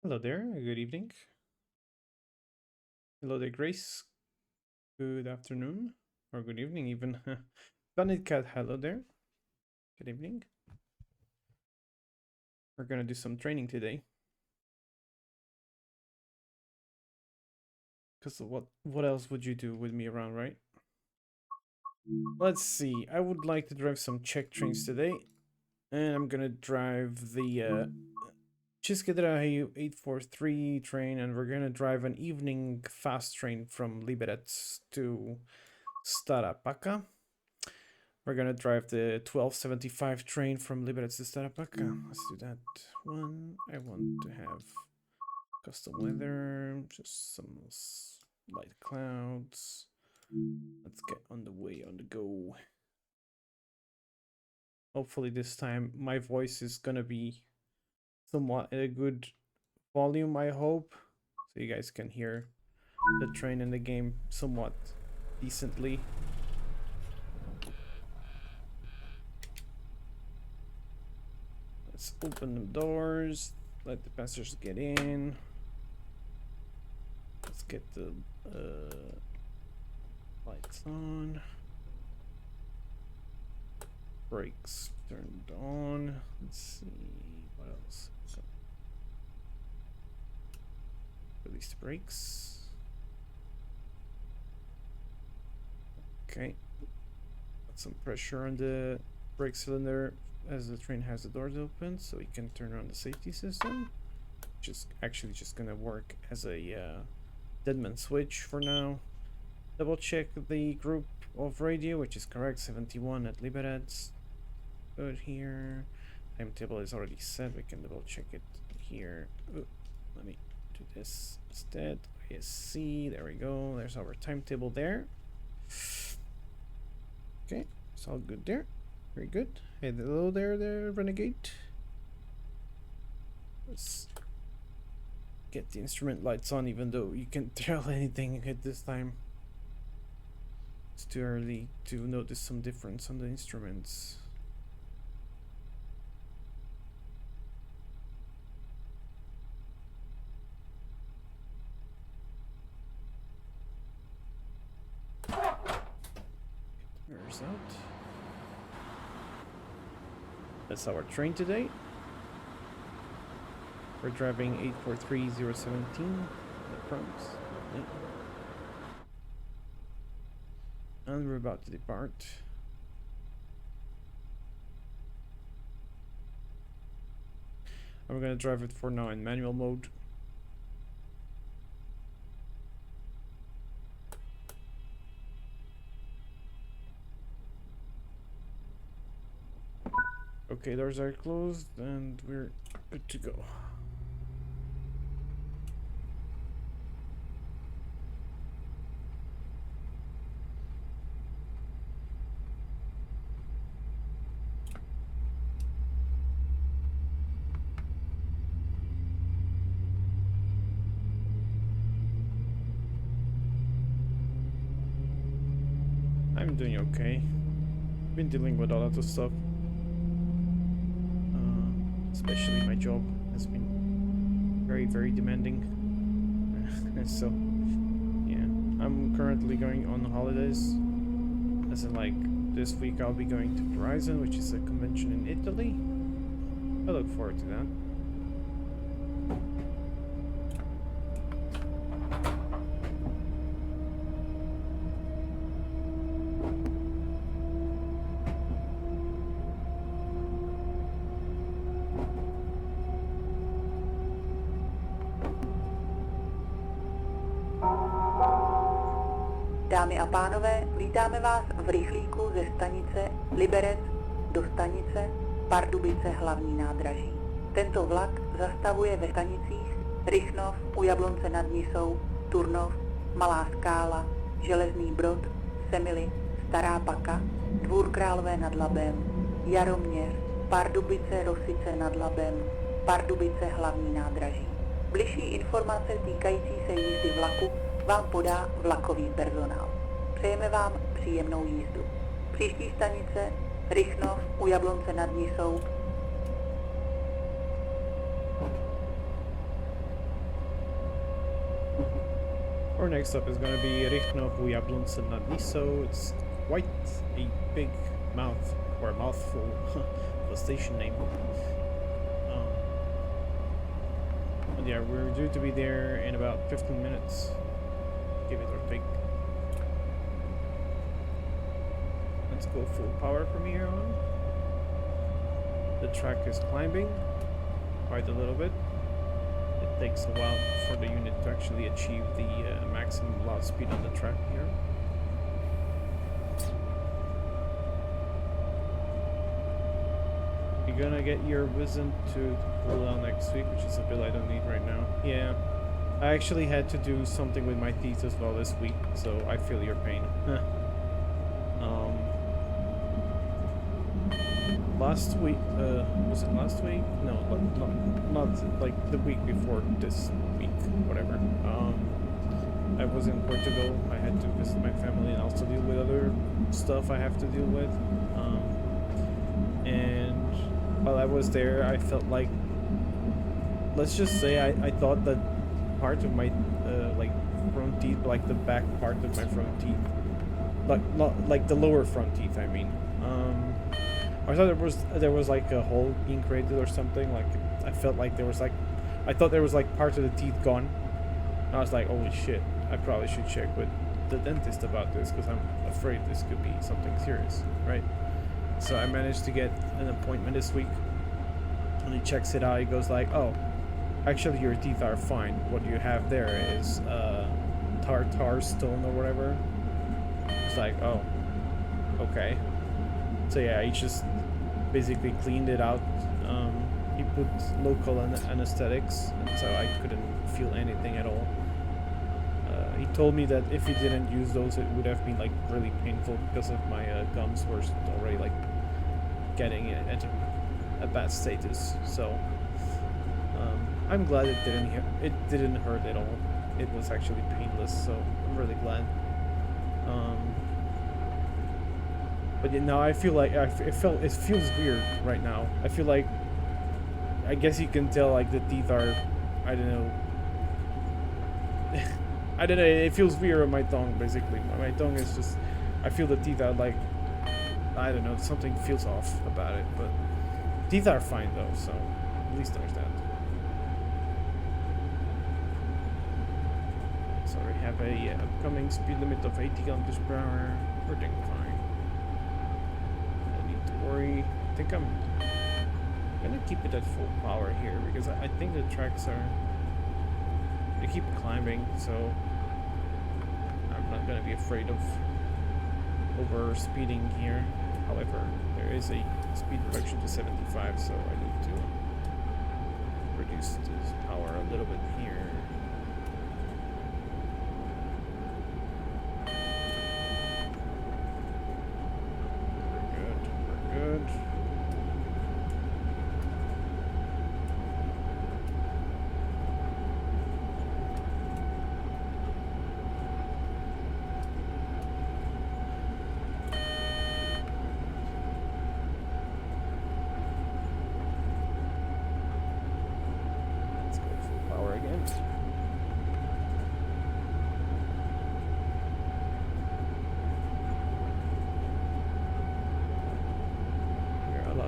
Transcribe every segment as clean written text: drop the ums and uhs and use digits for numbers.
Hello there, good evening. Hello there, Grace. Good afternoon, or good evening even. Bandit Cat, hello there. Good evening. We're gonna do some training today. Because what else would you do with me around, right? Let's see, I would like to drive some Czech trains today. And I'm gonna drive the České dráhy 843 train, and we're gonna drive an evening fast train from Liberec to Stará Paka. We're gonna drive the 1275 train from Liberec to Stará Paka. Let's do that one. I want to have custom weather, just some light clouds. Let's get on the way, on the go. Hopefully this time my voice is gonna be somewhat at a good volume, I hope, so you guys can hear the train and the game somewhat decently. Let's open the doors, let the passengers get in. Let's get the lights on. Brakes turned on. Let's see what else. Release the brakes. Okay. Put some pressure on the brake cylinder as the train has the doors open, so we can turn on the safety system. Just actually just gonna work as a deadman switch for now. Double check the group of radio, which is correct, 71 at Liberec. Good here. Timetable is already set. We can double check it here. Ooh, let me do this instead. ISC, there we go. There's our timetable there. Okay, it's all good there. Very good. Hey, hello there, Renegade. Let's get the instrument lights on, even though you can't tell anything at this time. It's too early to notice some difference on the instruments. Mirrors out. That's our train today. We're driving 843017. That prompts. Yeah. And we're about to depart. And we're gonna drive it for now in manual mode. Okay, doors are closed and we're good to go. I'm doing okay. Been dealing with a lot of stuff. Especially my job has been very demanding. So yeah, I'm currently going on holidays. As in, like, this week I'll be going to Horizon, which is a convention in Italy. I look forward to that. Dámy a pánové, vítáme vás v rychlíku ze stanice Liberec do stanice Pardubice hlavní nádraží. Tento vlak zastavuje ve stanicích Rychnov, u Jablonce nad Nisou, Turnov, Malá Skála, Železný Brod, Semily, Stará Paka, Dvůr Králové nad Labem, Jaroměř, Pardubice Rosice nad Labem, Pardubice hlavní nádraží. Bližší informace týkající se jízdy vlaku vám podá vlakový personál. Přejeme vám příjemnou jízdu. Příští stanice Rychnov, u Jablonce nad Nisou. our next stop is gonna be Rychnov u Jablonce nad Nisou. It's quite a big mouth, or a mouthful of a station name. But yeah, we're due to be there in about 15 minutes. Give it or take. Let's go full power from here on. The track is climbing quite a little bit. It takes a while for the unit to actually achieve the maximum allowed speed on the track here. You're gonna get your Wizen to cool down next week, which is a bill I don't need right now. Yeah, I actually had to do something with my teeth as well this week, so I feel your pain. Last week, was it last week? No, not like the week before this week, whatever. I was in Portugal. I had to visit my family and also deal with other stuff I have to deal with. And while I was there, I felt like, let's just say I thought that part of my like front teeth, like the back part of my front teeth, like not like the lower front teeth, I mean. I thought there was like a hole being created or something. Like I felt like there was like, I thought there was like part of the teeth gone. And I was like, holy shit! I probably should check with the dentist about this because I'm afraid this could be something serious, right? So I managed to get an appointment this week, and he checks it out. He goes like, oh, actually your teeth are fine. What you have there is tartar stone or whatever. It's like, oh, okay. So yeah, he just basically cleaned it out. He put local anesthetics, and so I couldn't feel anything at all. He told me that if he didn't use those, it would have been like really painful because of my gums were already like getting into a bad status. So I'm glad it didn't hurt at all. It was actually painless, so I'm really glad. But you know, I feel like it feels weird right now. I feel like, I guess you can tell like the teeth are, I don't know. I don't know. It feels weird on my tongue. Basically, my tongue is just. I feel the teeth are like, I don't know. Something feels off about it. But teeth are fine though, so at least there's that. So we have a upcoming speed limit of 80 kilometers per hour. We're doing fine. Worry. I think I'm gonna keep it at full power here because I think the tracks are, they keep climbing, so I'm not gonna be afraid of over speeding here. However, there is a speed reduction to 75, so I need to reduce this power a little bit here. Good. Let's go full power again.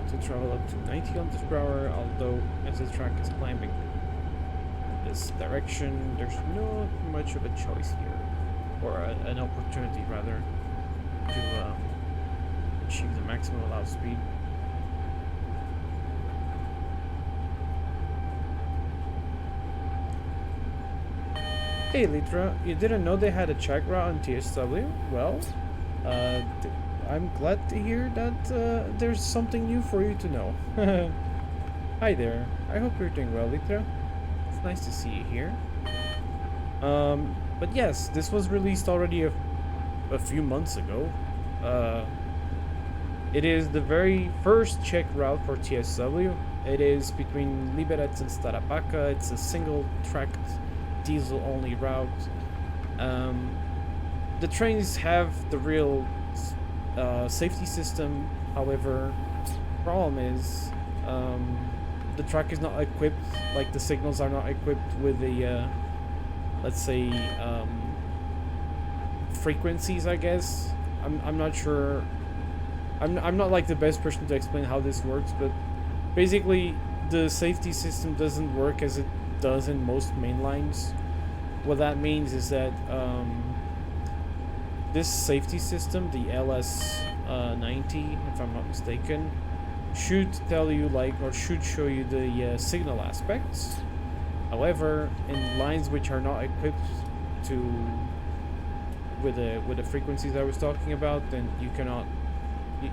To travel up to 90 kilometers per hour, although as the track is climbing this direction, there's not much of a choice here, or an opportunity rather, to achieve the maximum allowed speed. Hey Litra, you didn't know they had a Czech route on TSW? Well, I'm glad to hear that there's something new for you to know. Hi there. I hope you're doing well, Litra. It's nice to see you here. But yes, this was released already a few months ago. It is the very first Czech route for TSW. It is between Liberec and Stará Paka. It's a single-tracked, diesel-only route. The trains have the real safety system. However, the problem is the track is not equipped, like the signals are not equipped with a let's say frequencies, I guess. I'm not sure. I'm not like the best person to explain how this works, but basically the safety system doesn't work as it does in most main lines. What that means is that this safety system, the LS90, if I'm not mistaken, should tell you or should show you the signal aspects. However, in lines which are not equipped with the frequencies I was talking about, then you cannot,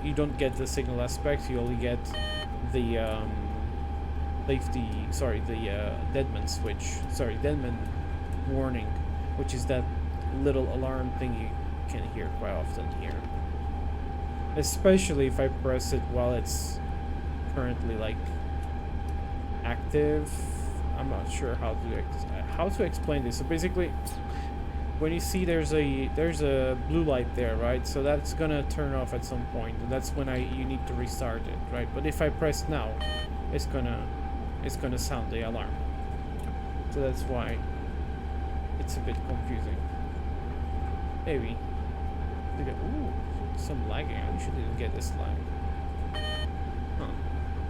you don't get the signal aspect. You only get the deadman switch. Sorry, deadman warning, which is that little alarm thing you can hear quite often here. Especially if I press it while it's currently active. I'm not sure how to explain this. So basically, when you see there's a blue light there, right? So that's gonna turn off at some point, and that's when you need to restart it, right? But if I press now, it's gonna sound the alarm. So that's why it's a bit confusing. Maybe. Ooh, some lagging. I usually didn't get this lag. Huh.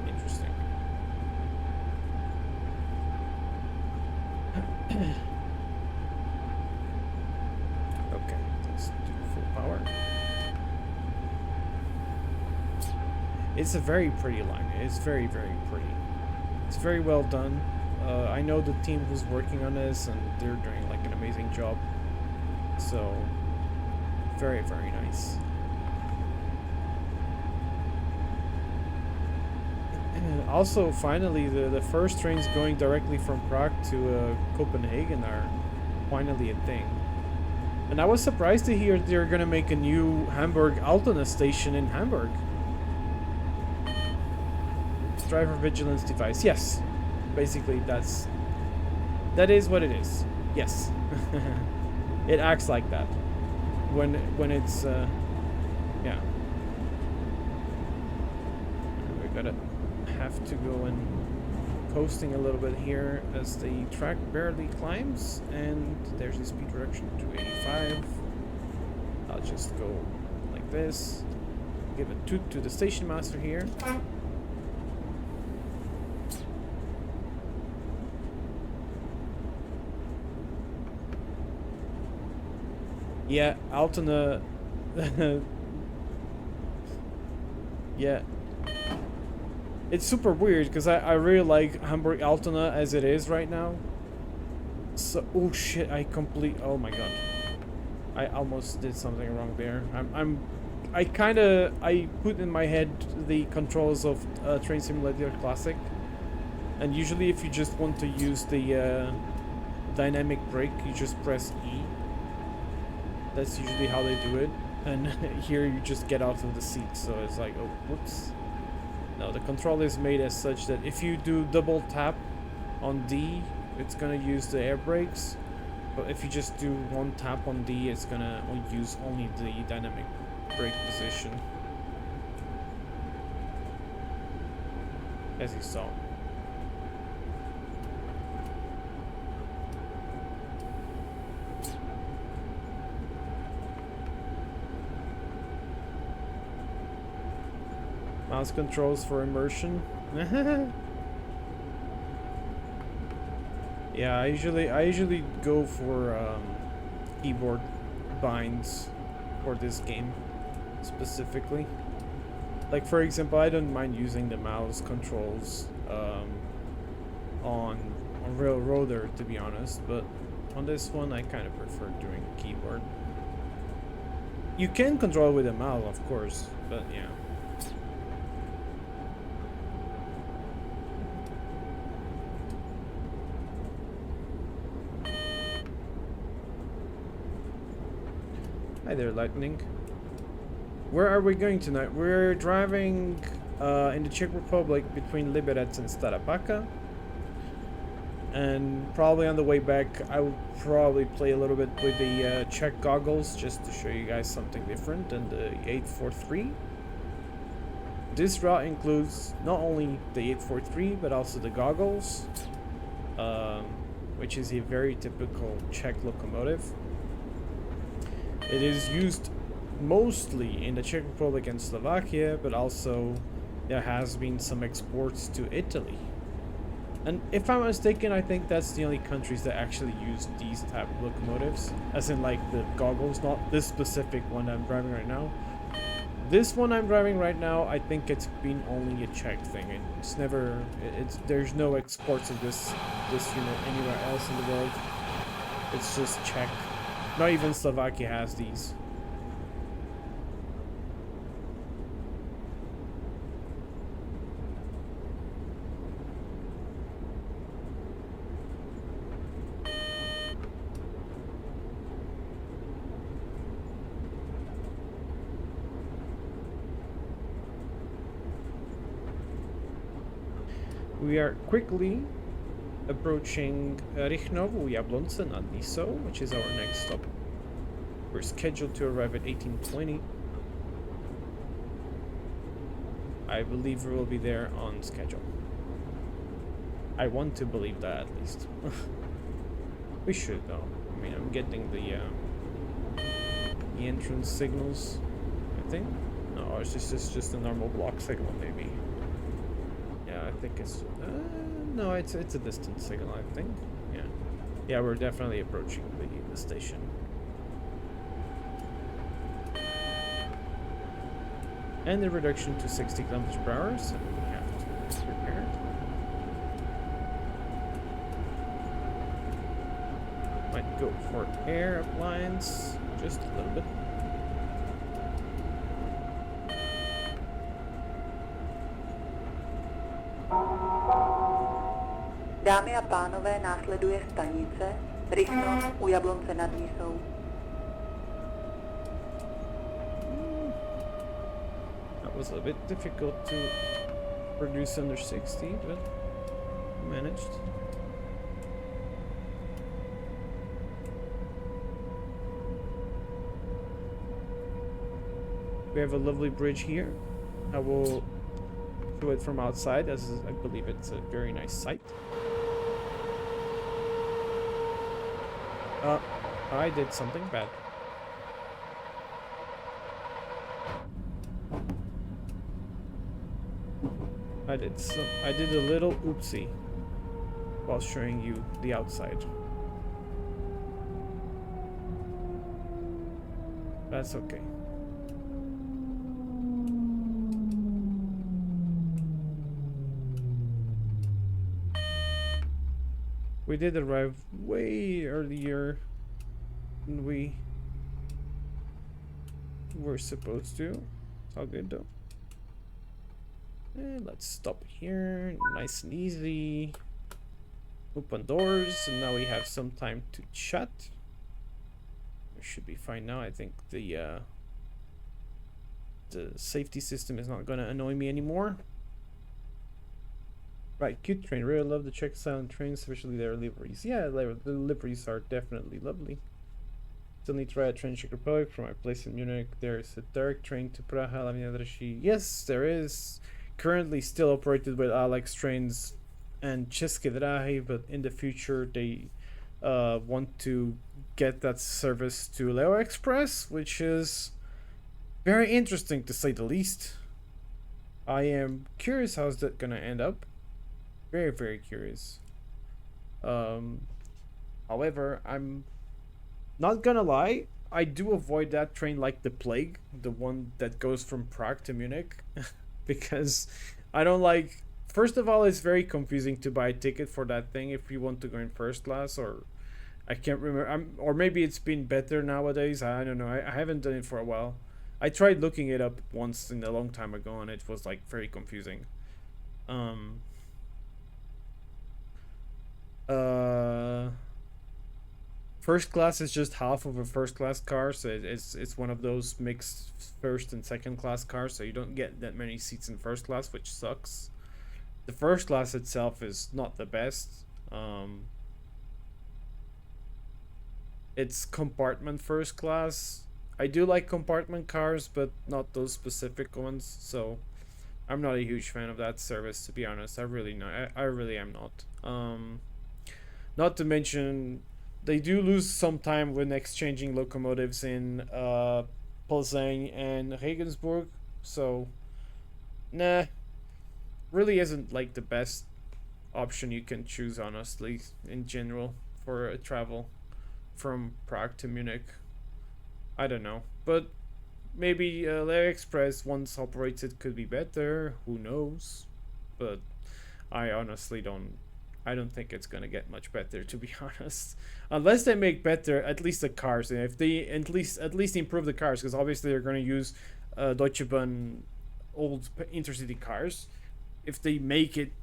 Interesting. Okay, let's do full power. It's a very pretty line. It's very, very pretty. It's very well done. I know the team who's working on this, and they're doing an amazing job. So, very, very nice. Also, finally, the first trains going directly from Prague to Copenhagen are finally a thing. And I was surprised to hear they're gonna make a new Hamburg Altona station in Hamburg. Driver vigilance device. Yes, basically that is what it is. Yes, it acts like that when it's yeah. We gotta have to go and coasting a little bit here as the track barely climbs, and there's the speed reduction to 85. I'll just go like this, give a toot to the station master here. Yeah, Altona. Yeah. It's super weird because I really like Hamburg Altona as it is right now. So, oh shit, oh my god. I almost did something wrong there. I put in my head the controls of Train Simulator Classic. And usually if you just want to use the dynamic brake, you just press E. That's usually how they do it. And here you just get out of the seat, so it's like, oh, whoops. No, the control is made as such that if you do double tap on D, it's gonna use the air brakes. But if you just do one tap on D, it's gonna use only the dynamic brake position. As you saw. Mouse controls for immersion. Yeah, I usually go for keyboard binds for this game specifically. Like for example, I don't mind using the mouse controls on Railroader, to be honest, but on this one I kind of prefer doing keyboard. You can control with a mouse, of course, but yeah. Hi there, Lightning. Where are we going tonight? We're driving in the Czech Republic between Liberec and Stará Paka. And probably on the way back, I will probably play a little bit with the Czech goggles, just to show you guys something different than the 843. This route includes not only the 843, but also the goggles, which is a very typical Czech locomotive. It is used mostly in the Czech Republic and Slovakia, but also there has been some exports to Italy. And if I'm mistaken, I think that's the only countries that actually use these type of locomotives, as in like the goggles, not this specific one I'm driving right now. This one I'm driving right now, I think it's been only a Czech thing. It's never, there's no exports of this unit anywhere else in the world. It's just Czech. Not even Slovakia has these. We are quickly approaching Rychnov u Jablonce nad Nisou, which is our next stop. We're scheduled to arrive at 18:20. I believe we will be there on schedule. I want to believe that, at least. We should, though. I mean, I'm getting the entrance signals, I think. No, or it's just a normal block signal, maybe. Yeah, I think it's... no, it's a distant signal, I think. Yeah. Yeah, we're definitely approaching the station. And the reduction to 60 kilometers per hour, so we have to prepare it. Might go for air appliance just a little bit. Dámy a pánové, následuje stanice Rychnov u Jablonce nad Nisou. That was a bit difficult to produce under 60, but managed. We have a lovely bridge here. I will show it from outside, as I believe it's a very nice sight. I did something bad. I did a little oopsie while showing you the outside. That's okay. We did arrive way earlier than we were supposed to. It's all good though. And let's stop here, nice and easy. Open doors, and now we have some time to chat. We should be fine now. I think the safety system is not gonna annoy me anymore. Right, cute train. Really love the Czech silent trains, especially their liveries. Yeah, the liveries are definitely lovely. Still need to ride a train in Czech Republic from my place in Munich. There's a direct train to Praha, hlavní nádraží. Yes, there is. Currently still operated with Alex trains and České dráhy, but in the future they want to get that service to Leo Express, which is very interesting to say the least. I am curious how's that gonna end up. Very, very curious. However, I'm not gonna lie, I do avoid that train like the plague, the one that goes from Prague to Munich, because I don't like... First of all, it's very confusing to buy a ticket for that thing if you want to go in first class, or I can't remember. Or maybe it's been better nowadays. I don't know. I haven't done it for a while. I tried looking it up once in a long time ago, and it was like very confusing. First class is just half of a first class car, so it's one of those mixed first and second class cars, so you don't get that many seats in first class, which sucks. The first class itself is not the best. It's compartment first class. I do like compartment cars, but not those specific ones, so I'm not a huge fan of that service, to be honest. I really am not. Not to mention They do lose some time when exchanging locomotives in Plzeň and Regensburg, so nah, really isn't like the best option you can choose, honestly, in general, for a travel from Prague to Munich. I don't know, but maybe Leia Express once operated could be better. Who knows? But I honestly don't. I don't think it's gonna get much better, to be honest, unless they make better at least the cars. And if they at least improve the cars, because obviously they're gonna use Deutsche Bahn old intercity cars. If they make it,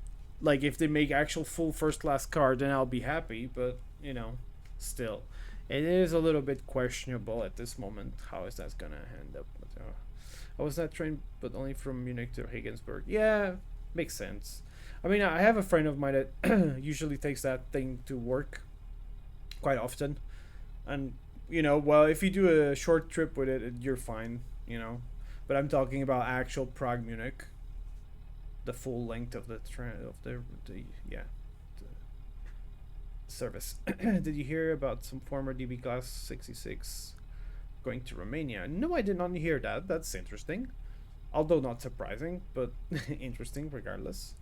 like if they make actual full first class car, then I'll be happy. But still, it is a little bit questionable at this moment. How is that gonna end up? I was that train, but only from Munich to Regensburg. Yeah, makes sense. I mean, I have a friend of mine that usually takes that thing to work quite often, and well, if you do a short trip with it, you're fine. But I'm talking about actual Prague Munich, the full length of the train of the yeah the service. Did you hear about some former DB class 66 going to Romania? No, I did not hear that. That's interesting, although not surprising, but interesting regardless.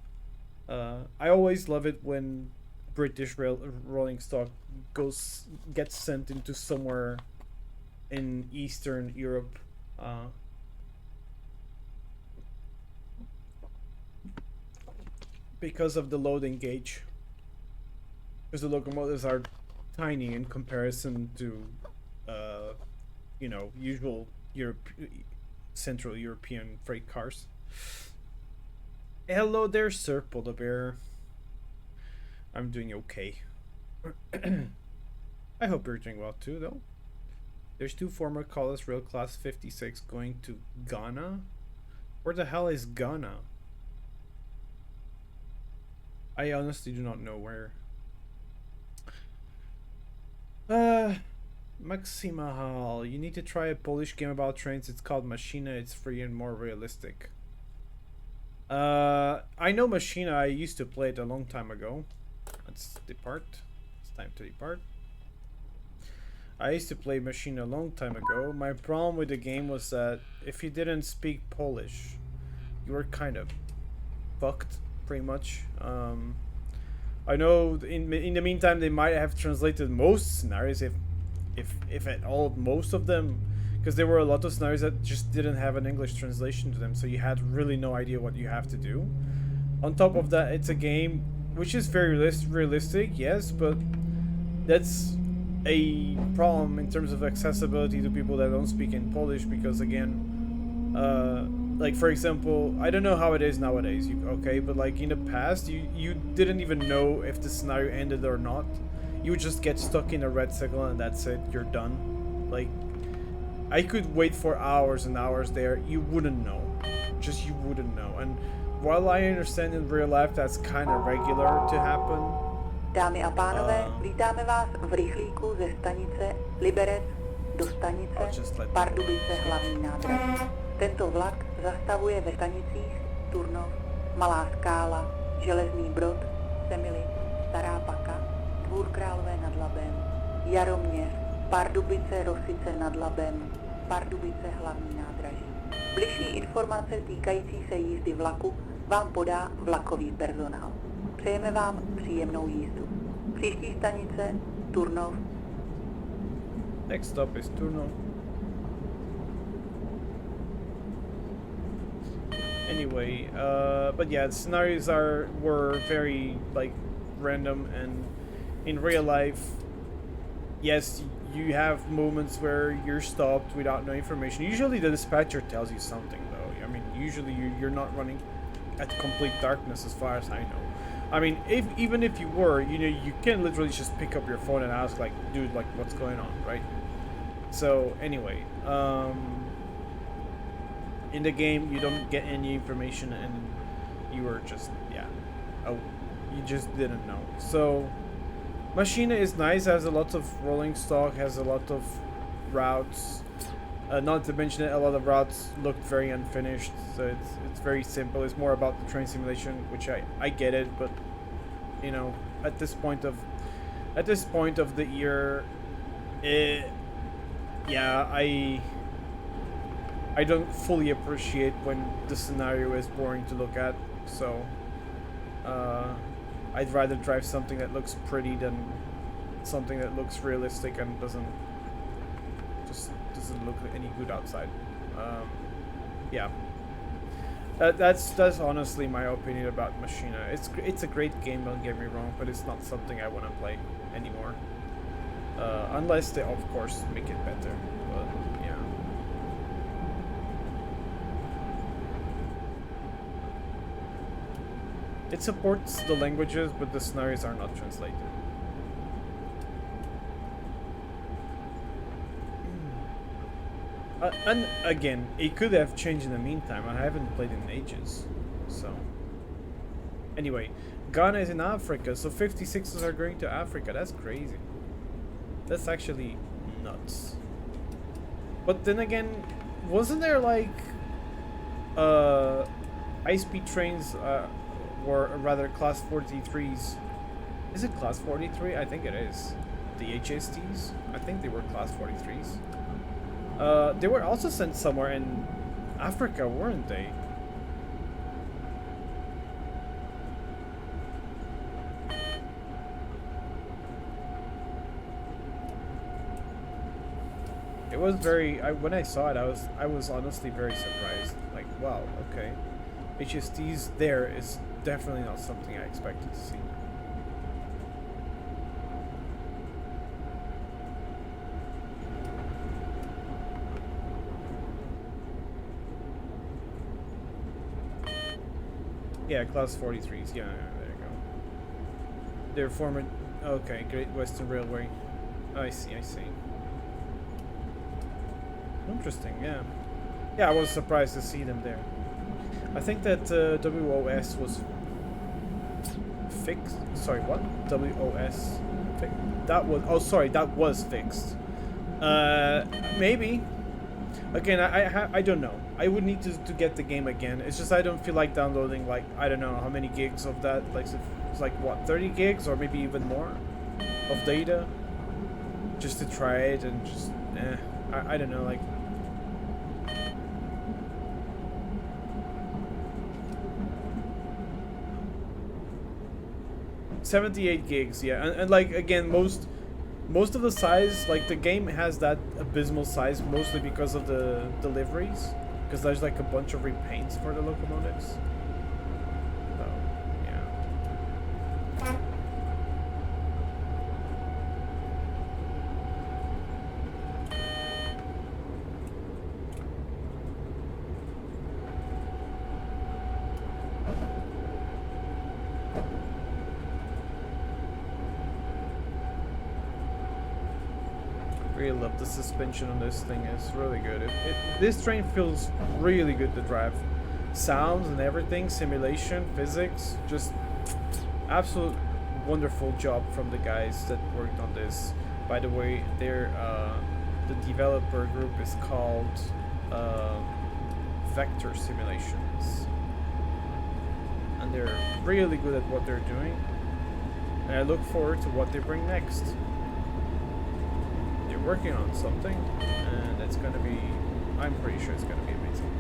I always love it when British rolling stock gets sent into somewhere in Eastern Europe. Because of the loading gauge. Because the locomotives are tiny in comparison to, usual Central European freight cars. Hello there, Sir Polar Bear. I'm doing okay. I hope you're doing well too, though. There's 2 former Carlisle Rail Class 56 going to Ghana. Where the hell is Ghana? I honestly do not know where. Maxima Hall. You need to try a Polish game about trains. It's called Machina. It's free and more realistic. I know Machina. I used to play it a long time ago. Let's depart. It's time to depart. I used to play Machina a long time ago. My problem with the game was that if you didn't speak Polish, you were kind of fucked, pretty much. I know in the meantime they might have translated most scenarios, if at all, most of them, because there were a lot of scenarios that just didn't have an English translation to them, so you had really no idea what you have to do. On top of that, it's a game which is very realistic, yes, but that's a problem in terms of accessibility to people that don't speak in Polish, because again, like for example, I don't know how it is nowadays, but like in the past, you didn't even know if the scenario ended or not. You would just get stuck in a red signal and that's it, you're done. Like, I could wait for hours and hours there, you wouldn't know. You wouldn't know. And while I understand in real life that's kind of regular to happen. Dámy a pánové, vítáme vás v rychlíku ze stanice Liberec do stanice Pardubice hlavní nádraží. Tento vlak zastavuje ve stanicích Turnov, Malá Skála, Železný Brod, Semily, Stará Paka, Dvůr Králové nad Labem, Jaroměř, Pardubice Rosice nad Labem, Pardubice hlavní nádraží. Bližší informace týkající se jízdy vlaku vám podá vlakový personál. Přejeme vám příjemnou jízdu. Příští stanice Turnov. Next stop is Turnov. Anyway, but yeah, the scenarios were very like random, and in real life, yes, you have moments where you're stopped without no information. Usually the dispatcher tells you something though. I mean, usually you're not running at complete darkness as far as I know. I mean, even if you were, you can literally just pick up your phone and ask like, dude, like what's going on, right? So anyway, in the game you don't get any information and you were just, you just didn't know. So Machina is nice, has a lot of rolling stock, has a lot of routes, not to mention that a lot of routes looked very unfinished, so it's very simple. It's more about the train simulation, which I get it, but at this point of at this point of the year, yeah, I don't fully appreciate when the scenario is boring to look at, so I'd rather drive something that looks pretty than something that looks realistic and doesn't look any good outside. Yeah, that's honestly my opinion about Machina. It's a great game, don't get me wrong, but it's not something I want to play anymore, unless they of course make it better. But yeah. It supports the languages, but the scenarios are not translated. And again, it could have changed in the meantime. I haven't played in ages, so. Anyway, Ghana is in Africa, so 56s are going to Africa. That's crazy. That's actually nuts. But then again, wasn't there like high-speed trains, or rather class 43s? Is it class 43? I think it is. The HSTs? I think they were class 43s. They were also sent somewhere in Africa, weren't they? It was very. When I saw it, I was honestly very surprised. Like, wow, okay, HSTs there is definitely not something I expected to see. Yeah, class 43s. Yeah, there you go. They're former. Okay, Great Western Railway. I see. Interesting. Yeah. Yeah, I was surprised to see them there. I think that WOS was fixed. Sorry, what? WOS. That was. Oh, sorry, that was fixed. Maybe. Again, I don't know. I would need to get the game again. It's just I don't feel like downloading, like, I don't know how many gigs of that. Like, it's like, what, 30 gigs or maybe even more of data? Just to try it and just, I don't know, like. $78 gigs, yeah. And like, again, most of the size, like, the game has that abysmal size mostly because of the deliveries, because there's like a bunch of repaints for the locomotives. So yeah. Really love the suspension on this thing. It's really good. This train feels really good to drive. Sounds and everything, simulation, physics, just absolute wonderful job from the guys that worked on this. By the way, they're the developer group is called Vector Simulations, and they're really good at what they're doing. And I look forward to what they bring next. Working on something, and it's gonna be, I'm pretty sure it's gonna be amazing.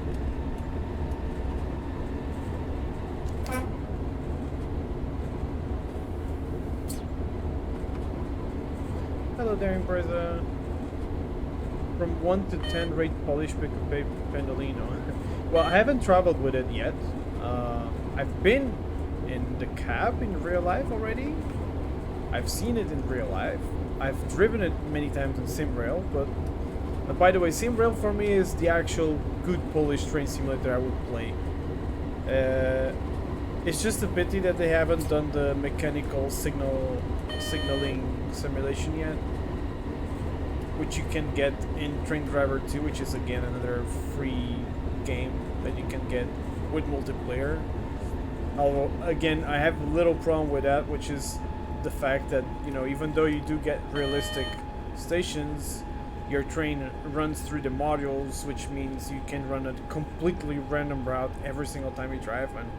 Hello there, Impreza. From 1 to 10 rate Polish Pick-up Pendolino. Well, I haven't traveled with it yet. I've been in the cab in real life already. I've seen it in real life. I've driven it many times in SimRail, but by the way, SimRail for me is the actual good Polish train simulator I would play. It's just a pity that they haven't done the mechanical signaling simulation yet, which you can get in Train Driver 2, which is again another free game that you can get with multiplayer. Although again, I have a little problem with that, which is the fact that, you know, even though you do get realistic stations, your train runs through the modules, which means you can run a completely random route every single time you drive. And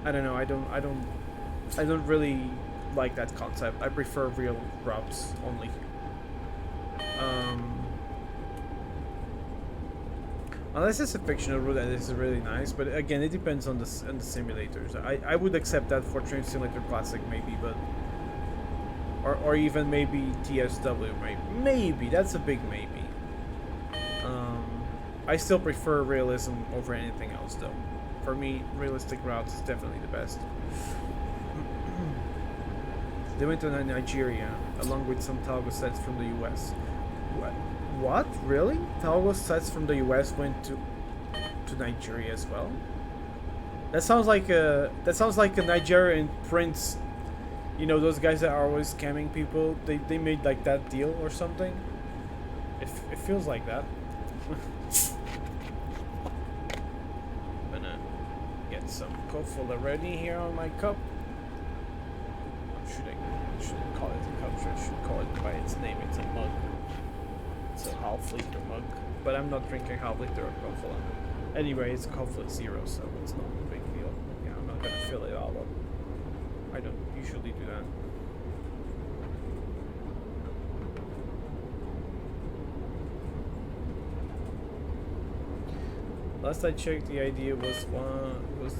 I don't know, I don't really like that concept. I prefer real routes only. Unless it's a fictional route and it's really nice, but again, it depends on the simulators. I would accept that for Train Simulator Classic maybe, but or even maybe TSW maybe that's a big maybe. I still prefer realism over anything else though. For me, realistic routes is definitely the best. They went to Nigeria along with some Talgo sets from the US. What? Really? Talgo sets from the US went to Nigeria as well? That sounds like a Nigerian prince. You know those guys that are always scamming people? They made like that deal or something? It feels like that. I'm gonna get some Coca-Cola ready here on my cup. I shouldn't call it a cup, I should call it by its name. It's a mug. It's a half-liter mug, but I'm not drinking half-liter of Coca-Cola. Anyway, it's Coca-Cola Zero, so it's not a big deal. Yeah, I'm not gonna fill it all up. I don't usually do that. Last I checked, the idea was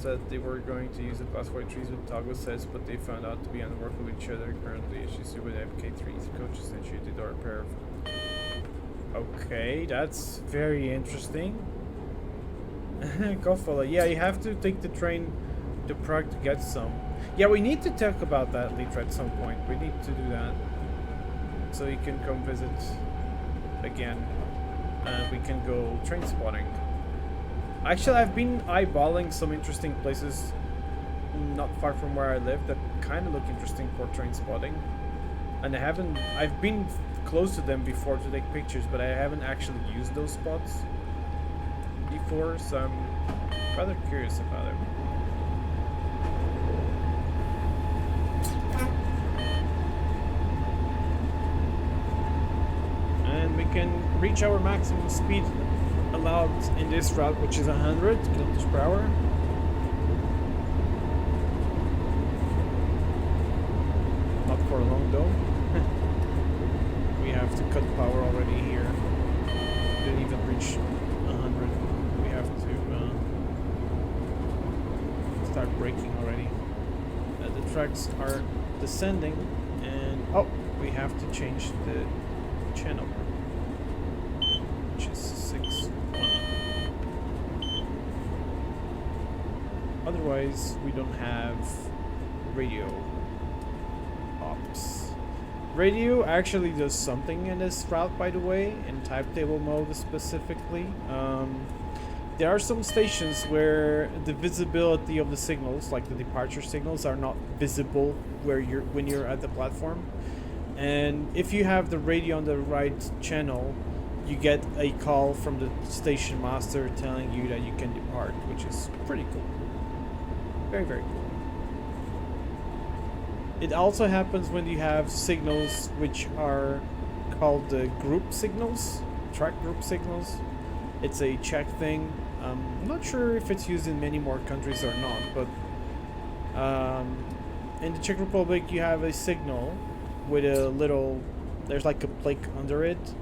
that they were going to use the Class 43s with toggle sets, but they found out to be unworkable with each other. Currently, issues with FK3s coaches initiated or a pair of. Okay, that's very interesting. Go follow. Yeah, you have to take the train to Prague to get some. Yeah, we need to talk about that later at some point. We need to do that. So you can come visit again. And we can go train spotting. Actually, I've been eyeballing some interesting places not far from where I live that kind of look interesting for train spotting. And I've been close to them before to take pictures, but I haven't actually used those spots before, so I'm rather curious about it. And we can reach our maximum speed allowed in this route, which is 100 kilometers per hour. Not for long though. We have to cut power already here. Didn't even reach 100. We have to start braking already. The tracks are descending, and oh, we have to change the channel, which is 6-1. Otherwise, we don't have radio ops. Radio actually does something in this route, by the way, in type table mode specifically. There are some stations where the visibility of the signals, like the departure signals, are not visible when you're at the platform. And if you have the radio on the right channel, you get a call from the station master telling you that you can depart, which is pretty cool. Very, very cool. It also happens when you have signals which are called the group signals, track group signals. It's a Czech thing. I'm not sure if it's used in many more countries or not, but in the Czech Republic you have a signal with a little, there's like a plate under it,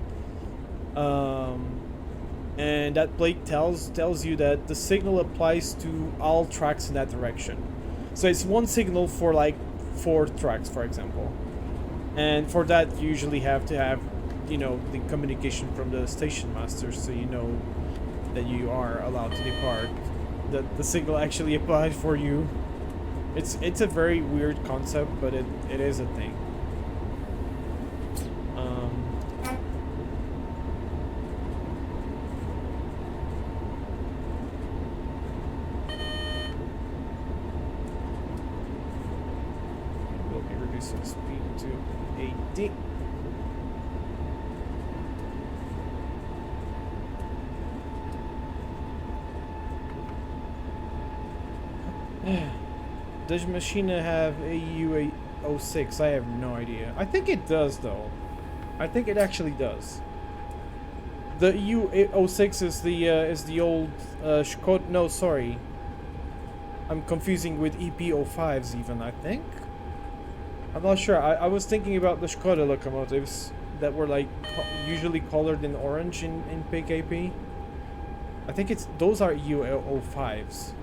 and that plate tells you that the signal applies to all tracks in that direction. So it's one signal for like 4 tracks, for example, and for that you usually have to have, you know, the communication from the station master, so you know that you are allowed to depart, that the signal actually applied for you. It's a very weird concept, but it is a thing. We'll be reducing speed to 80. Does Machina have a U06? I have no idea. I think it does, though. I think it actually does. The U06 is the old Skoda. No, sorry. I'm confusing with EP05s even, I think. I'm not sure. I was thinking about the Skoda locomotives that were like usually colored in orange in PKP. I think those are EU05s.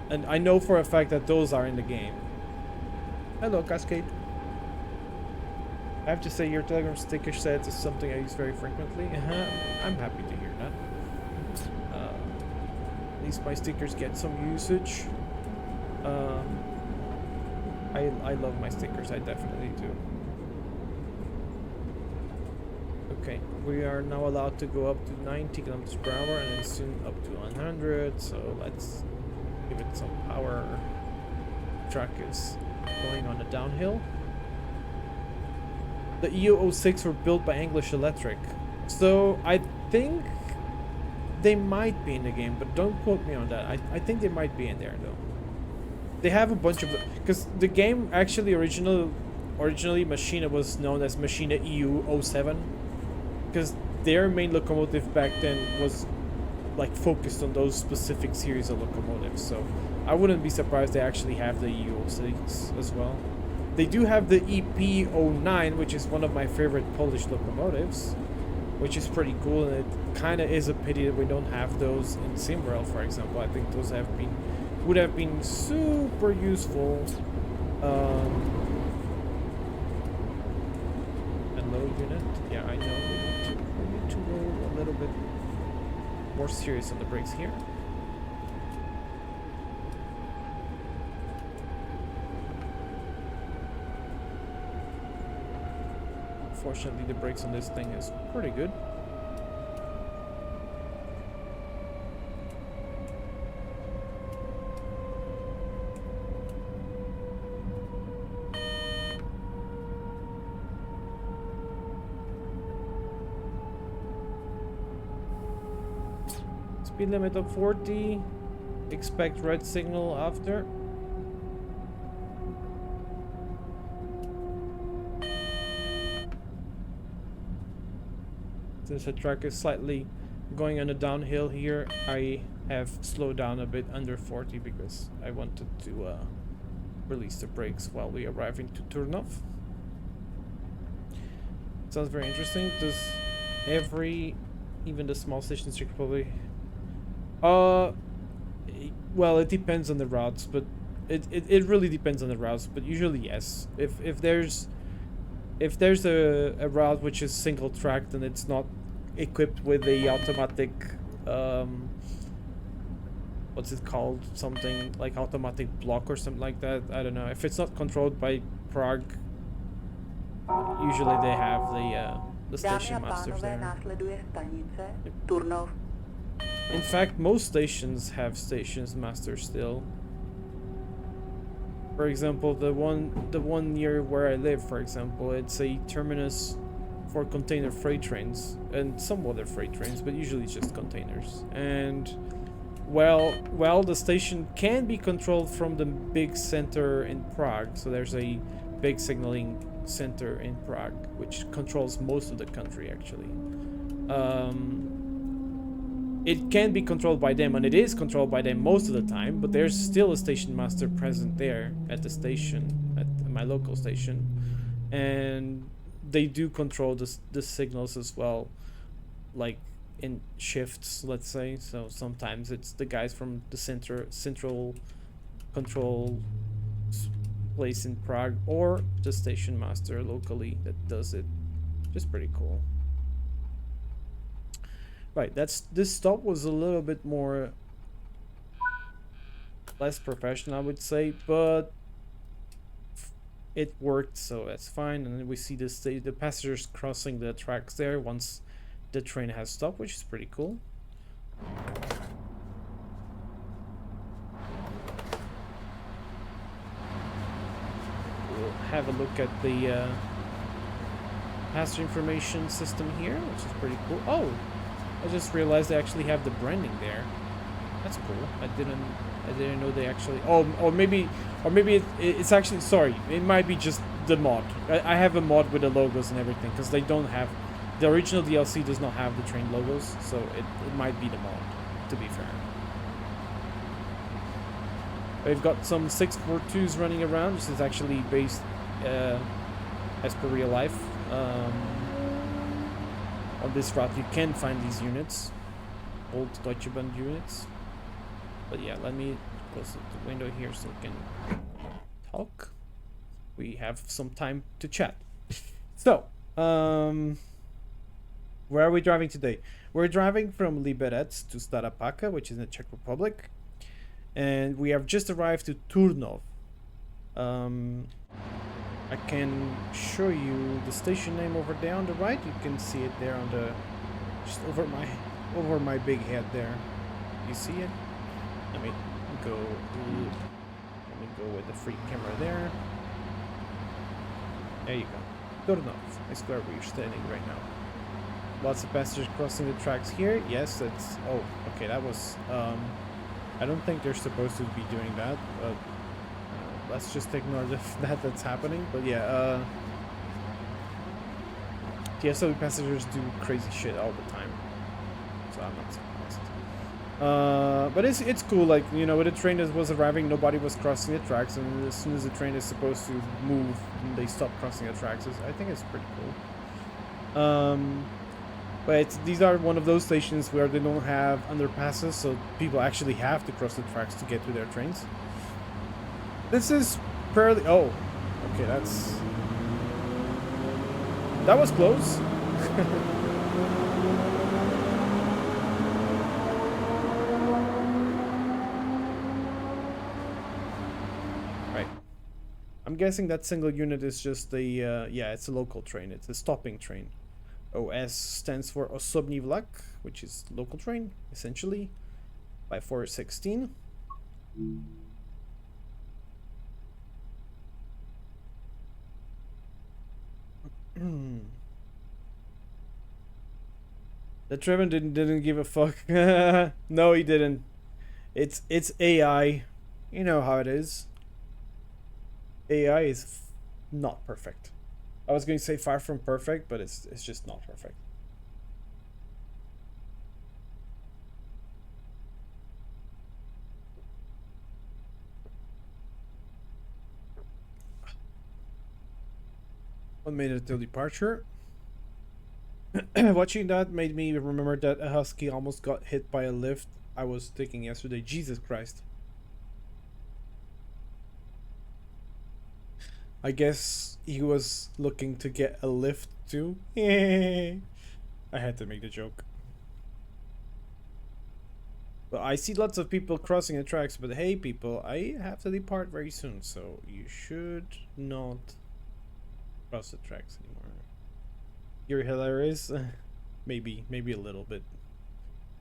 And I know for a fact that those are in the game. Hello, Cascade. I have to say your Telegram sticker sets is something I use very frequently. I'm happy to hear that. At least my stickers get some usage. I love my stickers, I definitely do. Okay, we are now allowed to go up to 90 kilometers per hour and then soon up to 100, so let's give it some power. Truck is going on a downhill. The EU06 were built by English Electric, so I think they might be in the game, but don't quote me on that. I think they might be in there though. They have a bunch of, because the game actually originally Machina was known as Machina EU07, because their main locomotive back then was like focused on those specific series of locomotives. So I wouldn't be surprised they actually have the EU06 as well. They do have the EP09, which is one of my favorite Polish locomotives, which is pretty cool, and it kind of is a pity that we don't have those in SimRail, for example. I think those would have been super useful. And low unit, yeah, I know we need to go a little bit more serious on the brakes here. Fortunately, the brakes on this thing is pretty good. Speed limit of 40. Expect red signal after. Since the track is slightly going on a downhill here, I have slowed down a bit under 40 because I wanted to release the brakes while we arrive into Turnov. Sounds very interesting. Does even the small stations probably... well, it depends on the routes, but it really depends on the routes, but usually yes. If there's a route which is single track, then it's not equipped with the automatic what's it called, something like automatic block or something like that. I don't know. If it's not controlled by Prague, usually they have the station masters there. In fact, most stations have stations masters still. For example, the one near where I live, for example, it's a terminus for container freight trains and some other freight trains, but usually it's just containers. And well, the station can be controlled from the big center in Prague. So there's a big signaling center in Prague which controls most of the country actually. It can be controlled by them, and it is controlled by them most of the time, but there's still a station master present there at the station, at my local station, and they do control the signals as well, like in shifts, let's say. So sometimes it's the guys from the central control place in Prague or the station master locally that does it. Just pretty cool. Right, this stop was a little bit less professional, I would say, but it worked, so that's fine. And then we see the passengers crossing the tracks there once the train has stopped, which is pretty cool. We'll have a look at the passenger information system here, which is pretty cool. Oh, I just realized they actually have the branding there. That's cool. I didn't know they actually. Or maybe it's actually, sorry. It might be just the mod. I have a mod with the logos and everything because they don't have the original DLC does not have the train logos, so it might be the mod. To be fair, we've got some 642s running around. This is actually based as per real life. On this route, you can find these units, old Deutsche Bahn units. But yeah, let me close the window here so we can talk. We have some time to chat. So, where are we driving today? We're driving from Liberec to Stará Paka, which is in the Czech Republic, and we have just arrived to Turnov. I can show you the station name over there on the right. You can see it there on the just over my big head there. You see it? Let me go with the free camera there. There you go. Turnov is where we're standing right now. Lots of passengers crossing the tracks here. Yes, that's... Oh, okay, that was... I don't think they're supposed to be doing that, but... let's just ignore that's happening. But yeah, TSW passengers do crazy shit all the time. So I'm not surprised. But it's cool, like, you know, when the train was arriving, nobody was crossing the tracks, and as soon as the train is supposed to move, they stop crossing the tracks. I think it's pretty cool. But these are one of those stations where they don't have underpasses, so people actually have to cross the tracks to get to their trains. This is fairly... Oh, okay, that was close. Right. I'm guessing that single unit is just a... yeah, it's a local train. It's a stopping train. OS stands for Osobní vlak, which is local train, essentially, by 416. The Trevin didn't give a fuck. No, he didn't. It's AI. You know how it is. AI is not perfect. I was going to say far from perfect, but it's just not perfect. One minute till departure. Watching that made me remember that a husky almost got hit by a lift I was taking yesterday. Jesus Christ. I guess he was looking to get a lift too. I had to make the joke. But I see lots of people crossing the tracks, but hey people, I have to depart very soon, so you should not cross the tracks anymore. You're hilarious. maybe a little bit.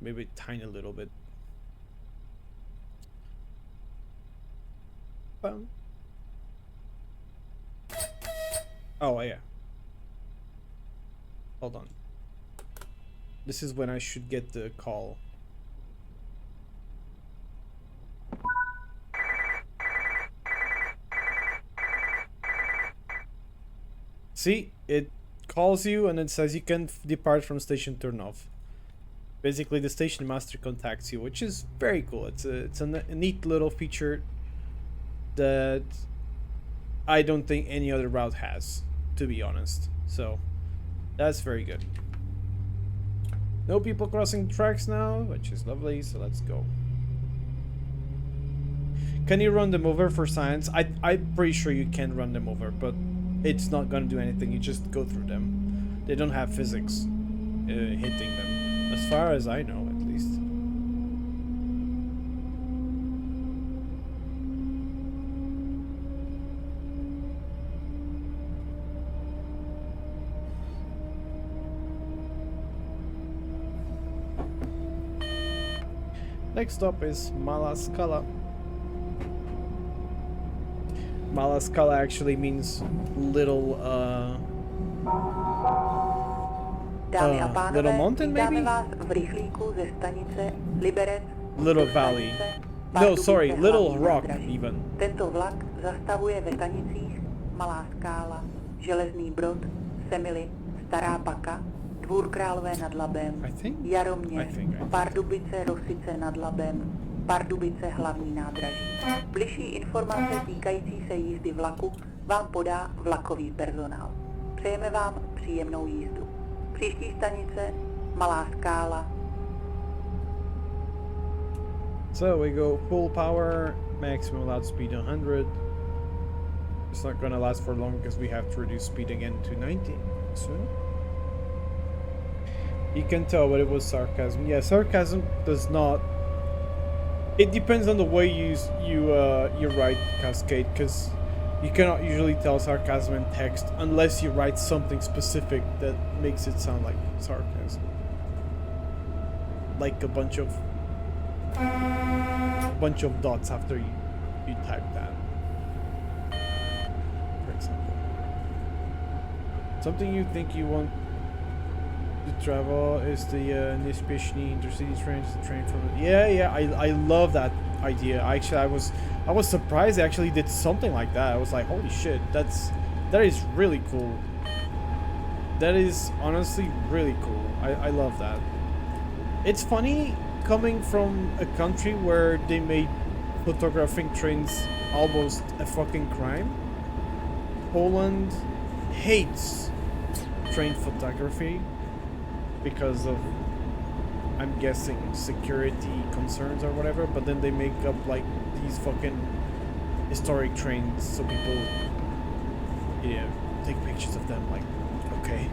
Maybe a tiny little bit. Oh, yeah. Hold on. This is when I should get the call. See? It calls you and it says you can depart from station Turnov. Basically, the station master contacts you, which is very cool. It's a neat little feature that I don't think any other route has, to be honest. So that's very good. No people crossing the tracks now, which is lovely, so let's go. Can you run them over for science? I'm pretty sure you can run them over, but it's not gonna do anything. You just go through them. They don't have physics hitting them, as far as I know, at least. Next stop is Malá Skala. Malá Skala actually means little Dámy a pánové, little mountain, maybe? vítáme vás v rychlíku ze stanice Liberec. Little valley. No, sorry, little rock even. Tento vlak zastavuje ve stanicích Malá Skála, Železný Brod, Semily, Stará Paka, Dvůr Králové nad Labem, Jaroměř, Pardubice, Rosice nad Labem, Pardubice hlavní nádraží. Bližší informace týkající se jízdy vlaku vám podá vlakový personál. Přejeme vám příjemnou jízdu. Příští stanice Malá Skála. So we go full power, maximum allowed speed 100. It's not gonna last for long because we have to reduce speed again to 90 soon. You can tell, but it was sarcasm. Yeah, sarcasm does not. It depends on the way you write Cascade, because you cannot usually tell sarcasm in text unless you write something specific that makes it sound like sarcasm, like a bunch of dots after you type that, for example. Something you think you want to travel is the Nispishny intercity train, the train from I love that idea. Actually, I was surprised they actually did something like that. I was like, holy shit, that is really cool. That is honestly really cool. I love that. It's funny coming from a country where they made photographing trains almost a fucking crime. Poland hates train photography because of, I'm guessing, security concerns or whatever, but then they make up like these fucking historic trains so people, yeah, take pictures of them. Like, okay.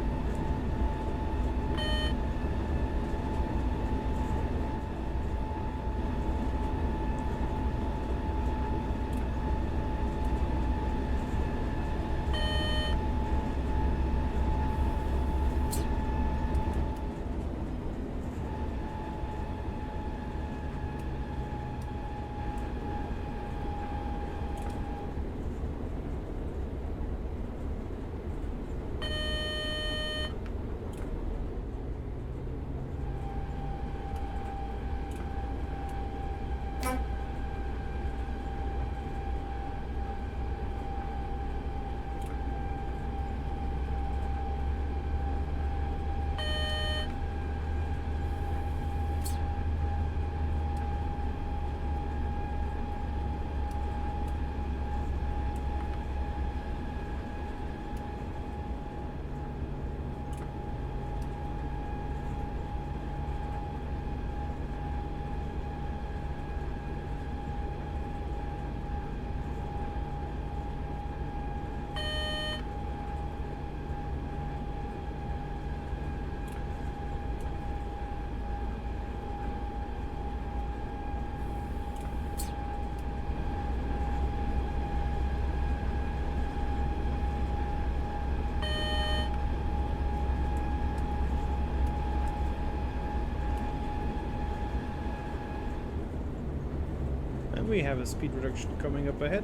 We have a speed reduction coming up ahead.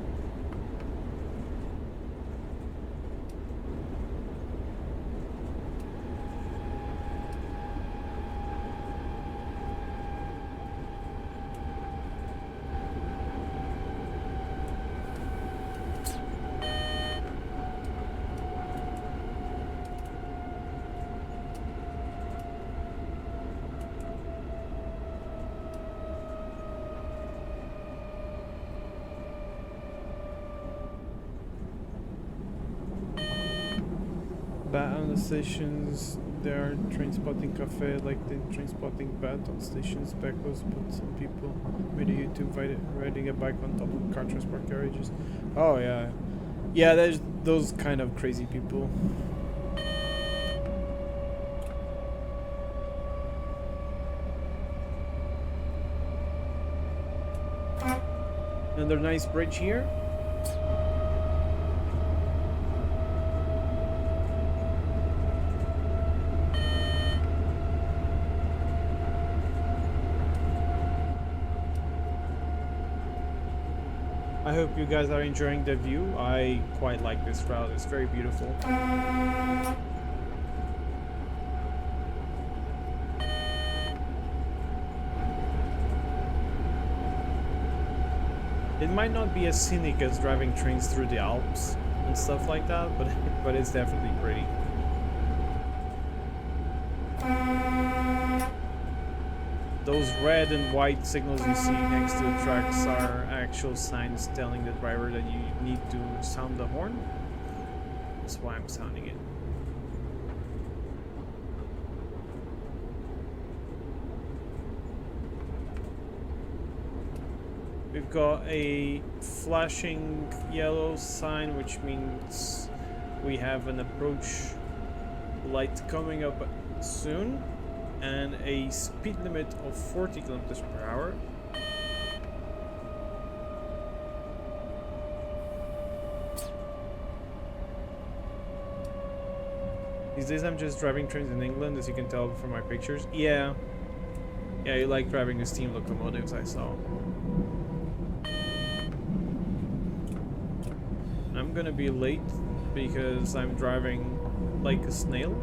Bat on the stations, there are train spotting cafe, like the train spotting bat on stations, backwards, but some people made a YouTube riding a bike on top of car transport carriages. Oh yeah. Yeah, there's those kind of crazy people. Another nice bridge here. I hope you guys are enjoying the view. I quite like this route. It's very beautiful. It might not be as scenic as driving trains through the Alps and stuff like that, but it's definitely pretty. Those red and white signals you see next to the tracks are actual signs telling the driver that you need to sound the horn. That's why I'm sounding it. We've got a flashing yellow sign, which means we have an approach light coming up soon, and a speed limit of 40 kilometers per hour. These days I'm just driving trains in England, as you can tell from my pictures. Yeah, you like driving the steam locomotives, I saw. I'm gonna be late because I'm driving like a snail.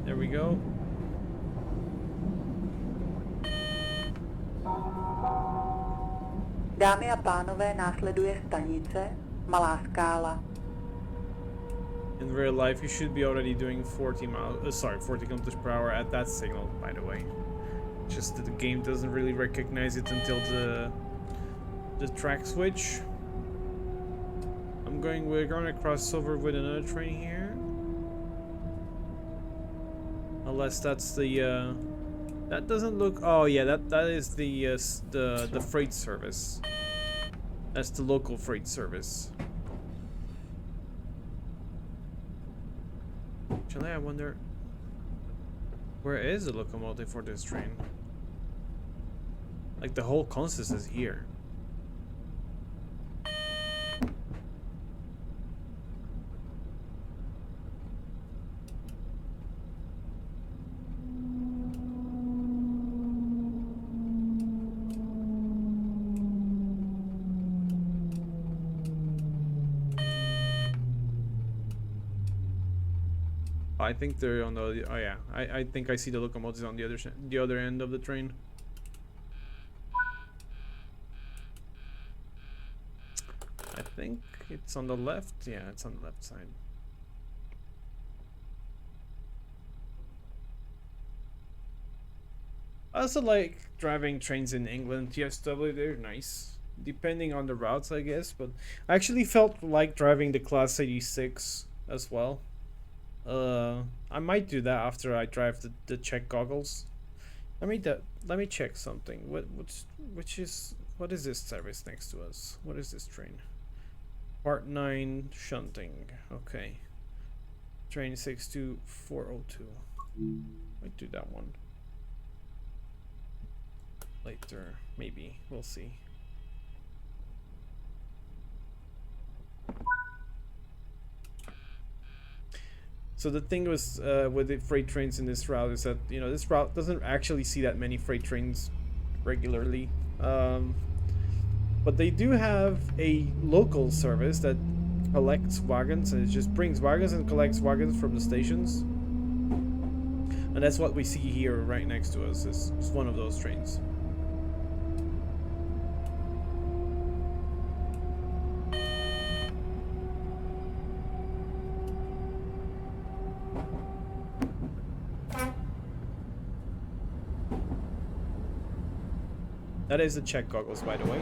There we go. Dámy a pánové, následuje stanice Malá Skála. In real life, you should be already doing 40 kilometers per hour at that signal, by the way. Just that the game doesn't really recognize it until the track switch. We're going to cross over with another train here. Unless that's the that doesn't look. Oh yeah, that is the freight service. That's the local freight service. Actually, I wonder where is the locomotive for this train? Like the whole consist is here. I think they're on the. Oh yeah, I think I see the locomotives on the other end of the train. I think it's on the left. Yeah, it's on the left side. I also like driving trains in England. TSW, they're nice, depending on the routes, I guess. But I actually felt like driving the Class 86 as well. I might do that after I drive the Czech goggles. Let me check something. What is this service next to us? What is this train? Part 9 shunting. Okay. Train 62402. Might do that one later, maybe. We'll see. So the thing was with the freight trains in this route is that, you know, this route doesn't actually see that many freight trains regularly. But they do have a local service that collects wagons, and it just brings wagons and collects wagons from the stations. And that's what we see here right next to us. It's one of those trains. That is the Czech goggles, by the way.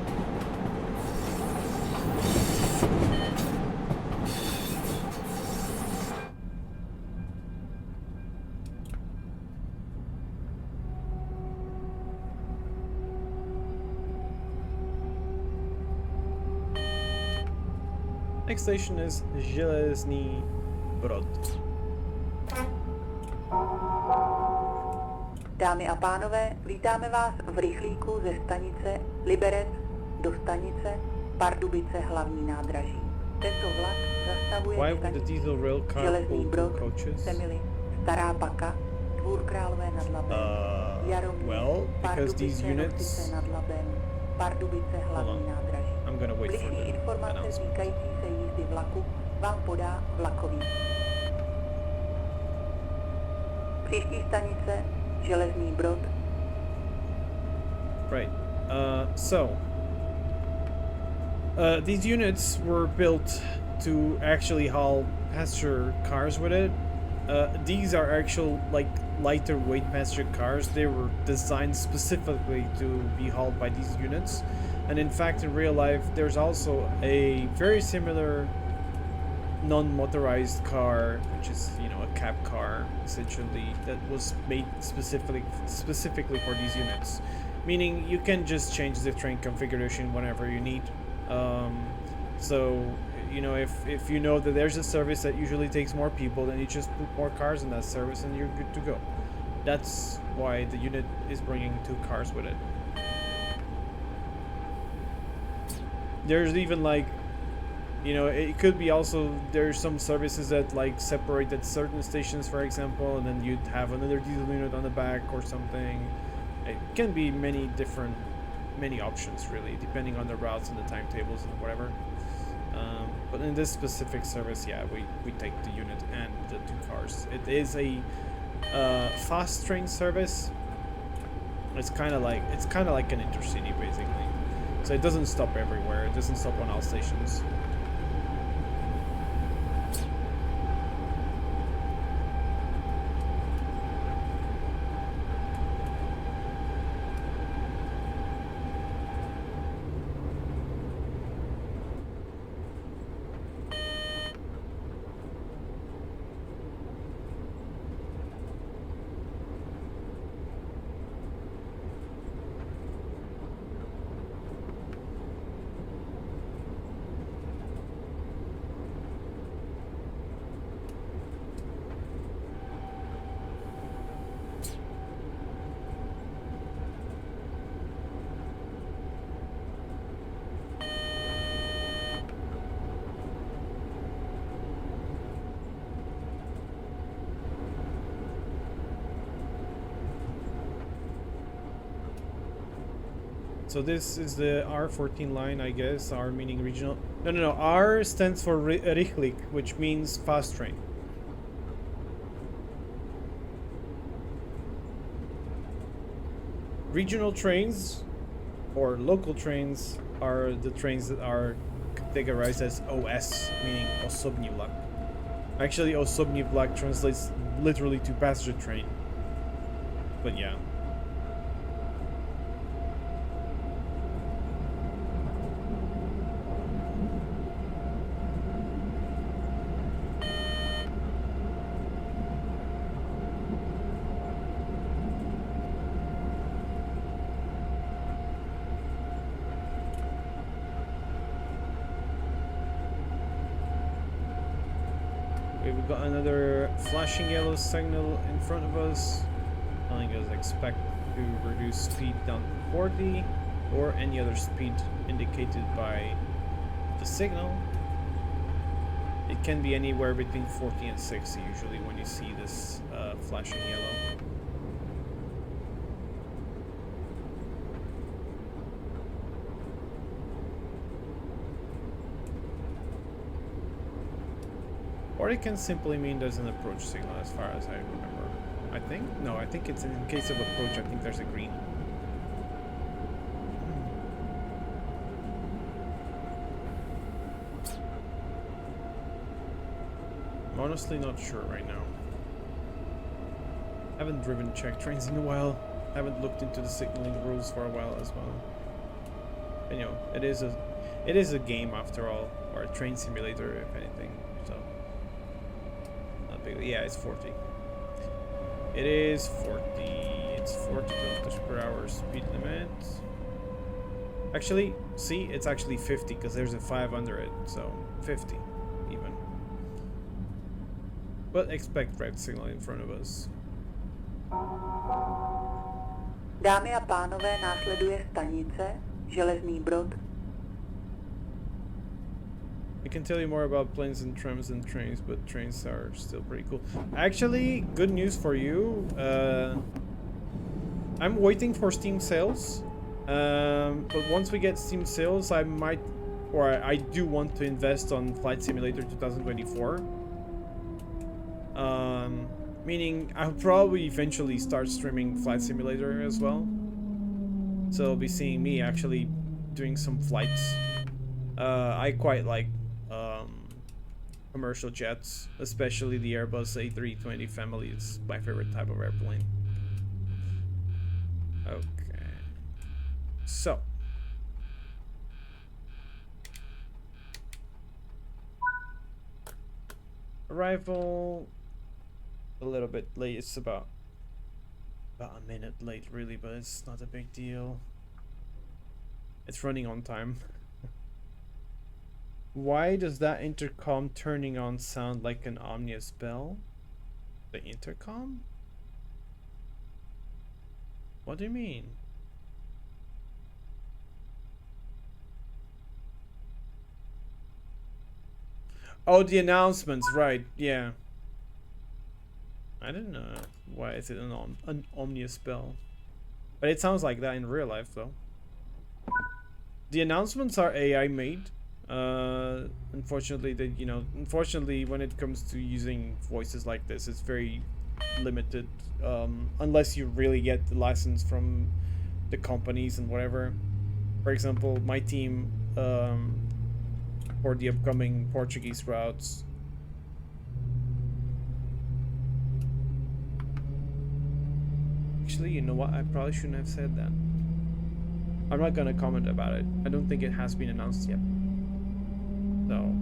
Next station is Železný Brod. Dámy a pánové, vítáme vás v rychlíku ze stanice Liberec do stanice Pardubice hlavní nádraží. Tento vlak zastavuje v stanici Železný Brod, Semily, Stará Paka, Dvůr Králové nad Labem, Jaromír, Pardubice Rostice nad Labem, Pardubice hlavní nádraží. Bližší informace týkající se jízdy vlaku vám podá vlakový. Příští stanice Železný Brod. Right. These units were built to actually haul passenger cars with it. These are actual, like, lighter weight passenger cars. They were designed specifically to be hauled by these units. And in fact, in real life, there's also a very similar non-motorized car, which is, you know, a cab car essentially, that was made specifically for these units, meaning you can just change the train configuration whenever you need. So you know, if you know that there's a service that usually takes more people, then you just put more cars in that service and you're good to go. That's why the unit is bringing 2 cars with it. There's even like, you know, it could be also, there's some services that like separate at certain stations, for example, and then you'd have another diesel unit on the back or something. It can be many options really, depending on the routes and the timetables and whatever. But in this specific service, yeah, we take the unit and the 2 cars. It is a fast train service. It's kind of like an intercity basically. So it doesn't stop everywhere. It doesn't stop on all stations. So this is the R14 line, I guess. R meaning regional. No. R stands for Rychlik, which means fast train. Regional trains or local trains are the trains that are categorized as OS, meaning osobní vlak. Actually, osobní vlak translates literally to passenger train. But yeah. We've got another flashing yellow signal in front of us, telling us expect to reduce speed down to 40 or any other speed indicated by the signal. It can be anywhere between 40 and 60 usually when you see this flashing yellow. Or it can simply mean there's an approach signal as far as I remember. I think? No, I think it's in case of approach, I think there's a green. I'm honestly not sure right now. Haven't driven Czech trains in a while. Haven't looked into the signaling rules for a while as well. And, you know, it is a game after all, or a train simulator if anything, so. Yeah, it's 40. It is 40. It's 40 kilometers per hour speed limit. Actually, see, it's actually 50 because there's a 5 under it, so 50 even. But expect red signal in front of us. Dámy a pánové, následuje stanice Železný Brod. I can tell you more about planes and trams and trains, but trains are still pretty cool. Actually, good news for you. I'm waiting for Steam sales. But once we get Steam sales, I might, or I do want to invest on Flight Simulator 2024. Meaning I'll probably eventually start streaming Flight Simulator as well. So you'll be seeing me actually doing some flights. I quite like commercial jets, especially the Airbus A320 family. It's my favorite type of airplane. Okay. So, Arrival a little bit late. It's about a minute late, really, but it's not a big deal. It's running on time. Why does that intercom turning on sound like an ominous bell? The intercom? What do you mean? Oh, the announcements, right, yeah. I don't know why is it an ominous bell. But it sounds like that in real life, though. The announcements are AI made. Unfortunately, unfortunately, when it comes to using voices like this, it's very limited. Unless you really get the license from the companies and whatever. For example, my team, for the upcoming Portuguese routes. Actually, you know what? I probably shouldn't have said that. I'm not gonna comment about it. I don't think it has been announced yet. So,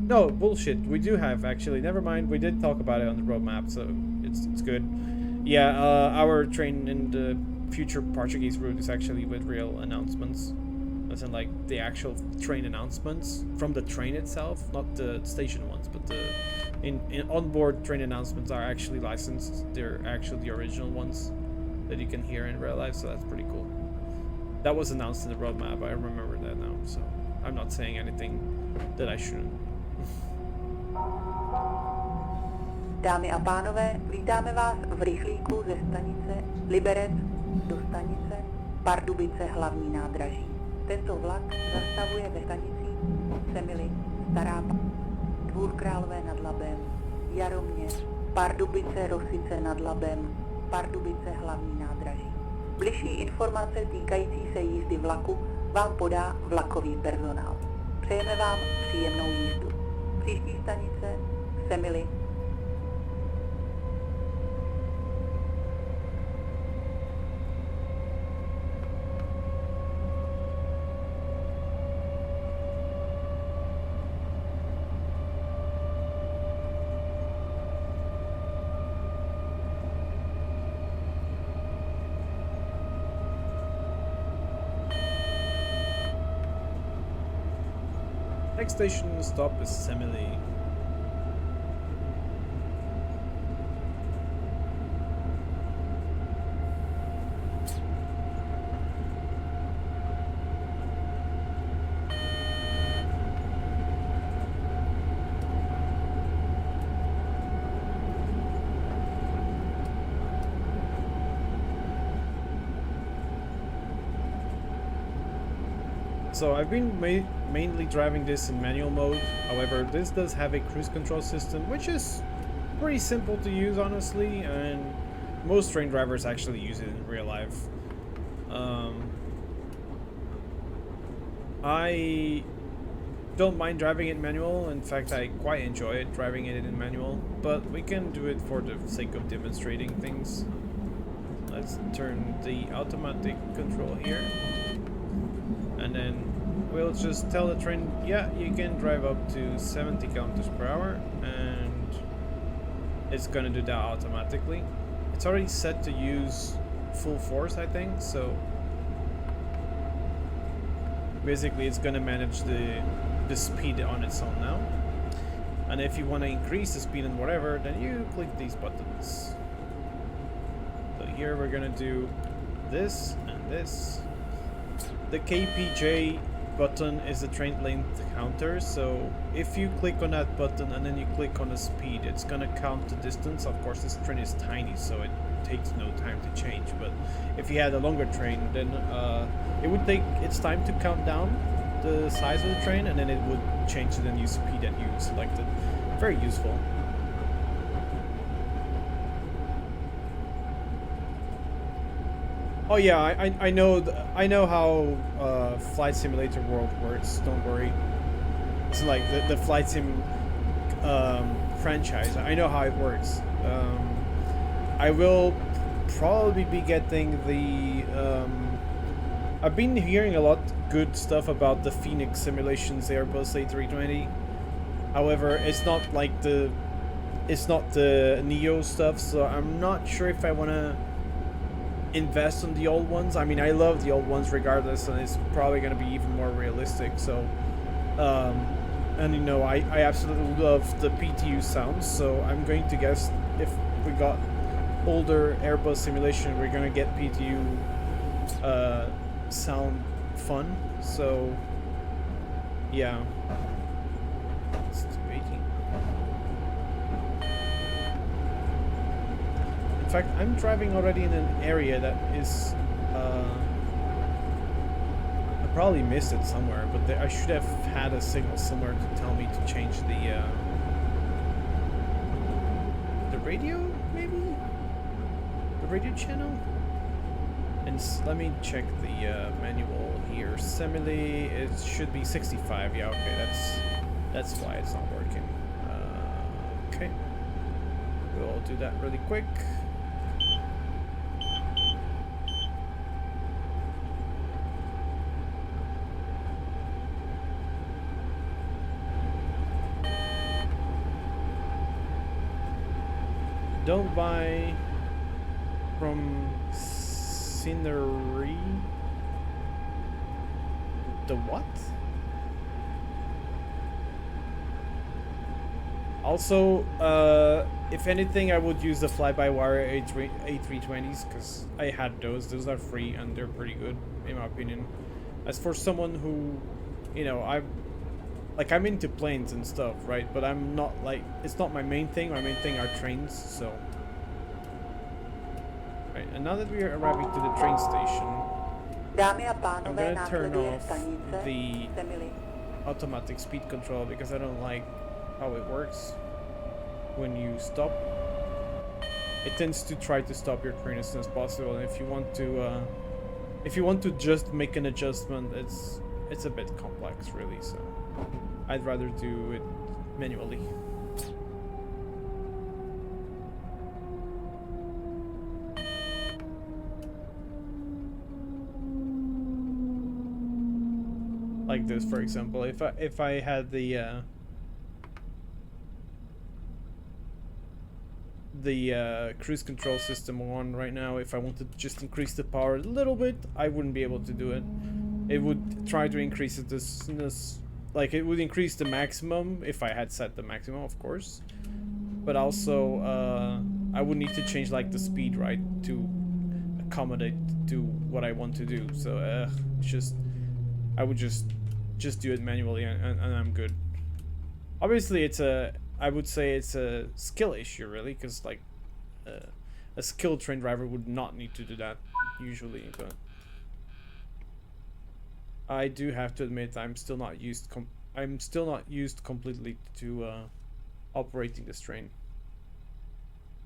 no, bullshit. We do have, actually. Never mind. We did talk about it on the roadmap, so it's good. Yeah, our train in the future Portuguese route is actually with real announcements. As in, like, the actual train announcements from the train itself, not the station ones, but the onboard train announcements are actually licensed. They're actually the original ones that you can hear in real life, so that's pretty cool. That was announced in the roadmap. I remember that now, so I'm not saying anything that I shouldn't. Dámy a pánové, vítáme vás v rychlíku ze stanice Liberec do stanice Pardubice hlavní nádraží. Tento vlak zastavuje ve stanicích Semily, Stará Paka, Dvůr Králové nad Labem, Jaroměř, Pardubice, Rosice nad Labem, Pardubice hlavní nádraží. Bližší informace týkající se jízdy vlaku vám podá vlakový personál. Přejeme vám příjemnou jízdu. Příští stanice Semily. Next station stop is Semily. So I've been mainly driving this in manual mode. However, this does have a cruise control system, which is pretty simple to use, honestly, and most train drivers actually use it in real life. I don't mind driving it manual. In fact, I quite enjoy it driving it in manual, but we can do it for the sake of demonstrating things. Let's turn the automatic control here, and then we'll just tell the train, yeah, you can drive up to 70 kilometers per hour, and it's gonna do that automatically. It's already set to use full force, I think, so basically it's gonna manage the speed on its own now. And if you want to increase the speed and whatever, then you click these buttons. So here we're gonna do this and this. The KPJ button is the train length counter, so if you click on that button and then you click on the speed, it's gonna count the distance. Of course, this train is tiny, so it takes no time to change, but if you had a longer train, then it would take its time to count down the size of the train, and then it would change to the new speed that you selected. Very useful. Oh yeah, I know how Flight Simulator World works. Don't worry. It's like the Flight Sim franchise. I know how it works. I will probably be getting the. I've been hearing a lot good stuff about the Phoenix Simulations Airbus A320. However, it's not like the it's not the Neo stuff, so I'm not sure if I want to invest on the old ones. I mean, I love the old ones regardless, and it's probably going to be even more realistic. So, and you know, I absolutely love the PTU sounds. So I'm going to guess if we got older Airbus simulation, we're going to get PTU sound fun. So yeah. It's 218. In fact, I'm driving already in an area that is I probably missed it somewhere, but I should have had a signal somewhere to tell me to change the radio, maybe? The radio channel? And let me check the manual here. Simile, it should be 65. Yeah, okay, that's why it's not working. Okay. We'll do that really quick. Don't buy from Scenery. The what? Also, if anything, I would use the fly-by-wire A320s because I had those. Those are free and they're pretty good, in my opinion. As for someone who, you know, I'm into planes and stuff, right? But I'm not like, it's not my main thing. My main thing are trains, so. Right, and now that we are arriving to the train station, I'm gonna turn off the automatic speed control because I don't like how it works when you stop. It tends to try to stop your train as soon as possible, and if you want to just make an adjustment, it's a bit complex, really. So I'd rather do it manually. Like this, for example, if I had the cruise control system on right now, if I wanted to just increase the power a little bit, I wouldn't be able to do it. It would try to increase it like it would increase the maximum if I had set the maximum, of course. But also, I would need to change like the speed, right, to accommodate to what I want to do. So it's just, I would just do it manually and I'm good. Obviously, I would say it's a skill issue, really, because like a skilled train driver would not need to do that usually. But I do have to admit, I'm still not used completely to operating this train.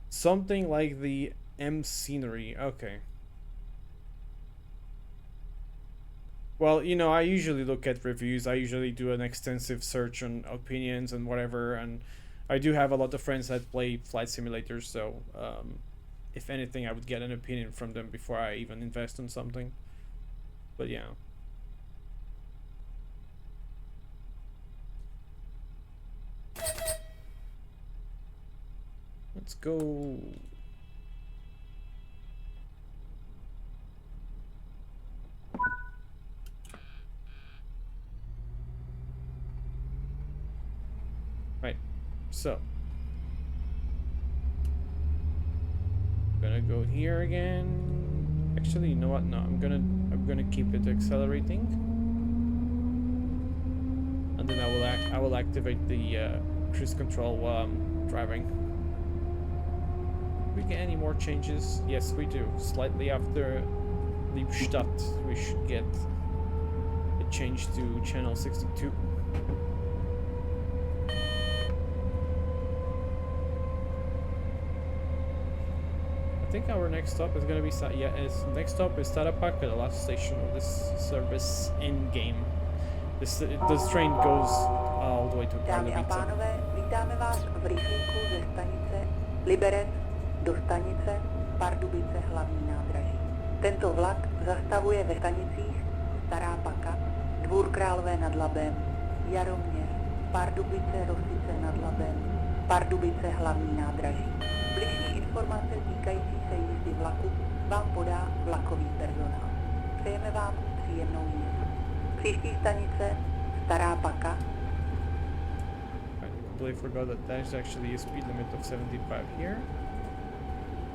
Something like the M scenery. Okay. Well, you know, I usually look at reviews. I usually do an extensive search on opinions and whatever, and I do have a lot of friends that play flight simulators, so if anything, I would get an opinion from them before I even invest in something. But yeah. Let's go. Right, so I'm gonna go here again. Actually, you know what? No, I'm gonna keep it accelerating, and then I will activate the cruise control while I'm driving. Do we get any more changes? Yes, we do. Slightly after Liebstadt, we should get a change to channel 62. I think our next stop is gonna be next stop is Stará Paka, the last station of this service in game. This train goes all the way to Dámy a pánové, vítáme vás v rychlíku ze stanice Liberec do stanice Pardubice hlavní nádraží. Tento vlak zastavuje ve stanicích Stará Paka, Dvůr Králové nad Labem, Jaroměř, Pardubice Rosice nad Labem, Pardubice hlavní nádraží. Bližší informace týkající se jízdy vlaku vám podá vlakový personál. Přejeme vám příjemnou jízdu. Příští stanice Stará Paka. I completely forgot that there's actually a speed limit of 75 here.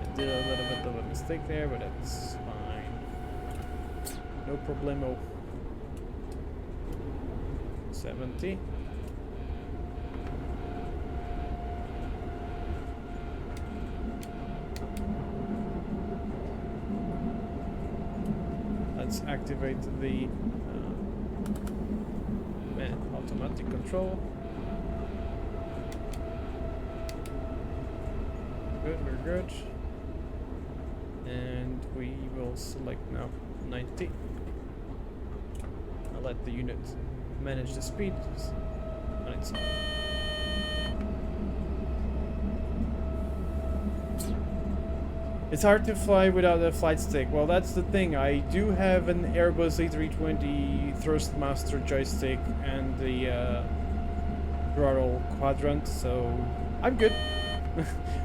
I did a little bit of a mistake there, but that's fine. No problemo. 70. Let's activate the automatic control. Good, we're good. And we will select now 90. I'll let the unit manage the speed on its own. It's hard to fly without a flight stick. Well, that's the thing. I do have an Airbus A320 Thrustmaster joystick and the throttle quadrant, so I'm good.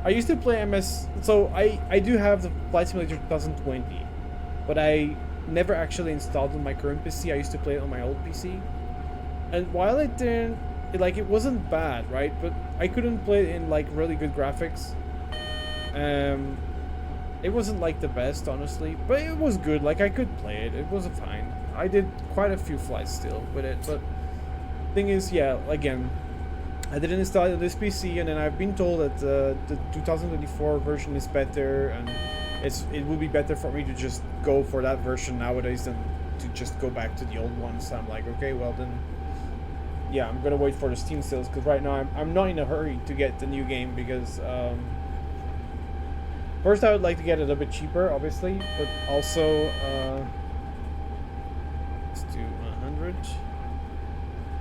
I used to play MS, so I do have the Flight Simulator 2020, but I never actually installed on my current PC. I used to play it on my old PC, and while it didn't, it wasn't bad, right? But I couldn't play it in like really good graphics. It wasn't like the best, honestly, but it was good. Like, I could play it. It was fine. I did quite a few flights still with it, but thing is, yeah, again, I didn't install it on this PC, and then I've been told that the 2024 version is better, and it would be better for me to just go for that version nowadays than to just go back to the old one. So I'm like, okay, well then, yeah, I'm gonna wait for the Steam sales, because right now I'm not in a hurry to get the new game, because first, I would like to get it a bit cheaper, obviously, but also, let's do 100.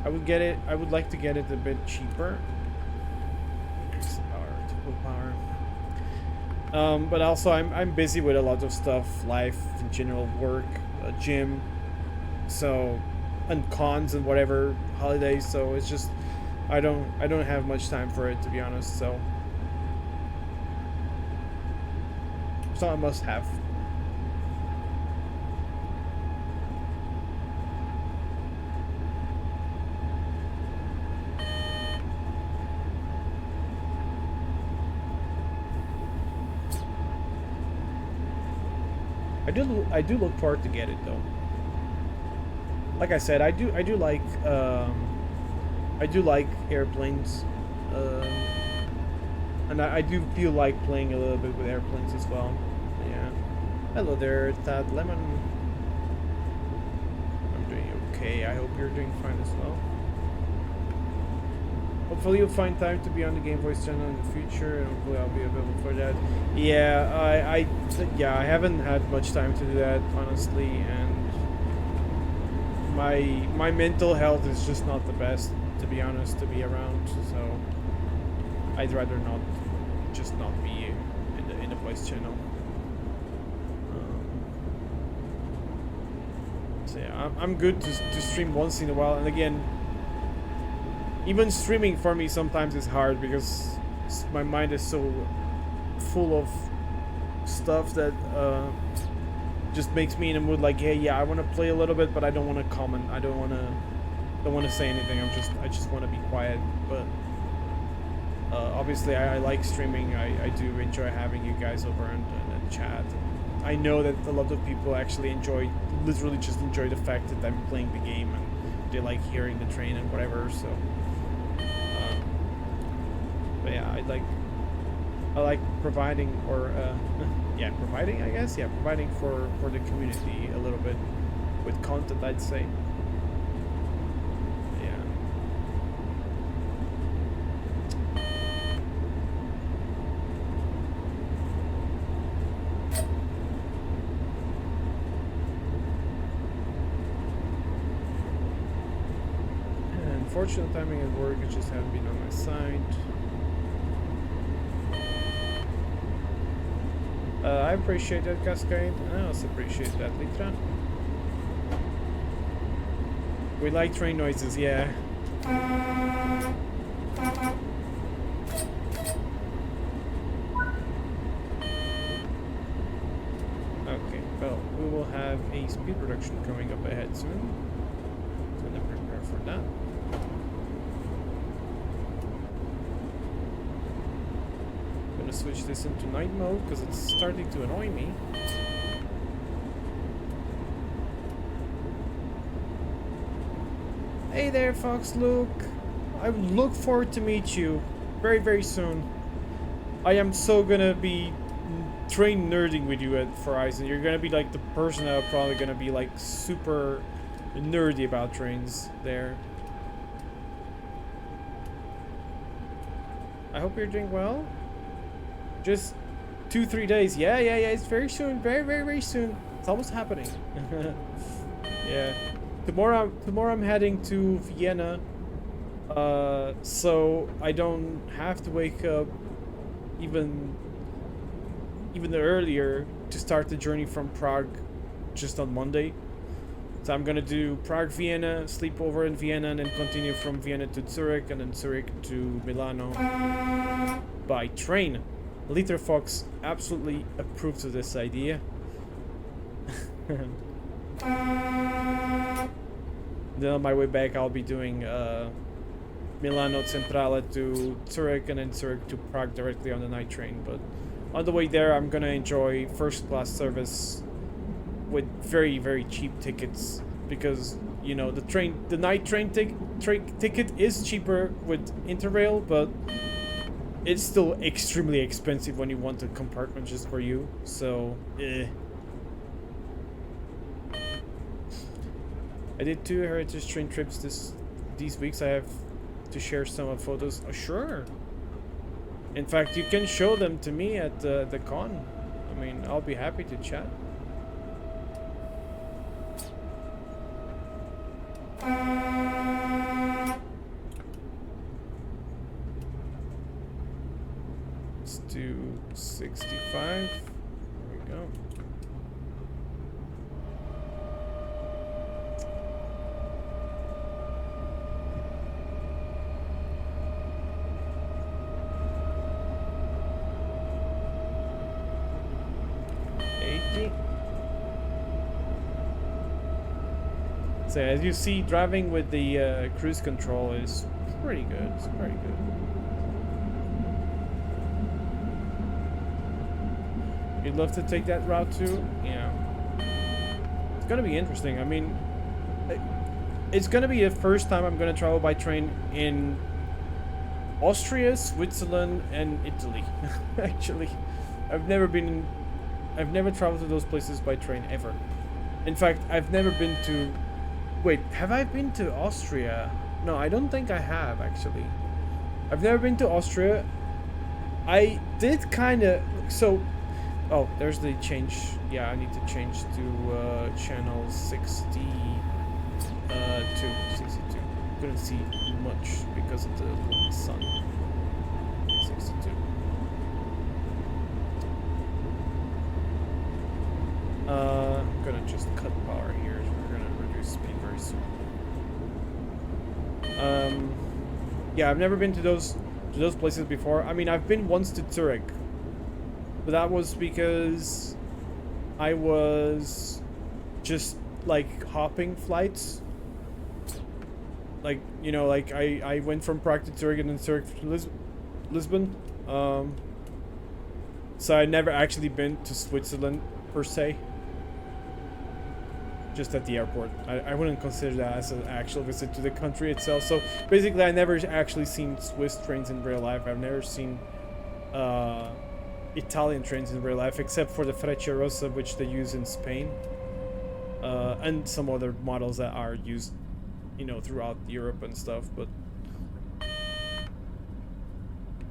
I would like to get it a bit cheaper. Increase the power, typical power. But also, I'm busy with a lot of stuff, life in general, work, gym, so, and cons and whatever, holidays. So it's just, I don't have much time for it, to be honest. So. It's not a must-have. I do look forward to get it though. Like I said, I do like airplanes. And I do feel like playing a little bit with airplanes as well. Yeah. Hello there, Tad Lemon. I'm doing okay. I hope you're doing fine as well. Hopefully you'll find time to be on the Game Voice channel in the future, and hopefully I'll be available for that. Yeah, I haven't had much time to do that, honestly, and my mental health is just not the best, to be honest, to be around, so I'd rather not be in the voice channel. So yeah, I'm good to stream once in a while, and again, even streaming for me sometimes is hard because my mind is so full of stuff that just makes me in a mood like, hey, yeah, I want to play a little bit, but I don't want to comment. I don't want to say anything. I just want to be quiet, but. Obviously, I like streaming. I do enjoy having you guys over in the chat. I know that a lot of people actually literally just enjoy the fact that I'm playing the game and they like hearing the train and whatever. So, but yeah, I like providing, or yeah, providing, I guess, yeah, providing for the community a little bit with content, I'd say. Unfortunate timing at work, it just haven't been on my side. I appreciate that, Cascade. I also appreciate that, Litra. We like train noises, yeah. have a speed reduction coming up ahead soon. So I'm gonna prepare for that. I'm gonna switch this into night mode because it's starting to annoy me. Hey there, Fox Luke. I look forward to meet you very, very soon. I am so gonna be train nerding with you at Horizon. You're gonna be like the person that I'm probably gonna be like super nerdy about trains there. I hope you're doing well. Just 2-3 days. Yeah. It's very soon. Very soon. It's almost happening. Yeah. Tomorrow I'm heading to Vienna. So I don't have to wake up even earlier to start the journey from Prague just on Monday. So I'm gonna do Prague, Vienna, sleep over in Vienna, and then continue from Vienna to Zurich, and then Zurich to Milano by train. Liter Fox absolutely approves of this idea. Then on my way back I'll be doing Milano Centrale to Zurich, and then Zurich to Prague directly on the night train. But on the way there I'm gonna enjoy first class service with very, very cheap tickets, because you know the night train ticket is cheaper with Interrail, but it's still extremely expensive when you want a compartment just for you. So I did 2 heritage train trips these weeks. I have to share some of photos. Oh, sure. In fact, you can show them to me at the con. I mean, I'll be happy to chat. Let's do 65. There we go. So as you see, driving with the cruise control is pretty good. It's pretty good. You'd love to take that route too? Yeah. It's gonna be interesting. I mean, it's gonna be the first time I'm gonna travel by train in Austria, Switzerland, and Italy. Actually, I've never traveled to those places by train ever. In fact, I've never been to... Wait, have I been to Austria? No, I don't think I have, actually. I've never been to Austria. I did kind of... So... Oh, there's the change. Yeah, I need to change to channel 62. Couldn't see much because of the sun. 62. I'm gonna just cut power here. We're gonna reduce speed very soon. Yeah, I've never been to those places before. I mean, I've been once to Zurich, but that was because I was just like hopping flights. Like, you know, like I went from Prague to Zurich and then Zurich to Lisbon. So I never actually been to Switzerland per se. Just at the airport. I wouldn't consider that as an actual visit to the country itself. So basically I never actually seen Swiss trains in real life. I've never seen Italian trains in real life, except for the Frecciarossa, which they use in Spain. And some other models that are used, you know, throughout Europe and stuff. But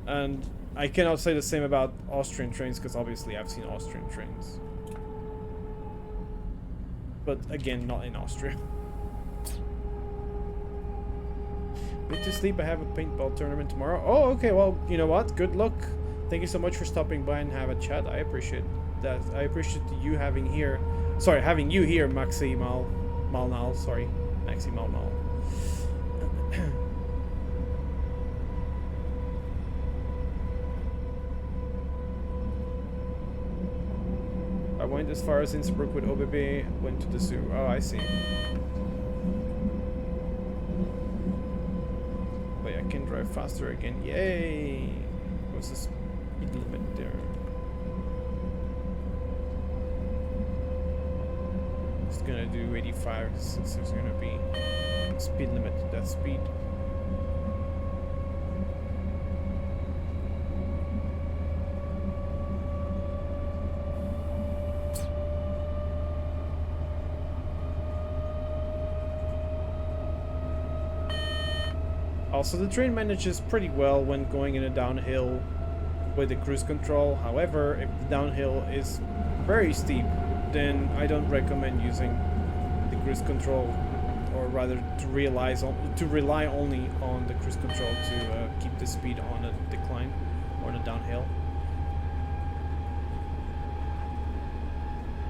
and I cannot say the same about Austrian trains, because obviously I've seen Austrian trains. But again, not in Austria. Need to sleep. I have a paintball tournament tomorrow. Oh, okay. Well, you know what? Good luck. Thank you so much for stopping by and have a chat. I appreciate that. I appreciate you having here. Sorry, having you here, Maxi Malnal. Sorry, Maxi Malnal. went as far as Innsbruck with OBB, went to the zoo. Oh, I see. But yeah, I can drive faster again. Yay! What's the speed limit there? It's gonna do 85 since there's gonna be a speed limit to that speed. Also, the train manages pretty well when going in a downhill with the cruise control. However, if the downhill is very steep, then I don't recommend using the cruise control, or rather to rely only on the cruise control to keep the speed on a decline or on a downhill.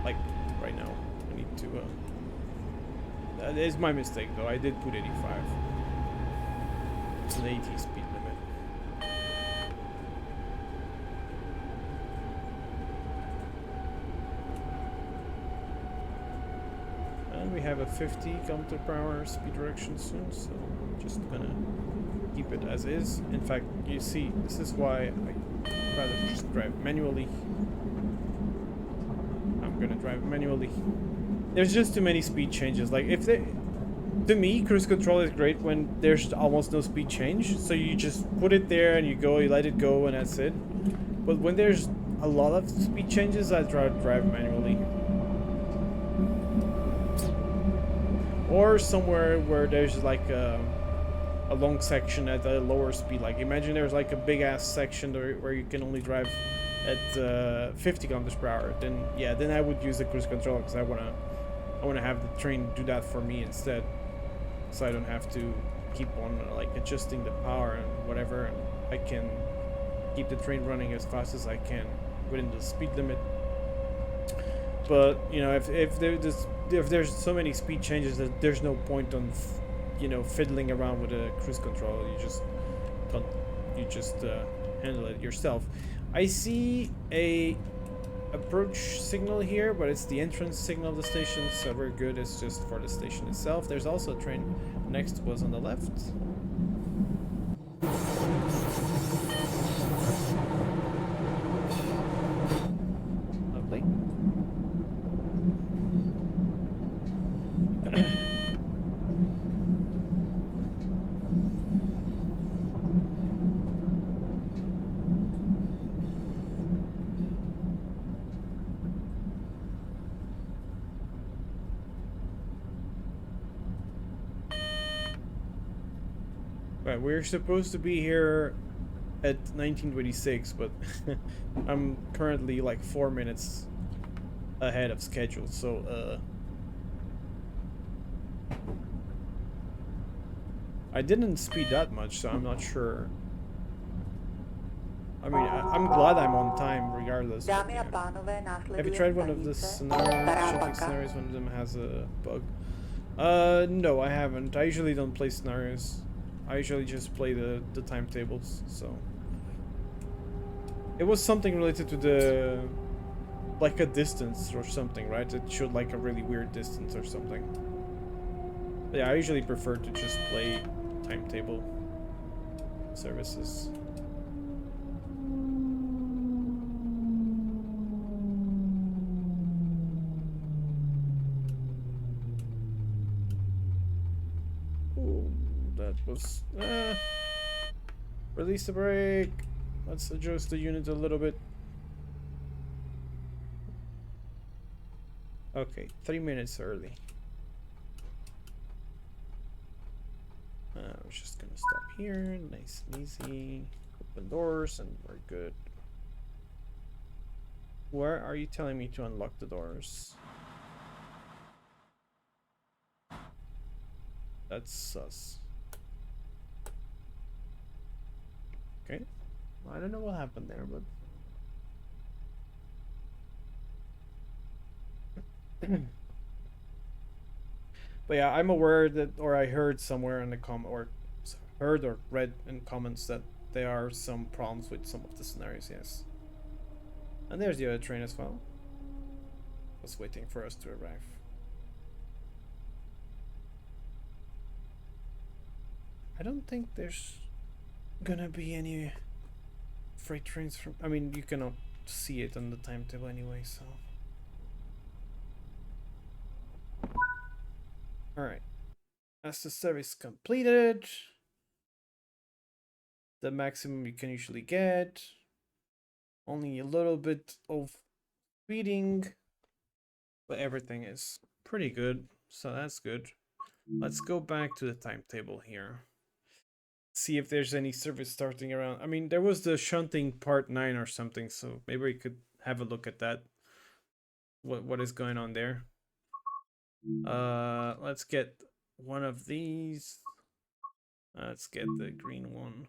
Like right now, I need to. That is my mistake, though. I did put 85. It's an 80 speed limit. And we have a 50 km/h speed reduction soon, so I'm just gonna keep it as is. In fact, you see, this is why I'd rather just drive manually. I'm gonna drive manually. There's just too many speed changes. Like, if they... To me, cruise control is great when there's almost no speed change. So you just put it there and you go, you let it go, and that's it. But when there's a lot of speed changes, I'd rather drive manually. Or somewhere where there's like a long section at a lower speed. Like, imagine there's like a big ass section where you can only drive at 50 km/h. Then yeah, then I would use the cruise control, because I wanna have the train do that for me instead, so I don't have to keep on like adjusting the power and whatever, and I can keep the train running as fast as I can within the speed limit. But you know, if there's so many speed changes, that there's no point on fiddling around with a cruise control. You just handle it yourself. I see a approach signal here, but it's the entrance signal of the station, so we're good. It's just for the station itself. There's also a train next to us on the left. Lovely. Right, we're supposed to be here at 1926, but I'm currently like 4 minutes ahead of schedule, so I didn't speed that much, so I'm not sure. I mean, I'm glad I'm on time regardless. Dámy a pánové, následuje have you tried one of the Stará Paka. scenarios? One of them has a bug. No, I haven't. I usually don't play scenarios. I usually just play the timetables, so... It was something related to the... like a distance or something, right? It showed like a really weird distance or something. But yeah, I usually prefer to just play timetable services. Was release the brake. Let's adjust the unit a little bit. Okay, 3 minutes early. We're just gonna stop here, nice and easy. Open doors, and we're good. Where are you telling me to unlock the doors? That's sus. Okay, well, I don't know what happened there, but but yeah, I'm aware that, or I heard somewhere in the heard or read in comments that there are some problems with some of the scenarios. Yes, and there's the other train as well. was waiting for us to arrive. I don't think there's gonna be any freight trains from... I mean, you cannot see it on the timetable anyway, so... Alright. As the service completed, the maximum you can usually get, only a little bit of speeding, but everything is pretty good, so that's good. Let's go back to the timetable here. See if there's any service starting around. I mean, there was the shunting part 9 or something, so maybe we could have a look at that. What is going on there? Let's get one of these. Let's get the green one.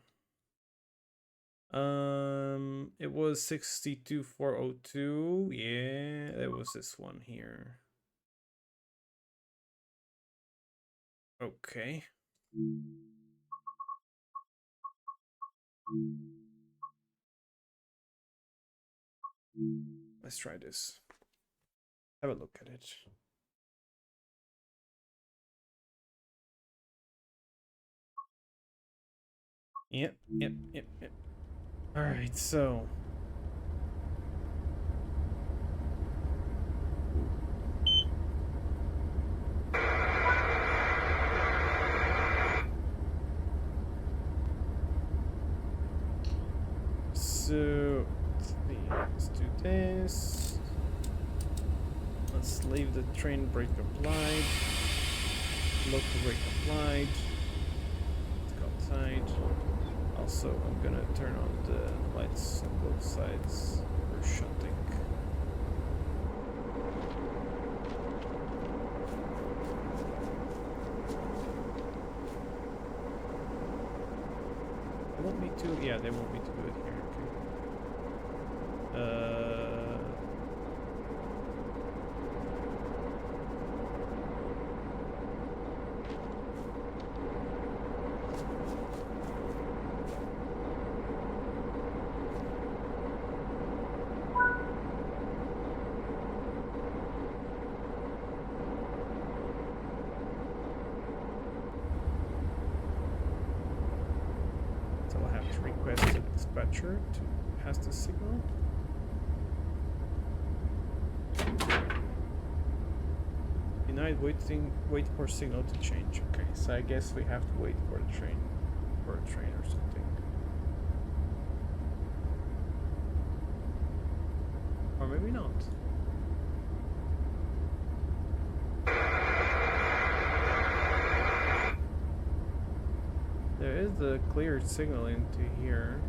It was 62402. Yeah, it was this one here. Okay. Let's try this. Have a look at it. Yep. All right, so let's do this. Let's leave the train brake applied. Local brake applied. Let's go outside. Also, I'm gonna turn on the lights on both sides for shunting. They want me to? Yeah, they want me to do it here. Okay. Dispatcher to pass the signal. Denied waiting. Wait for signal to change. Okay, so I guess we have to wait for the train, or a train or something, or maybe not. There is a clear signal into here.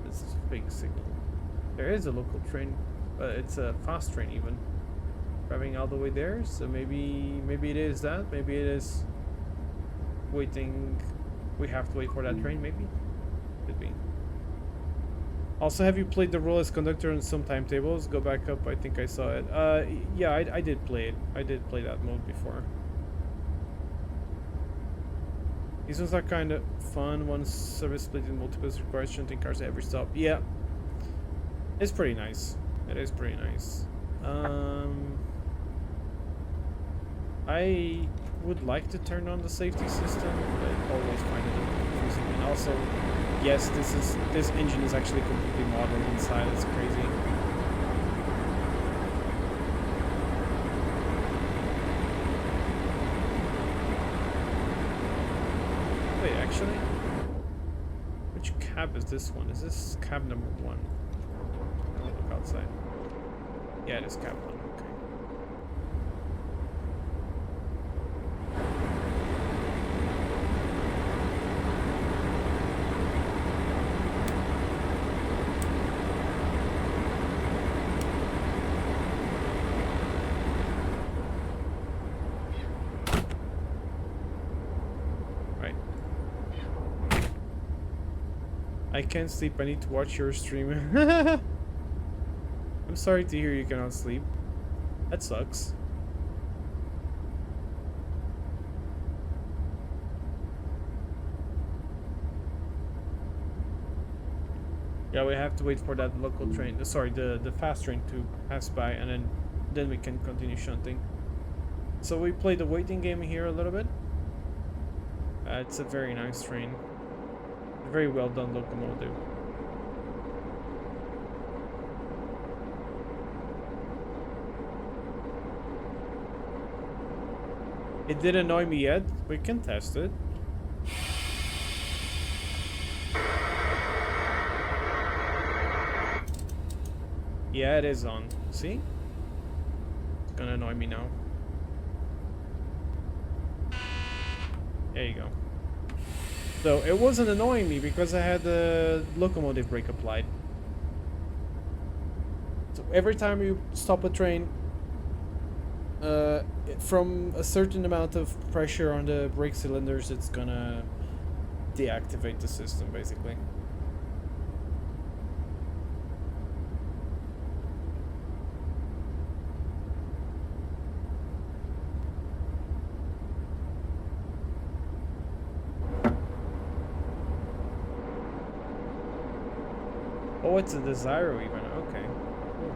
This is a fake signal. There is a local train, but it's a fast train even. Driving all the way there, so maybe it is that. Maybe it is waiting. We have to wait for that train, maybe? Could be. Also, have you played the role as conductor on some timetables? Go back up, I think I saw it. Yeah, I did play it. I did play that mode before. These ones are kind of fun. One service split in multiples requires shunting cars at every stop. Yeah. It's pretty nice. It is pretty nice. I would like to turn on the safety system, but I always find it confusing. And also, yes, this engine is actually completely modeled inside. It's crazy. Wait, actually, which cab is this one? Is this cab number 1? I'll look outside. Yeah, it is cab 1. Okay. I can't sleep. I need to watch your stream. I'm sorry to hear you cannot sleep. That sucks. Yeah, we have to wait for that local train. Sorry, the fast train to pass by, and then we can continue shunting. So we play the waiting game here a little bit. It's a very nice train. A very well done locomotive. It didn't annoy me yet. We can test it. Yeah, it is on. See? It's gonna annoy me now. There you go. So it wasn't annoying me because I had the locomotive brake applied. So every time you stop a train, from a certain amount of pressure on the brake cylinders, it's gonna deactivate the system, basically. Oh, it's a Desiro even. Okay. Cool.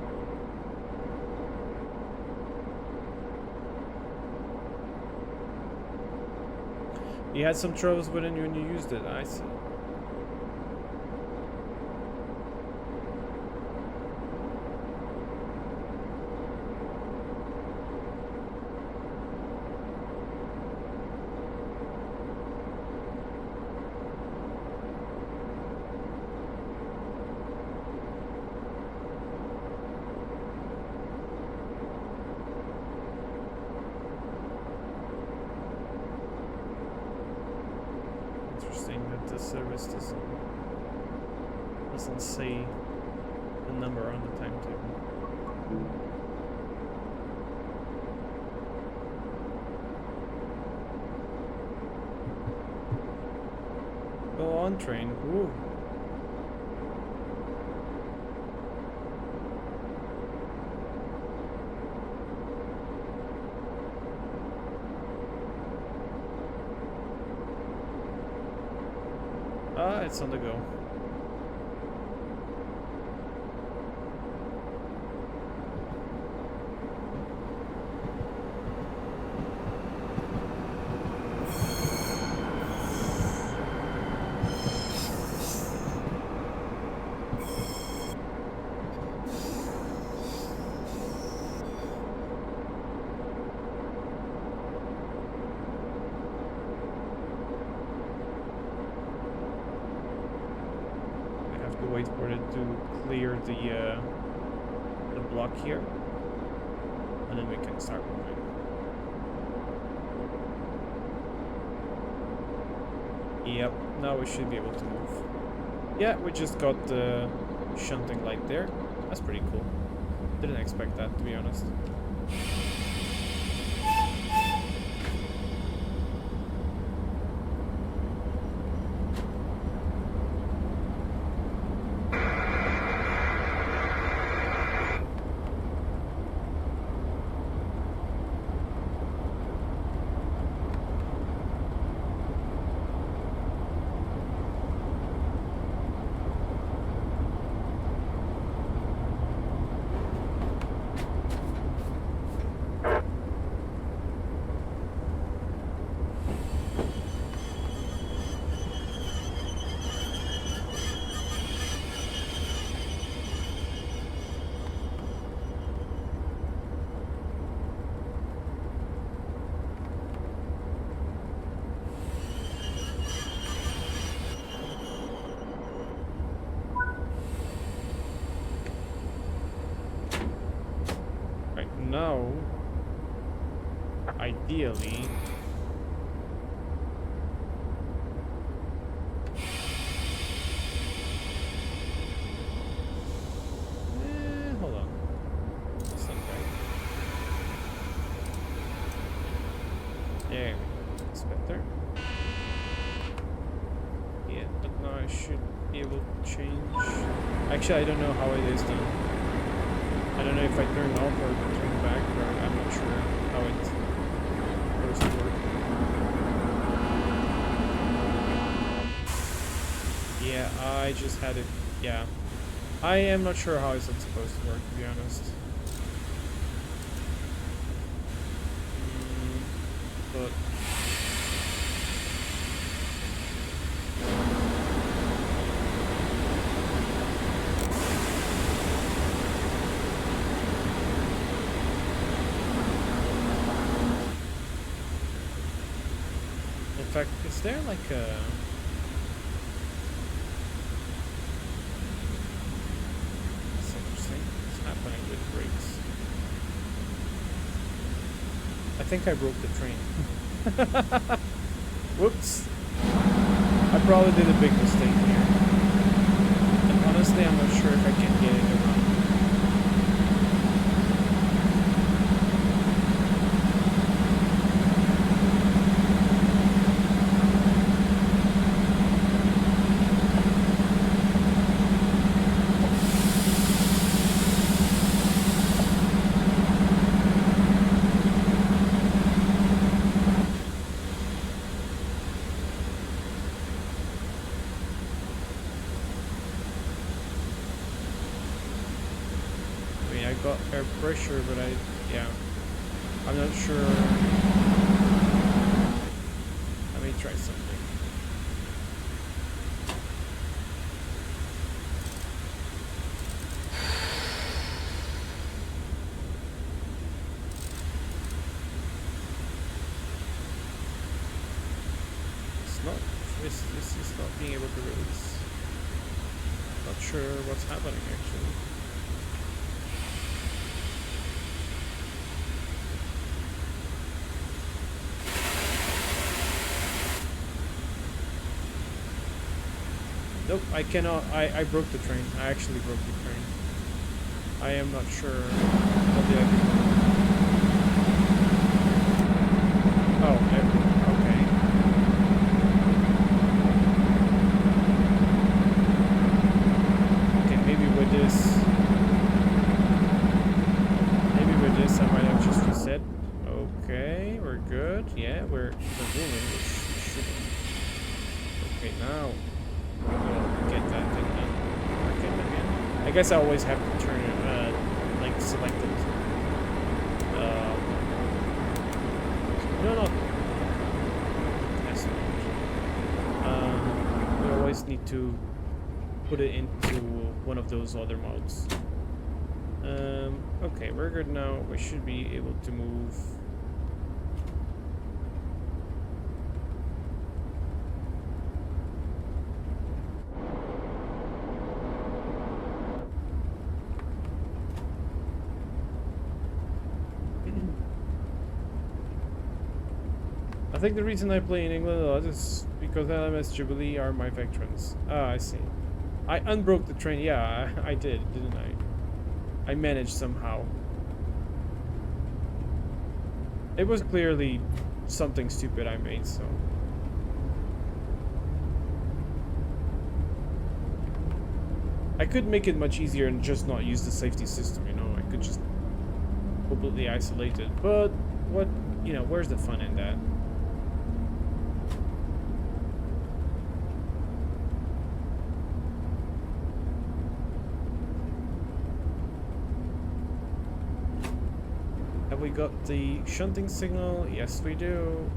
You had some troubles with it when you used it. I see. Interesting that the service doesn't say the number on the timetable. Go on, train. Woo. Ah, it's on the go. Wait for it to clear the block here, and then we can start moving. Yep, now we should be able to move. Yeah, we just got the shunting light there. That's pretty cool. Didn't expect that, to be honest. Now, ideally, hold on. That's not right. There we go. That's better. Yeah, but now I should be able to change. Actually, I don't know how it is done. I don't know if I turn off or turn back, or I'm not sure how it goes to work. Yeah, I just had it. Yeah, I am not sure how it's supposed to work, to be honest. But in fact, is there like a happening with brakes? I think I broke the train. Whoops. I probably did a big mistake here. And honestly, I'm not sure if I can get it around. Got air pressure, but I'm not sure. Let me try something. It's not. This is not being able to release. Not sure what's happening actually. Nope, I cannot. I broke the train. I actually broke the train. I am not sure what did I do. Oh, okay. Okay, maybe with this I might have just reset. Okay, we're good. Yeah, we're moving. We shouldn't. Okay, now. Get that thing done. Again. I guess I always have to turn it, like select it. No. That's not. We always need to put it into one of those other modes. Okay, we're good now. We should be able to move. I think the reason I play in England a lot is because LMS Jubilee are my veterans. Ah, I see. I unbroke the train. Yeah, I did, didn't I? I managed somehow. It was clearly something stupid I made, so... I could make it much easier and just not use the safety system, you know? I could just completely isolate it. But, what... You know, where's the fun in that? Have we got the shunting signal? Yes, we do.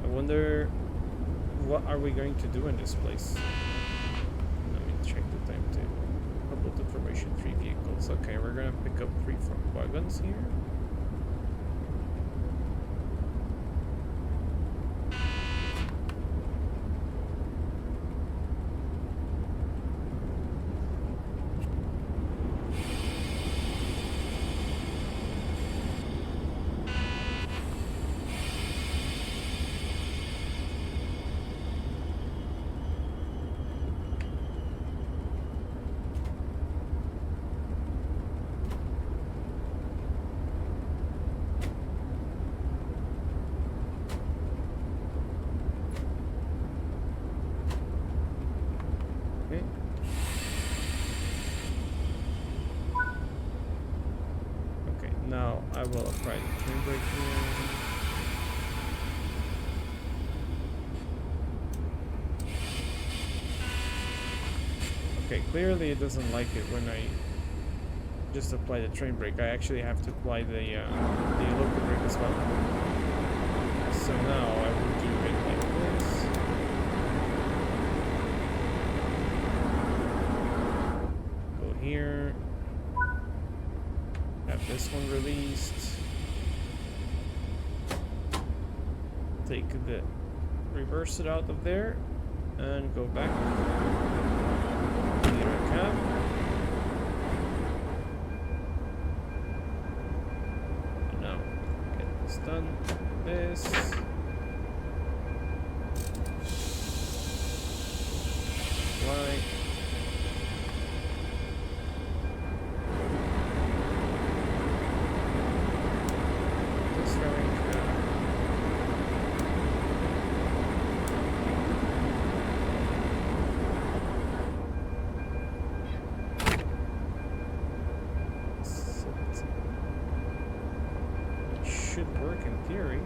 I wonder what are we going to do in this place? Let me check the timetable. Coupled information, 3 vehicles. Okay, we're gonna pick up 3 from wagons here. Now I will apply the train brake here. Okay, clearly it doesn't like it when I just apply the train brake. I actually have to apply the local brake as well. So now I will do it like this. Go here. Have this one released. Take the reverse it out of there and go back. Clear a cab. And now get this done. This. Right. This range. Should work in theory.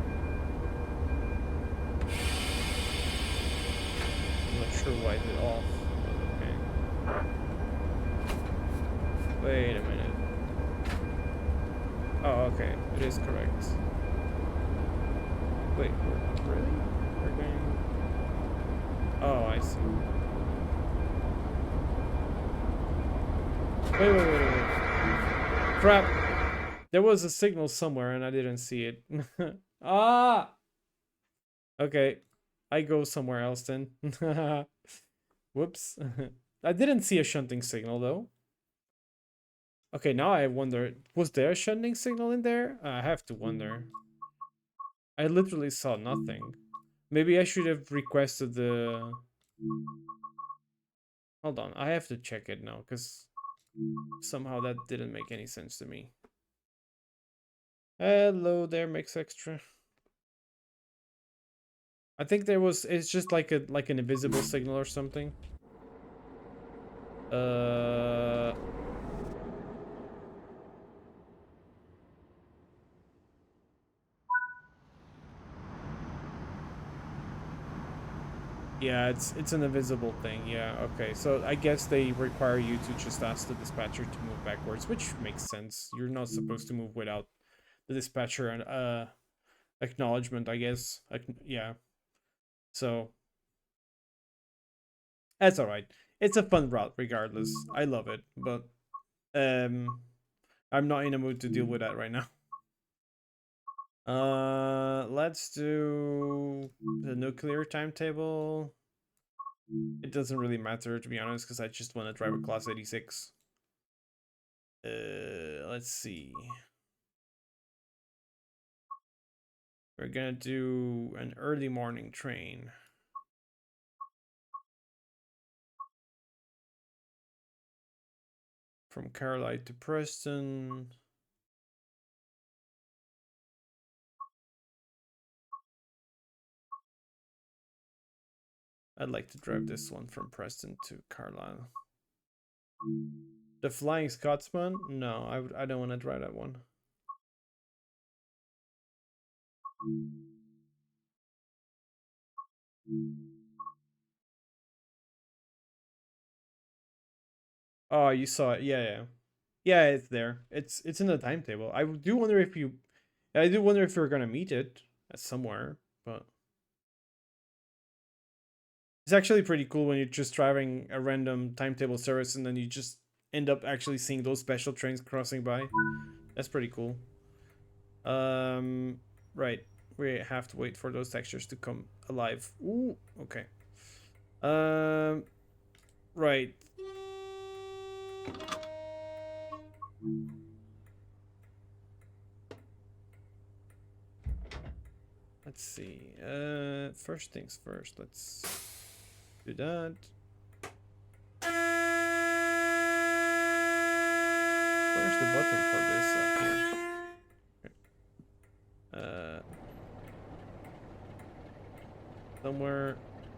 I'm not sure why it's off, but okay. Wait a minute. Oh, okay. It is correct. Wait, really? We're going... Oh, I see. Wait. Crap! There was a signal somewhere and I didn't see it. Ah! Okay. I go somewhere else then. Whoops. I didn't see a shunting signal though. Okay, now I wonder, was there a shunting signal in there? I have to wonder. I literally saw nothing. Maybe I should have requested the... Hold on, I have to check it now, because somehow that didn't make any sense to me. Hello there, Mix Extra. I think there was, it's just like an invisible signal or something. Yeah, it's an invisible thing. Yeah, okay. So I guess they require you to just ask the dispatcher to move backwards, which makes sense. You're not supposed to move without the dispatcher and acknowledgement, I guess. Yeah. So that's all right. It's a fun route regardless. I love it, but I'm not in a mood to deal with that right now. Let's do the nuclear timetable. It doesn't really matter, to be honest, because I just want to drive a Class 86. Let's see. We're gonna do an early morning train. From Carlisle to Preston. I'd like to drive this one from Preston to Carlisle. The Flying Scotsman? No, I don't want to drive that one. Oh, you saw it. Yeah. Yeah, it's there. It's in the timetable. I do wonder if you're gonna meet it somewhere, but it's actually pretty cool when you're just driving a random timetable service and then you just end up actually seeing those special trains crossing by. That's pretty cool. Right. We have to wait for those textures to come alive. Ooh, okay. Right. Let's see. First things first. Let's do that. Where's the button for this? Here. Somewhere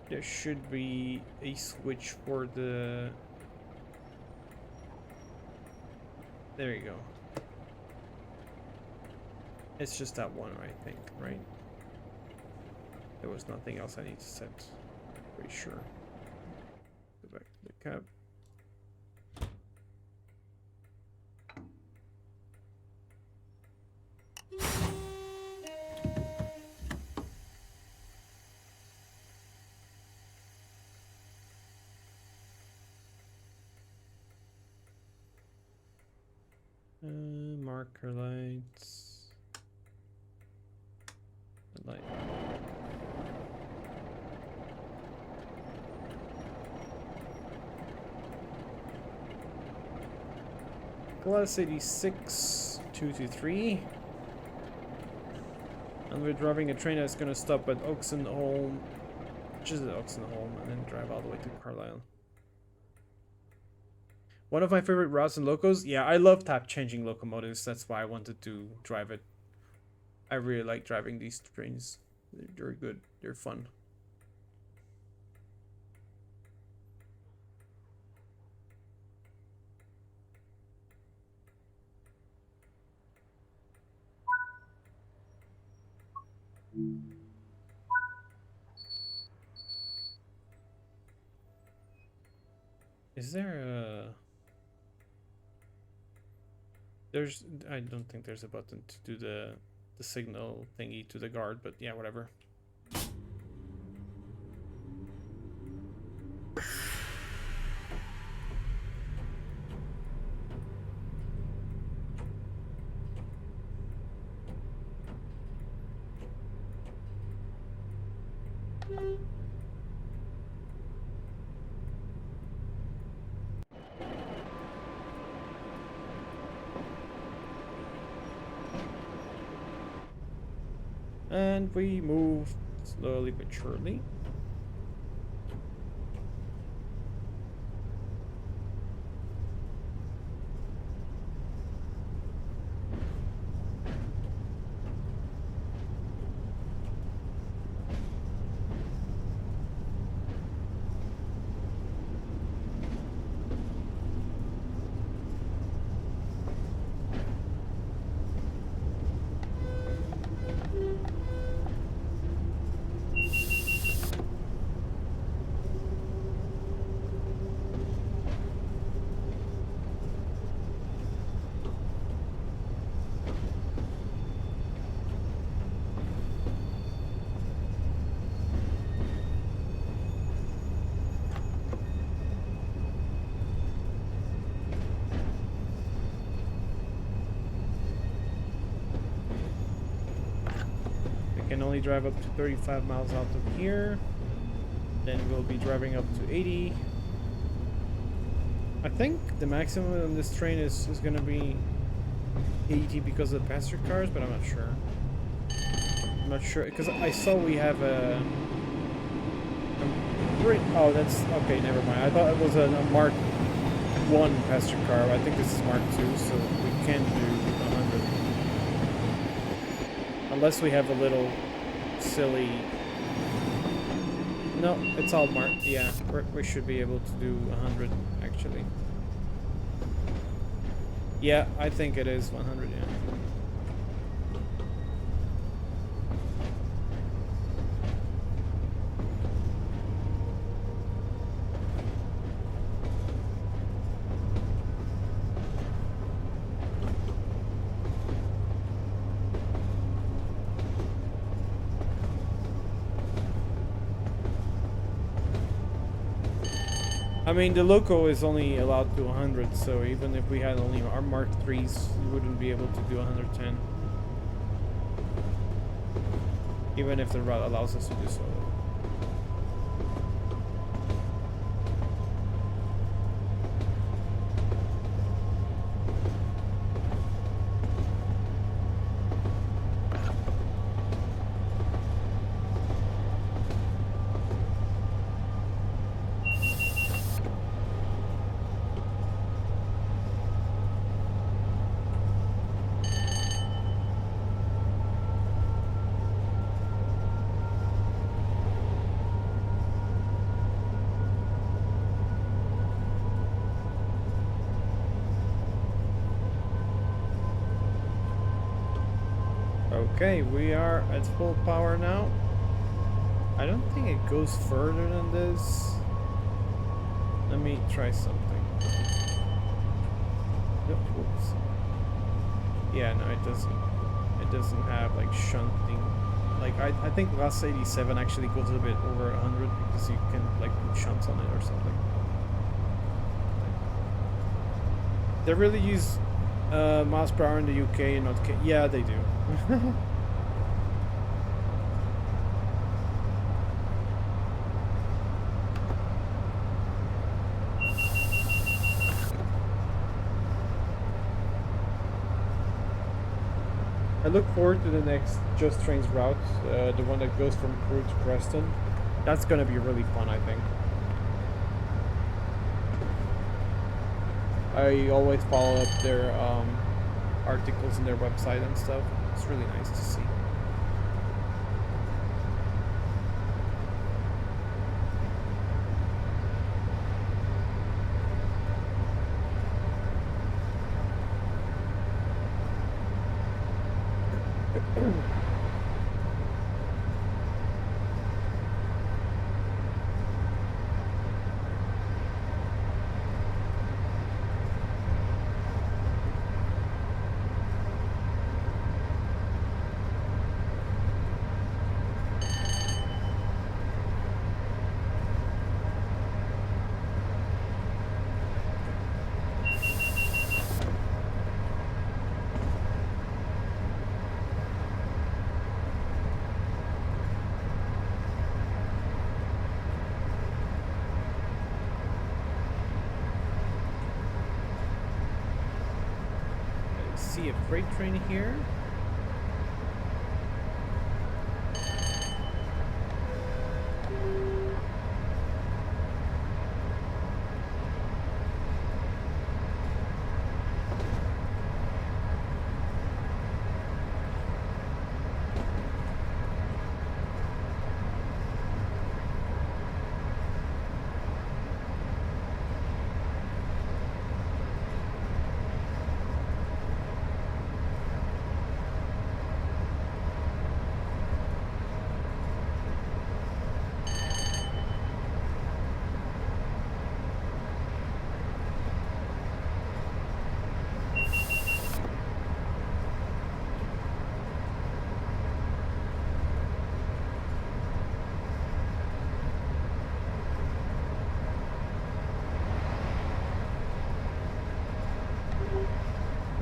there should be a switch for the... There you go. It's just that one, I think, right? There was nothing else I need to set. Pretty sure. Go back to the cab. marker lights. The light. Class 86 223. And we're driving a train that's gonna stop at Oxenholme, just at Oxenholme, and then drive all the way to Carlisle. One of my favorite routes and locos. Yeah, I love tap changing locomotives. That's why I wanted to drive it. I really like driving these trains. They're good. They're fun. Is there a... I don't think there's a button to do the signal thingy to the guard, but yeah, whatever. And we move slowly but surely. Can only drive up to 35 miles out of here. Then we'll be driving up to 80. I think the maximum on this train is going to be 80 because of the passenger cars, but I'm not sure. I'm not sure because I saw we have a... Oh, that's... Okay, never mind. I thought it was a Mark 1 passenger car. I think this is Mark 2, so we can do 100. Unless we have a little silly... No, it's all marked. Yeah, we should be able to do 100, actually. Yeah, I think it is 100, yeah. I mean, the loco is only allowed to 100, so even if we had only our Mark 3s, we wouldn't be able to do 110. Even if the route allows us to do so. Okay, we are at full power now. I don't think it goes further than this. Let me try something. Oops. Yeah, no, it doesn't. It doesn't have like shunting. Like I think class 87 actually goes a bit over 100 because you can like put shunts on it or something. They really use Miles per hour in the UK and not... Yeah, they do. I look forward to the next Just Trains route, the one that goes from Crewe to Preston. That's gonna be really fun, I think. I always follow up their articles on their website and stuff. It's really nice to see. See a freight train here.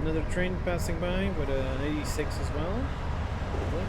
Another train passing by with an 86 as well. Lovely.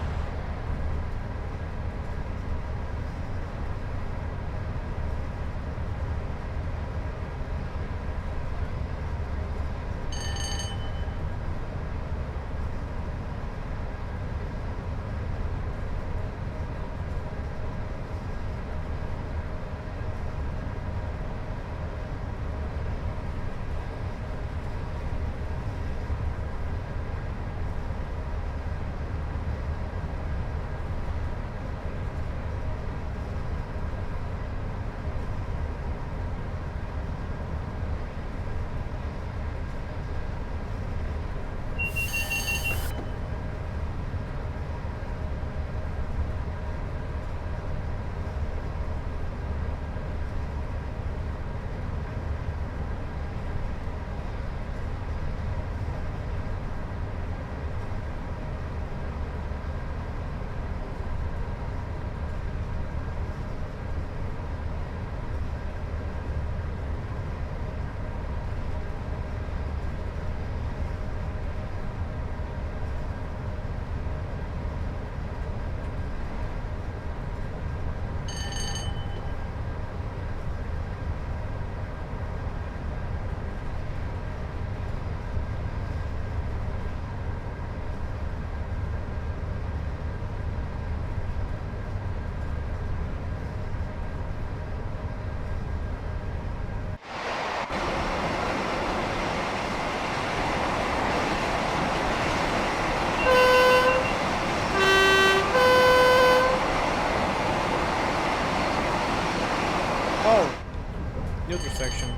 Neutral section.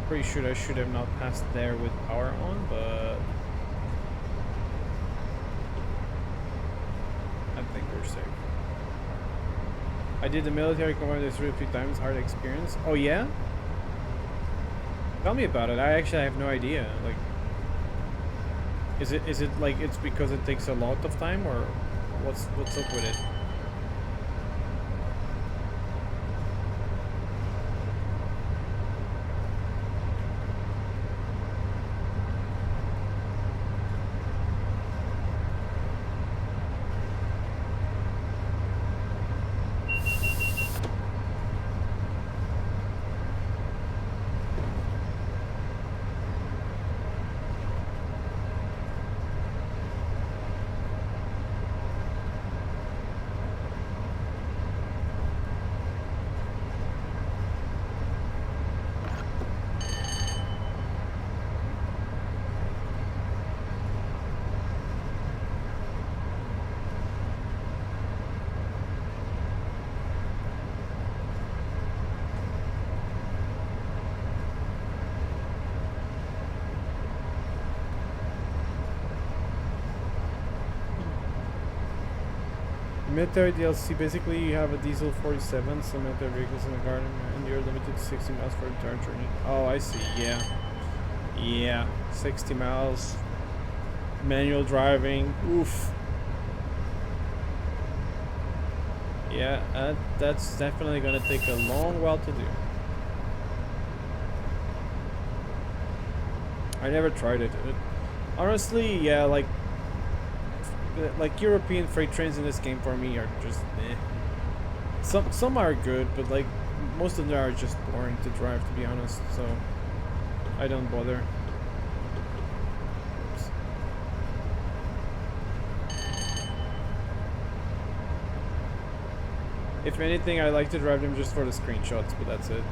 Pretty sure I should have not passed there with power on, but I think we're safe. I did the military commander 3 or 3 times, hard experience. Oh yeah? Tell me about it. I actually have no idea. Like, Is it like it's because it takes a lot of time, or what's up with it? Military DLC, basically you have a diesel 47, some military vehicles in the garden, and you're limited to 60 miles for the entire journey. Oh, I see, yeah. Yeah, 60 miles. Manual driving, oof. Yeah, that's definitely gonna take a long while to do. I never tried it. Honestly, yeah, like European freight trains in this game for me are just eh. Some are good, but like most of them are just boring to drive, to be honest. So I don't bother. Oops. If anything, I like to drive them just for the screenshots, but that's it.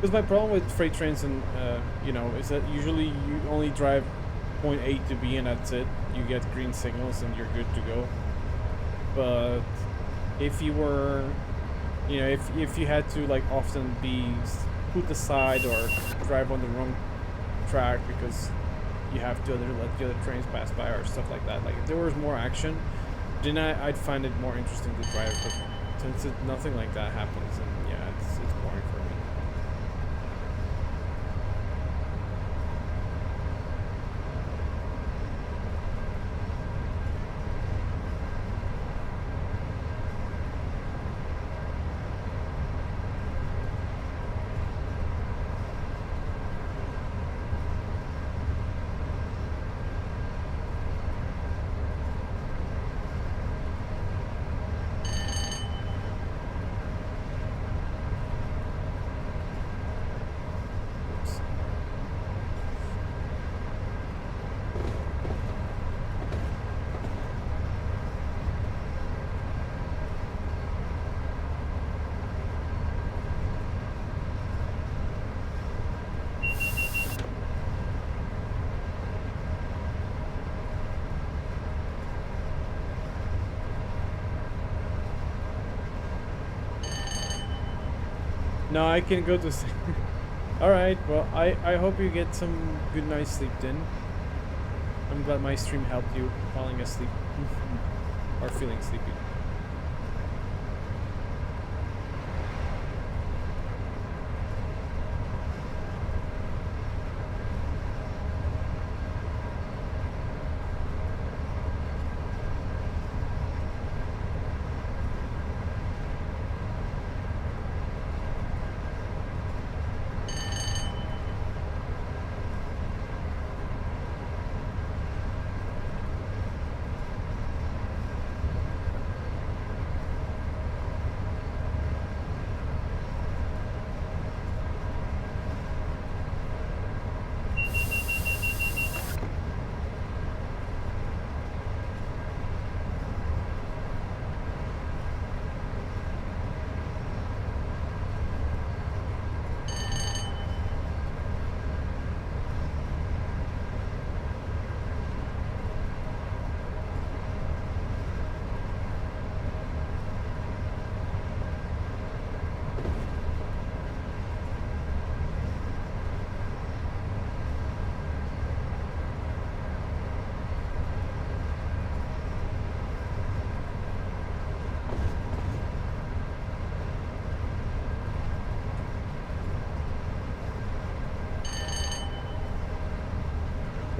Because my problem with freight trains and you know, is that usually you only drive point A to B and that's it. You get green signals and you're good to go. But if you were, you know, if you had to like often be put aside or drive on the wrong track because you have to let the other trains pass by or stuff like that, like if there was more action, then I'd find it more interesting to drive. But since nothing like that happens, and yeah, it's boring for me. No, I can go to sleep. Alright, well, I hope you get some good night's sleep then. I'm glad my stream helped you falling asleep. Or feeling sleepy.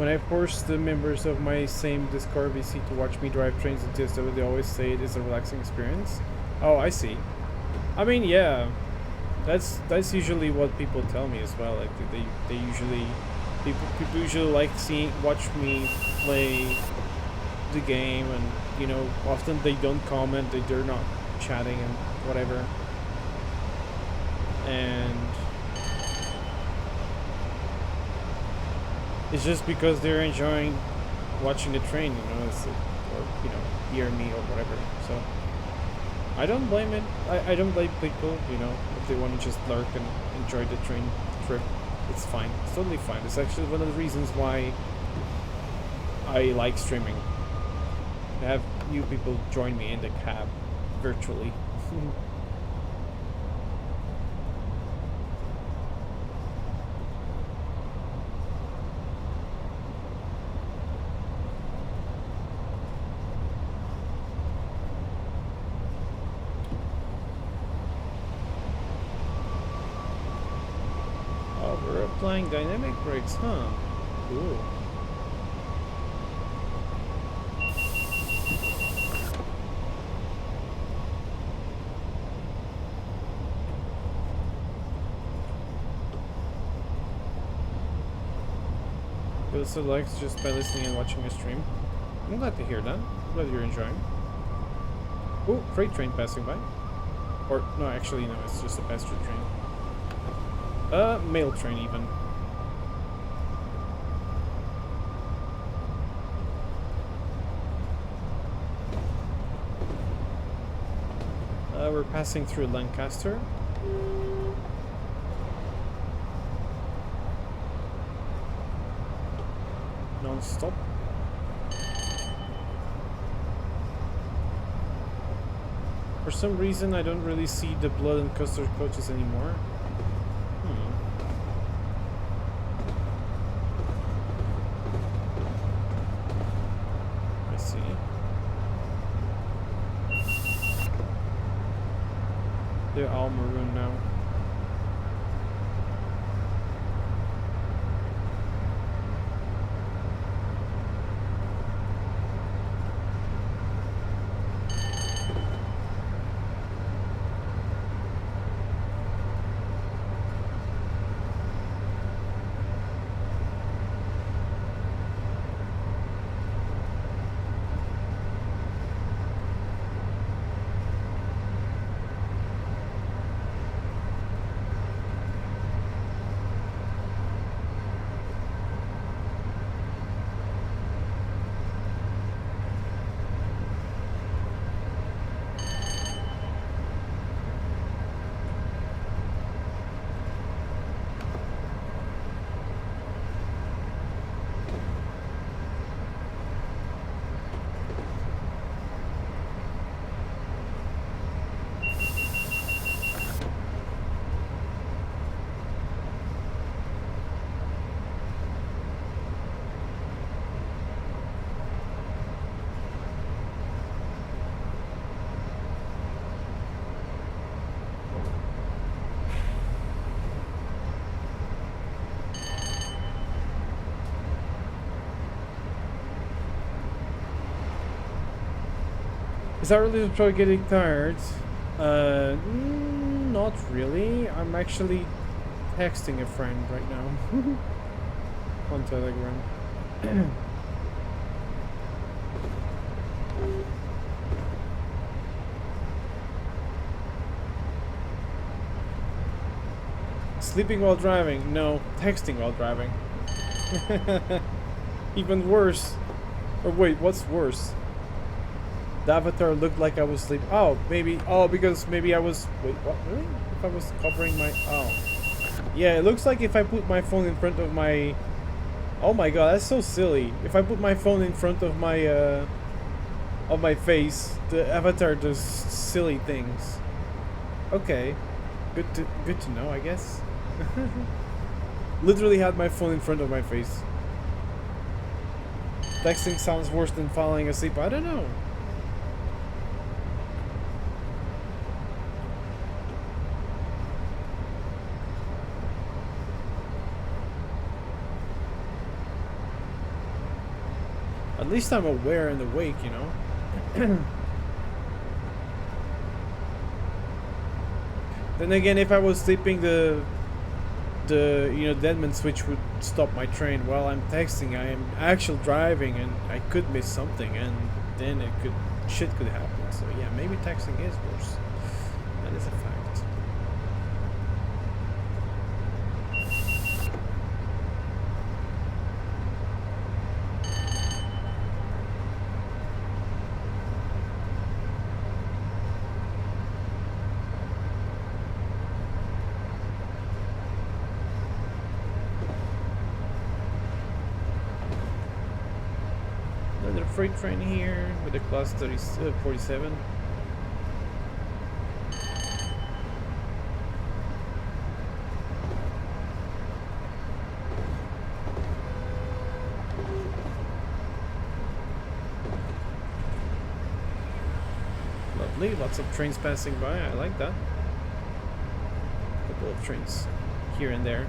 When I force the members of my same Discord VC to watch me drive trains in TSW, they always say it is a relaxing experience. Oh, I see. I mean, yeah, that's usually what people tell me as well. Like they usually people usually like watch me play the game, and you know, often they don't comment, they're not chatting and whatever, and it's just because they're enjoying watching the train, you know, or you know, hear me or whatever. So I don't blame it. I don't blame people, you know, if they want to just lurk and enjoy the train trip. It's fine. It's totally fine. It's actually one of the reasons why I like streaming. To have new people join me in the cab virtually. We're applying dynamic brakes, huh? Cool. Build some likes just by listening and watching your stream. I'm glad to hear that. I'm glad you're enjoying. Oh, freight train passing by. Or, no, actually, no, it's just a passenger train. Mail train even. We're passing through Lancaster. Non-stop. For some reason, I don't really see the blood and custard coaches anymore. They're all maroon now. Is that really probably getting tired? Not really. I'm actually texting a friend right now on Telegram. Sleeping while driving? No, texting while driving. Even worse. Or wait, what's worse? The avatar looked like I was sleeping. Oh, maybe. Oh, because maybe I was. Wait, what? Really? If I was covering my. Oh. Yeah, it looks like if I put my phone in front of my. Oh my god, that's so silly. If I put my phone in front of my face, the avatar does silly things. Okay. Good to know, I guess. Literally had my phone in front of my face. Texting sounds worse than falling asleep. I don't know. least I'm aware and awake, you know. Then again, if I was sleeping, the deadman switch would stop my train while I'm texting. I am actually driving, and I could miss something, and then shit could happen. So yeah, maybe texting is worse. That is a fact. Another freight train here with a class 47. Lovely, lots of trains passing by. I like that. A couple of trains here and there.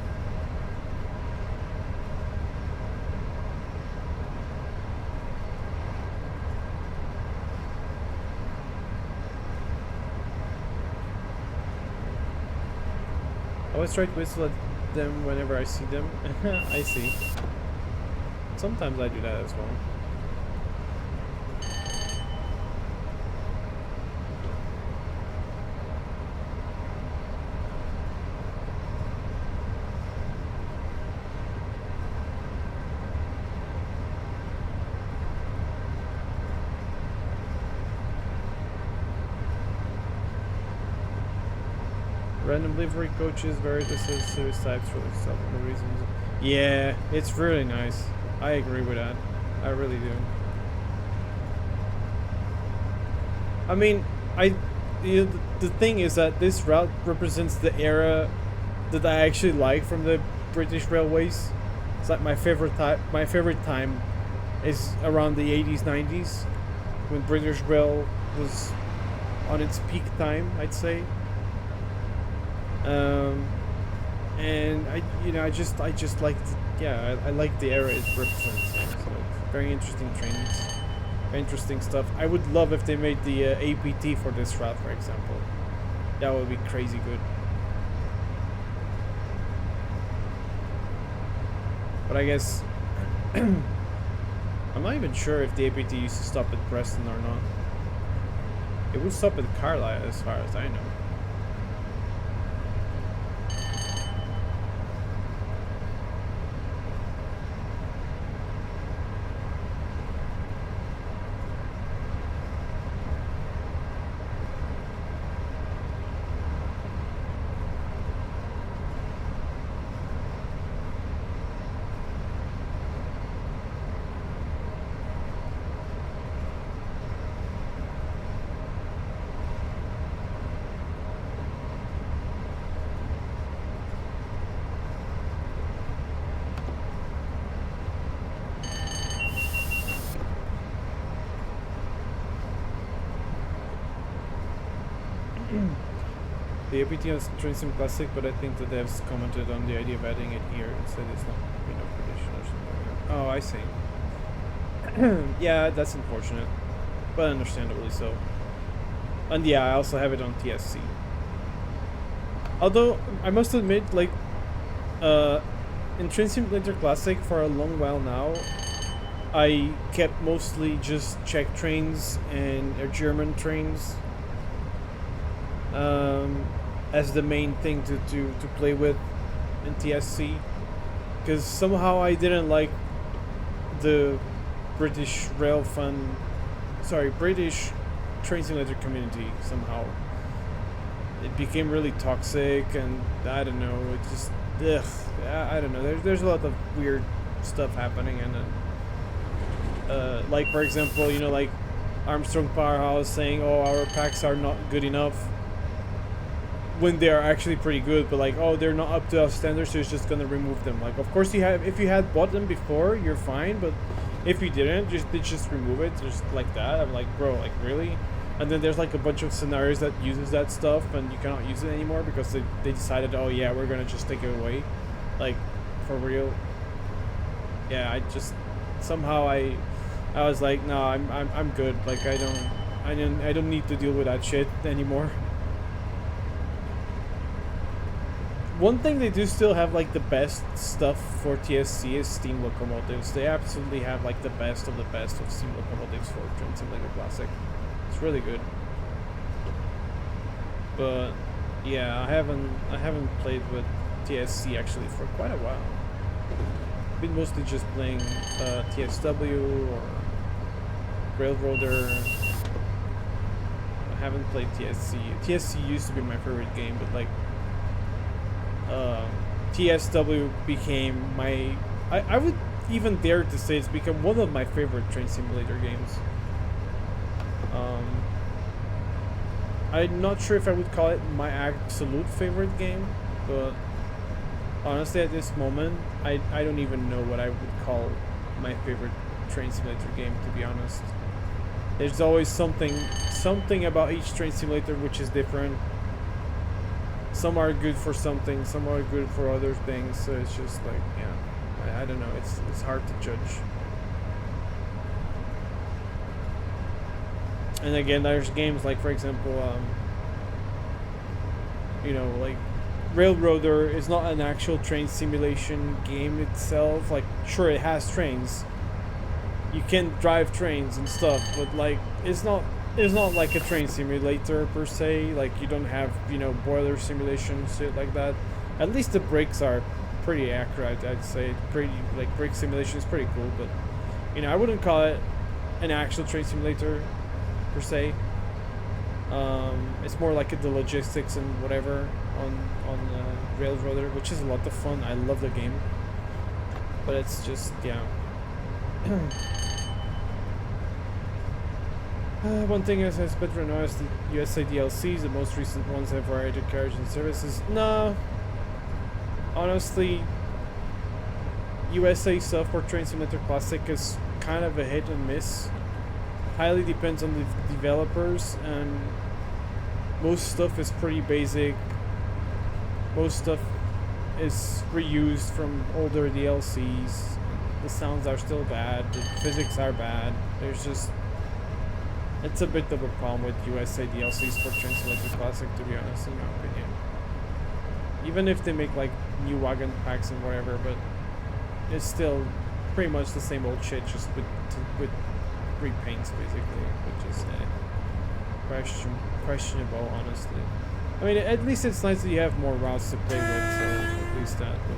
I always try to whistle at them whenever I see them. I see. Sometimes I do that as well. Random livery coaches, various service types for several reasons. Yeah, it's really nice. I agree with that. I really do. I mean, the thing is that this route represents the era that I actually like from the British railways. It's like my favorite type. My favorite time is around the 80s, 90s, when British Rail was on its peak time, I'd say. And I just like, I like the era it represents. So very interesting trains, very interesting stuff. I would love if they made the APT for this route, for example. That would be crazy good. But I guess I'm not even sure if the APT used to stop at Preston or not. It would stop at Carlisle, as far as I know. The APT has train sim classic, but I think that they have commented on the idea of adding it here and said it's not enough tradition or something. Oh, I see. Yeah, that's unfortunate, but understandably so. And yeah, I also have it on TSC. Although I must admit, like, in Train Simulator Classic for a long while now, I kept mostly just Czech trains and German trains as the main thing to play with in TSC, because somehow I didn't like the British British Train Simulator community. Somehow it became really toxic, and I don't know, it just I don't know, there's a lot of weird stuff happening, and then like, for example, like Armstrong Powerhouse saying, oh, our packs are not good enough, when they are actually pretty good, but like, oh, they're not up to our standards, so it's just gonna remove them. Like, of course, if you had bought them before, you're fine, but if you didn't, just remove it, just like that. I'm like, bro, like, really? And then there's like a bunch of scenarios that uses that stuff, and you cannot use it anymore because they decided, oh yeah, we're gonna just take it away, like, for real. Yeah, I just somehow I was like, no, I'm good. Like I don't need to deal with that shit anymore. One thing they do still have like the best stuff for TSC is steam locomotives. They absolutely have like the best of steam locomotives for Train Simulator Classic. It's really good. But yeah, I haven't played with TSC actually for quite a while. I've been mostly just playing TSW or Railroader. I haven't played TSC. TSC used to be my favorite game, but like TSW became my... I would even dare to say it's become one of my favorite train simulator games. I'm not sure if I would call it my absolute favorite game, but honestly at this moment, I don't even know what I would call my favorite train simulator game, to be honest. There's always something about each train simulator which is different. Some are good for something, some are good for other things, so it's just like, yeah, I don't know, it's hard to judge. And again, there's games like, for example, you know, like Railroader is not an actual train simulation game itself. Like, sure, it has trains. You can drive trains and stuff, but like, it's not like a train simulator per se. Like, you don't have, you know, boiler simulation, shit like that. At least the brakes are pretty accurate, I'd say. Pretty, like, brake simulation is pretty cool, but, you know, I wouldn't call it an actual train simulator per se. It's more like the logistics and whatever on Railroader, which is a lot of fun. I love the game, but it's just, yeah. One thing is, it's better known as the USA DLCs. The most recent ones have variety carriage and services. No, honestly, USA stuff for Train Simulator Classic is kind of a hit and miss. Highly depends on the developers, and most stuff is pretty basic. Most stuff is reused from older DLCs. The sounds are still bad. The physics are bad. There's just... It's a bit of a problem with USA DLCs for Train Simulator Classic, to be honest, in my opinion. Even if they make like new wagon packs and whatever, but it's still pretty much the same old shit, just with repaints basically, which is questionable, honestly. I mean, at least it's nice that you have more routes to play with, so at least that. But,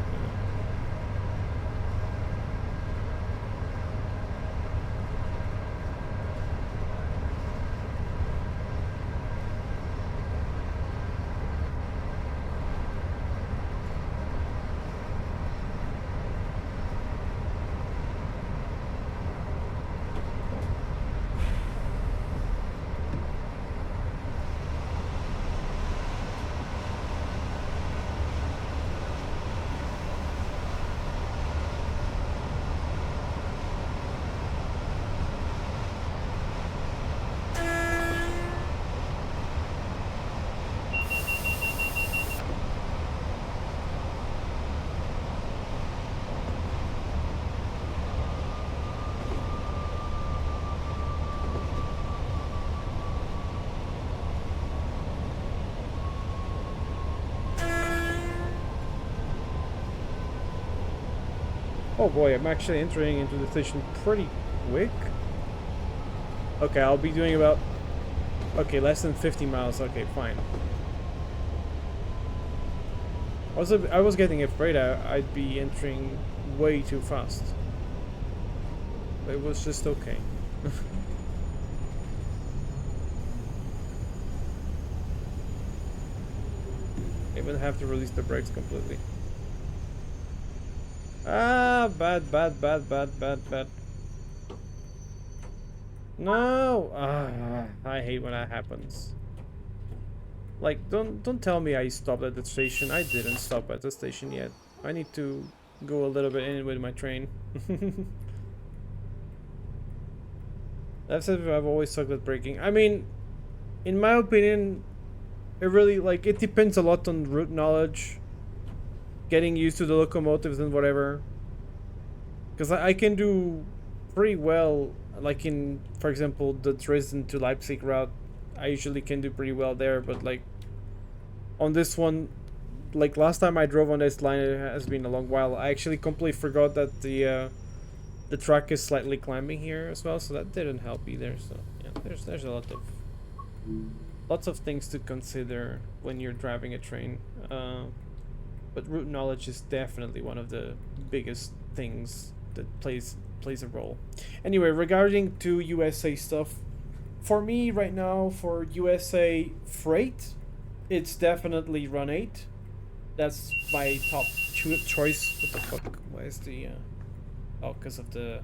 oh boy, I'm actually entering into the station pretty quick. Okay, I'll be doing about... Okay, less than 50 miles. Okay, fine. I was getting afraid I'd be entering way too fast. But it was just okay. I even have to release the brakes completely. Ah, bad. No! I hate when that happens. Like, don't tell me I stopped at the station. I didn't stop at the station yet. I need to go a little bit in with my train. That's it. I've always sucked at braking. I mean, in my opinion, it really, like, it depends a lot on route knowledge. Getting used to the locomotives and whatever. Because I can do pretty well like in, for example, the Dresden to Leipzig route, I usually can do pretty well there, but like on this one, like last time I drove on this line, it has been a long while. I actually completely forgot that the track is slightly climbing here as well, so that didn't help either. So yeah, there's a lots of things to consider when you're driving a train. But route knowledge is definitely one of the biggest things that plays a role. Anyway, regarding to USA stuff, for me right now for USA freight, it's definitely Run 8. That's my top choice. What the fuck? Why is the oh, because of the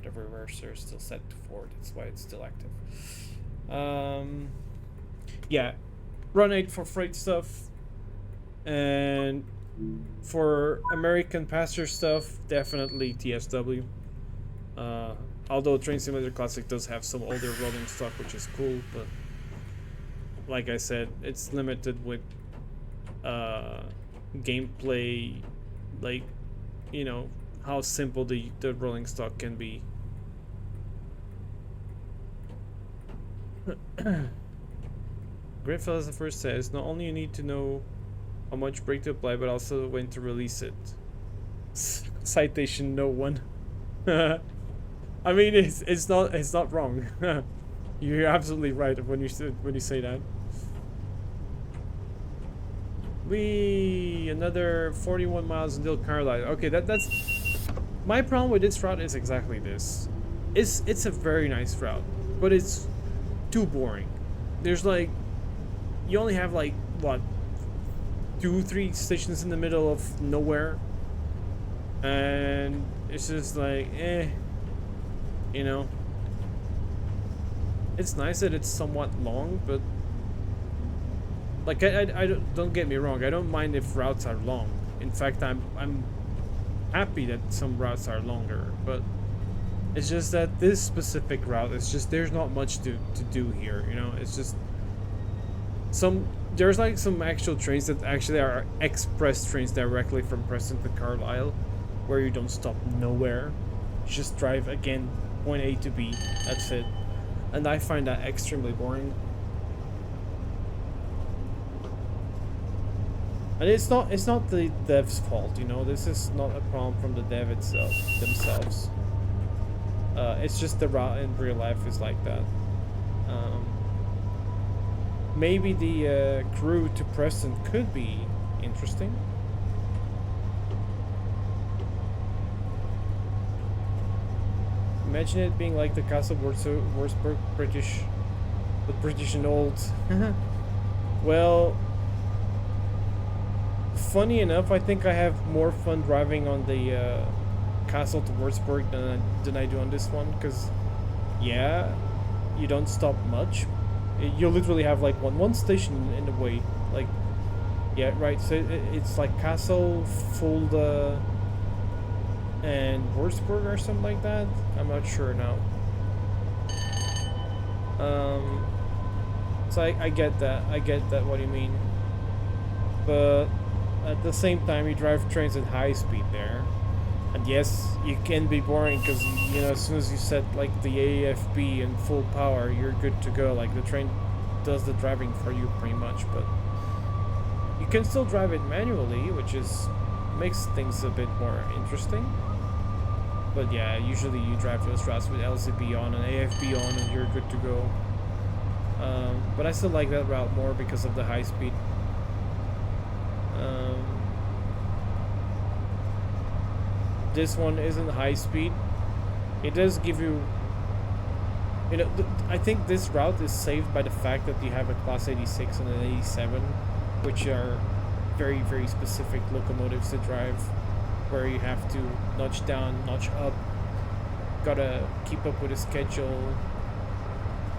reverser is still set to forward. That's why it's still active. Yeah, Run 8 for freight stuff, and for American passenger stuff, definitely TSW. Although Train Simulator Classic does have some older rolling stock, which is cool, but like I said, it's limited with gameplay, like, you know, how simple the rolling stock can be. Greenfield as the first says, not only you need to know how much brake to apply, but also when to release it. Citation no one. I mean, it's not wrong. You're absolutely right when you say that. Another 41 miles until Carlisle. Okay, that's my problem with this route is exactly this. It's a very nice route, but it's too boring. There's like, you only have like what, 2-3 stations in the middle of nowhere, and it's just like you know. It's nice that it's somewhat long, but like I don't get me wrong, I don't mind if routes are long. In fact, I'm happy that some routes are longer, but it's just that this specific route, it's just there's not much to do here, you know. It's just there's like some actual trains that actually are express trains directly from Preston to Carlisle, where you don't stop nowhere. You just drive again point A to B. That's it. And I find that extremely boring. And it's not the dev's fault, you know. This is not a problem from the dev themselves. It's just the route in real life is like that. Maybe the crew to Preston could be interesting. Imagine it being like the Castle Wurzburg British, but British and old. Well, funny enough, I think I have more fun driving on the Castle to Wurzburg than I do on this one, because yeah, you don't stop much. You literally have like one station in the way, like, yeah, right. So it's like Castle, Fulda, and Wurzburg or something like that. I'm not sure now. So I get that. I get that what you mean. But at the same time, you drive trains at high speed there. And yes, you can be boring because, you know, as soon as you set like the AFB in full power, you're good to go. Like the train does the driving for you pretty much, but you can still drive it manually, which makes things a bit more interesting. But yeah, usually you drive those routes with LZB on and AFB on and you're good to go. But I still like that route more because of the high speed. This one isn't high speed. It does give you, you know, I think this route is saved by the fact that you have a Class 86 and an 87, which are very, very specific locomotives to drive, where you have to notch down, notch up, gotta keep up with the schedule.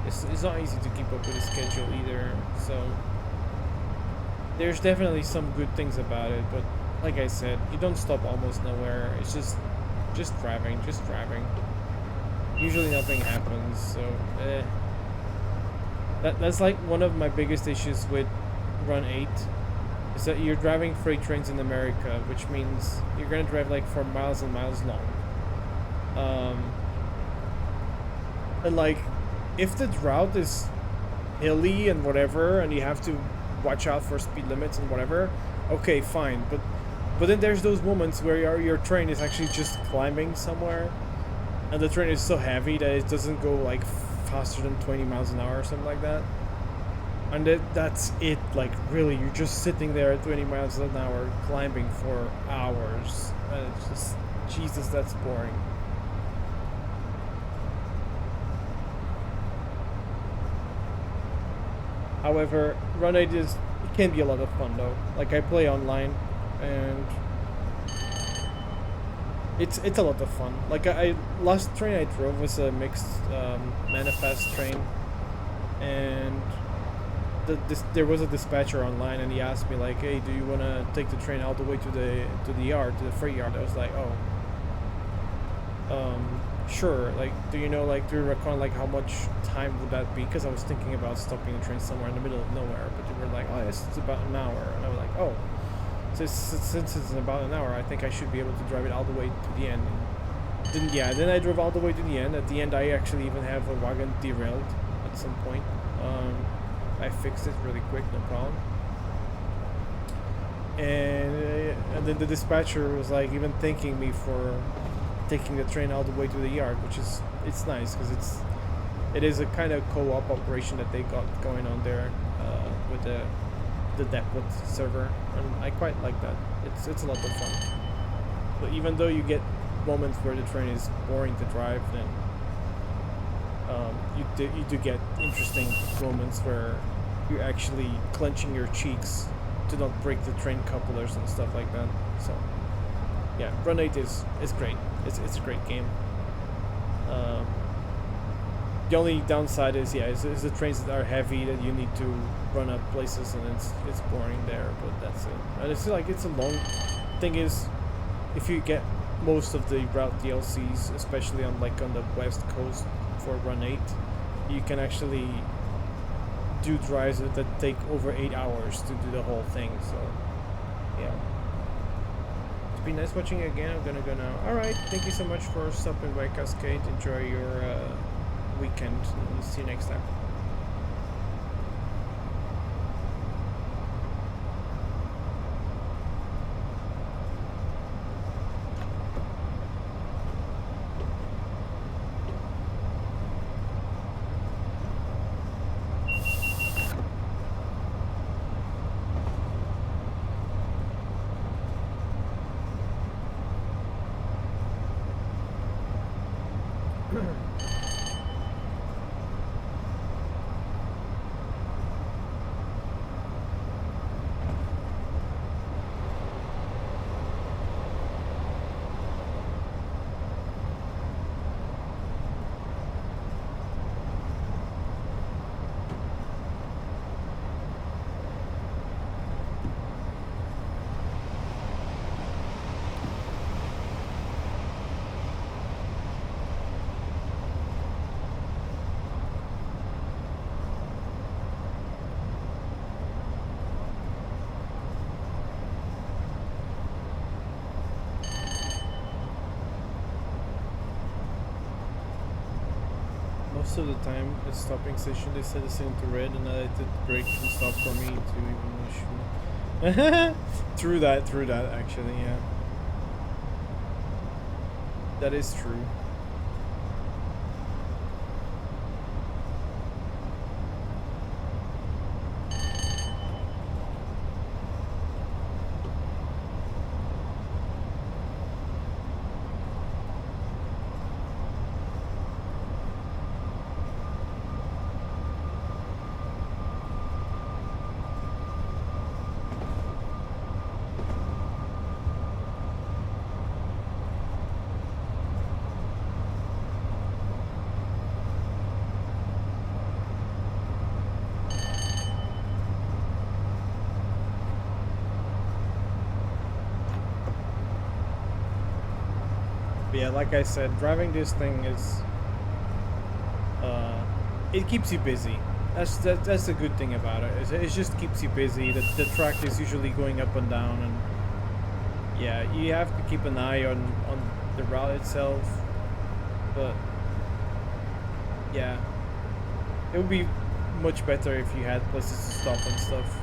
It's not easy to keep up with the schedule either, so there's definitely some good things about it, but like I said, you don't stop almost nowhere. It's just driving. Usually nothing happens, so that's like one of my biggest issues with Run 8, is that you're driving freight trains in America, which means you're gonna drive like for miles and miles long. And like, if the route is hilly and whatever, and you have to watch out for speed limits and whatever, okay, fine. But then there's those moments where your train is actually just climbing somewhere, and the train is so heavy that it doesn't go like faster than 20 miles an hour or something like that. And that's it. Like, really, you're just sitting there at 20 miles an hour climbing for hours, and it's just, Jesus, that's boring. However, Run 8 it can be a lot of fun though. Like, I play online, and it's a lot of fun. Like, last train I drove was a mixed manifest train, and there was a dispatcher online, and he asked me like, "Hey, do you want to take the train all the way to the yard, to the freight yard?" I was like, "Oh, sure." Like, do you reckon like how much time would that be? Because I was thinking about stopping the train somewhere in the middle of nowhere, but they were like, "Oh, yes, it's about an hour," and I was like, "Oh, so since it's about an hour, I think I should be able to drive it all the way to the end." And then I drove all the way to the end. At the end, I actually even have a wagon derailed at some point. I fixed it really quick, no problem. And then the dispatcher was like even thanking me for taking the train all the way to the yard, which is, it's nice because it is a kind of co-op operation that they got going on there with the depot server, and I quite like that. It's a lot of fun. But even though you get moments where the train is boring to drive, then you do get interesting moments where you're actually clenching your cheeks to not break the train couplers and stuff like that. So yeah, Run 8 is great. It's a great game. The only downside is is the trains that are heavy that you need to run up places, and it's boring there. But that's it. And it's like, it's a long thing is, if you get most of the route DLCs, especially on the west coast for Run 8, you can actually do drives that take over 8 hours to do the whole thing. So yeah, it's been nice watching you again. I'm gonna go now. All right, thank you so much for stopping by, Cascade. Enjoy your weekend, and see you next time. Most of the time at stopping station they set us into red, and I did brake and stop for me to even wish. True that actually, yeah. That is true. Yeah, like I said, driving this thing is, it keeps you busy. That's the good thing about it. It just keeps you busy. The track is usually going up and down, and yeah, you have to keep an eye on the route itself. But Yeah. It would be much better if you had places to stop and stuff.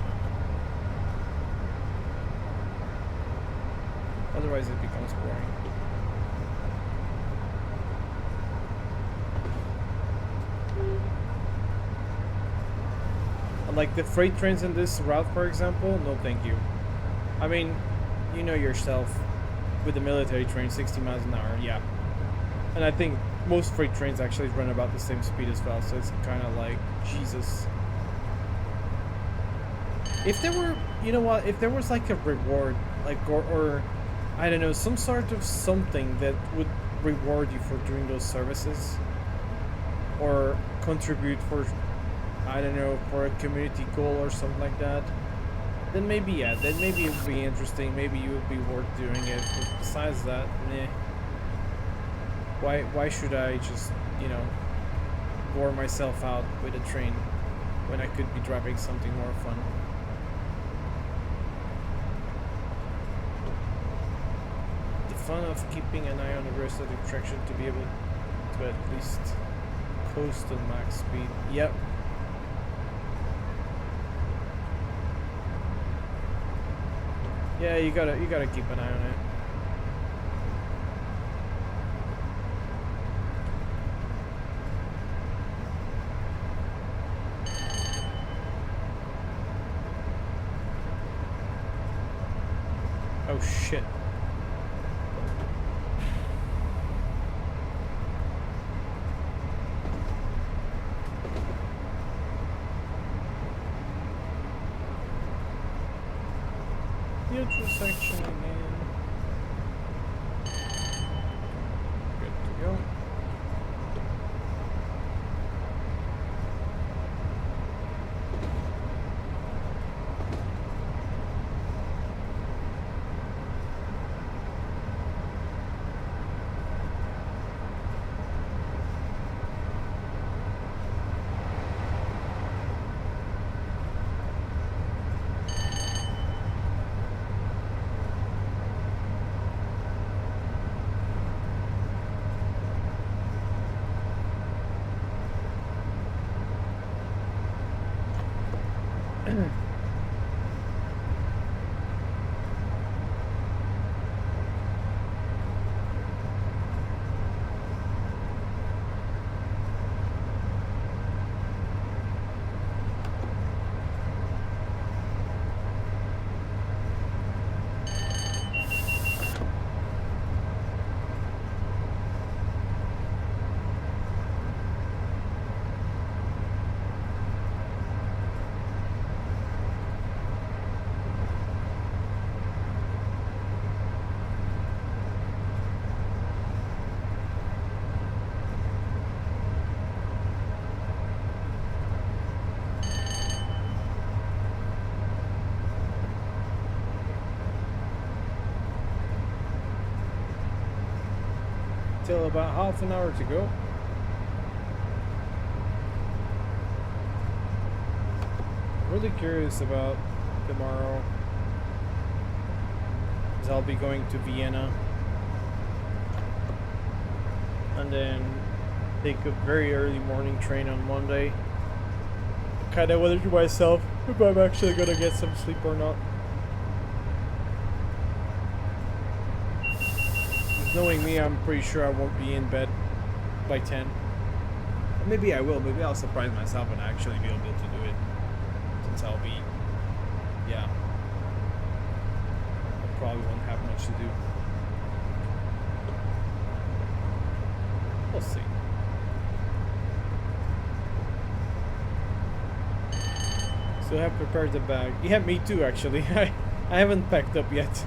Otherwise it becomes boring. Like the freight trains in this route, for example, no thank you. I mean, you know yourself, with the military train, 60 miles an hour, yeah. And I think most freight trains actually run about the same speed as well, so it's kind of like, Jesus. If there were, you know what, if there was like a reward, like, or I don't know, some sort of something that would reward you for doing those services, or contribute for, I don't know, for a community goal or something like that, then maybe, yeah, then maybe it would be interesting, maybe it would be worth doing it, but besides that, meh. Why should I just, you know, bore myself out with a train when I could be driving something more fun? The fun of keeping an eye on the rest of the attraction to be able to at least coast on max speed. Yep. Yeah, you gotta keep an eye on it. Oh shit. The intersection again. Good to go. Till about half an hour to go. Really curious about tomorrow, because I'll be going to Vienna and then take a very early morning train on Monday. Kind of wonder to myself if I'm actually gonna get some sleep or not. Knowing me, I'm pretty sure I won't be in bed by 10. Maybe I will. Maybe I'll surprise myself and actually be able to do it. Since I'll be... yeah. I probably won't have much to do. We'll see. So I have prepared the bag. Yeah, me too, actually. I haven't packed up yet.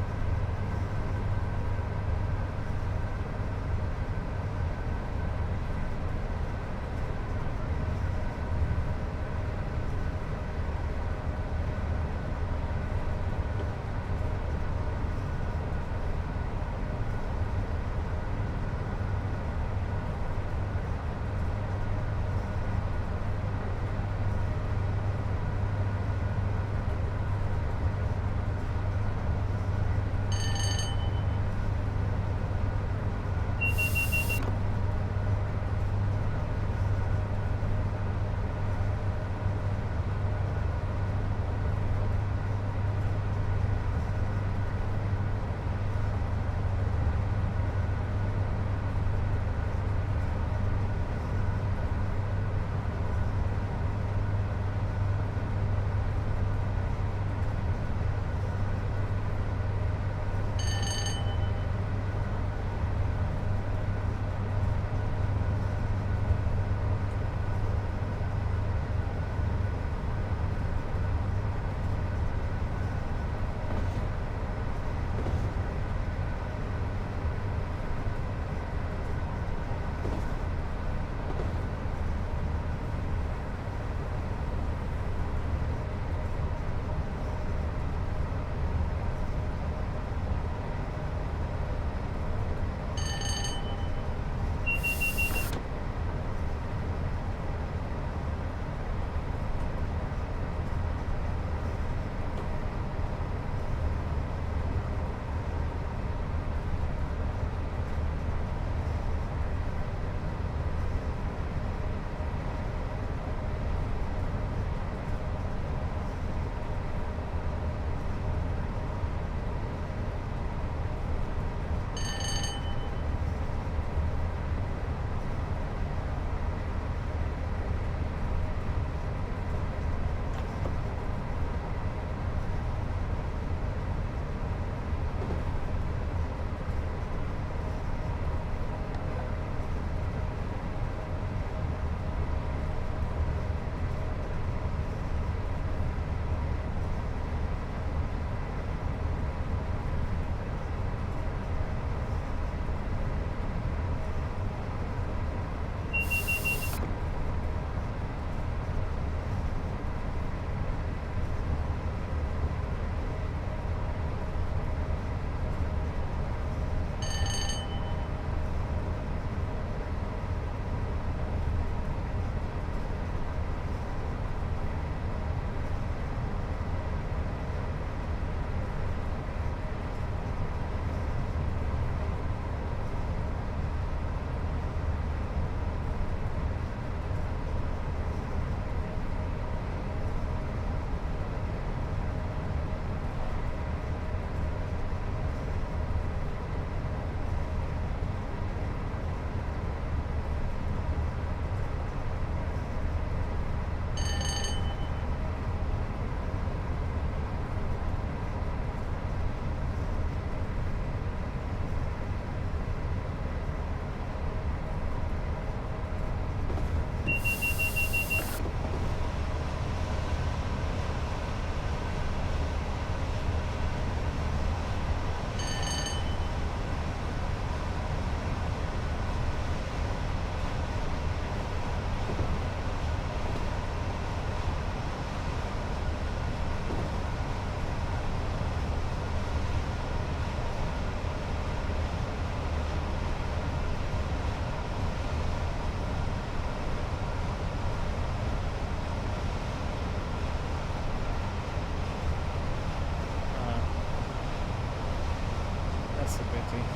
penalty.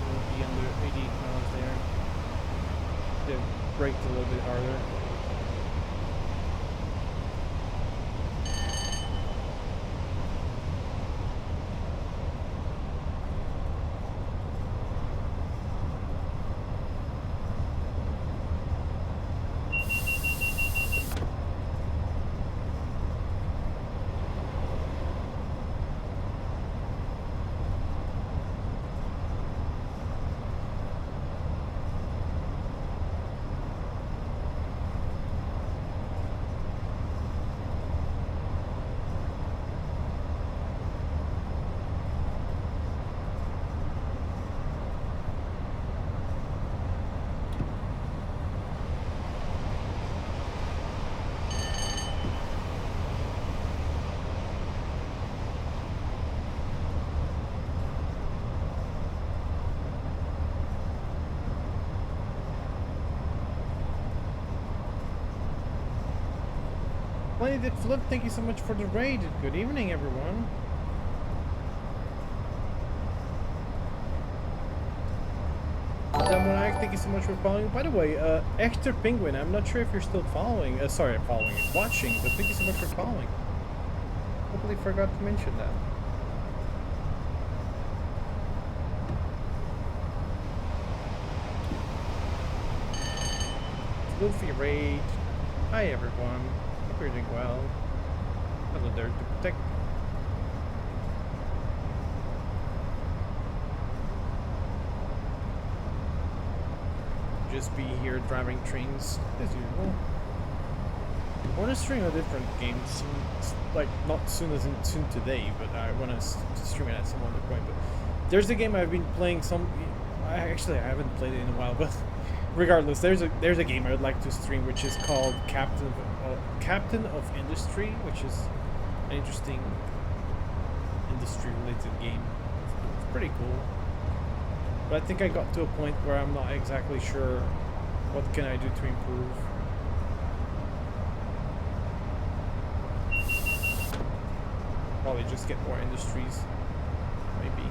We'll be under 80 miles there. They braked a little bit harder. Planet Flip, thank you so much for the raid. Good evening, everyone. Demonac, thank you so much for following. By the way, Extra Penguin, I'm not sure if you're still following. Sorry, watching, but thank you so much for following. Hopefully forgot to mention that. Luffy raid. Hi, everyone. Hope you're doing well. Hello there, to protect. Just be here driving trains as usual. I want to stream a different game soon, like not soon as in soon today, but I want to stream it at some other point. But there's a game I've been playing. I haven't played it in a while, but regardless, there's a game I would like to stream, which is called Captain of Industry, which is an interesting industry-related game. It's pretty cool. But I think I got to a point where I'm not exactly sure what can I do to improve. Probably just get more industries, maybe.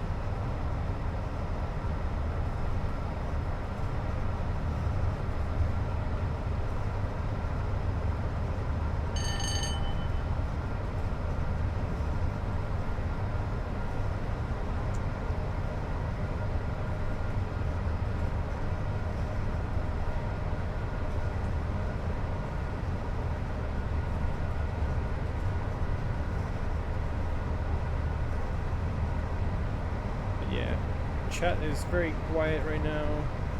Chat is very quiet right now.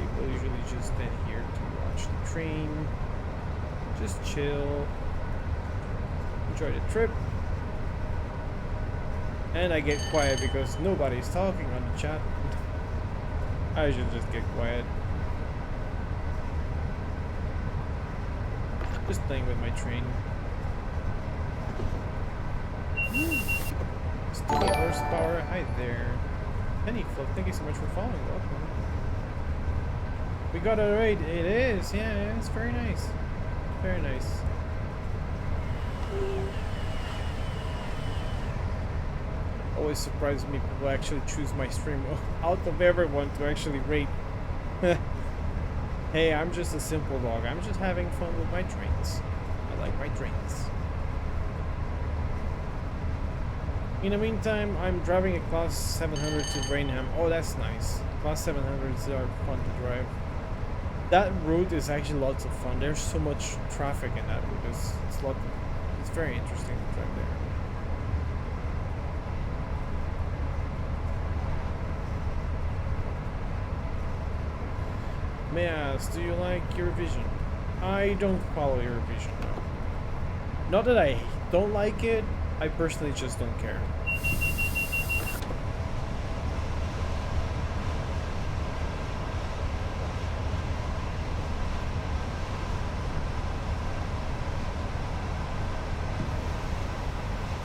People usually just stand here to watch the train, just chill, enjoy the trip. And I get quiet because nobody's talking on the chat. I should just get quiet. Just playing with my train. Still get horsepower. Hi there. Penny Flip, thank you so much for following. Welcome. We got a raid. It is, yeah, it's very nice. Very nice. Always surprises me people actually choose my stream out of everyone to actually raid. Hey, I'm just a simple dog. I'm just having fun with my trains. I like my trains. In the meantime, I'm driving a Class 700 to Rainham. Oh, that's nice. Class 700s are fun to drive. That route is actually lots of fun. There's so much traffic in that route. It's very interesting to drive there. May I ask, do you like Eurovision? I don't follow Eurovision, no. Not that I don't like it, I personally just don't care.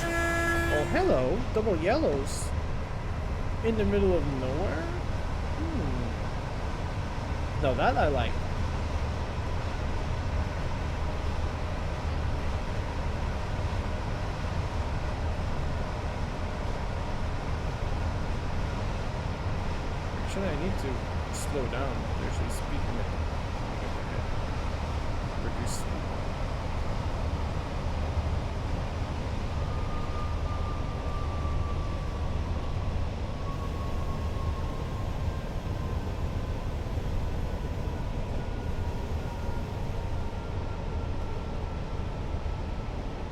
Oh, hello, double yellows. In the middle of nowhere? No, that I like. need to slow down. Actually, speaking of reduce speed.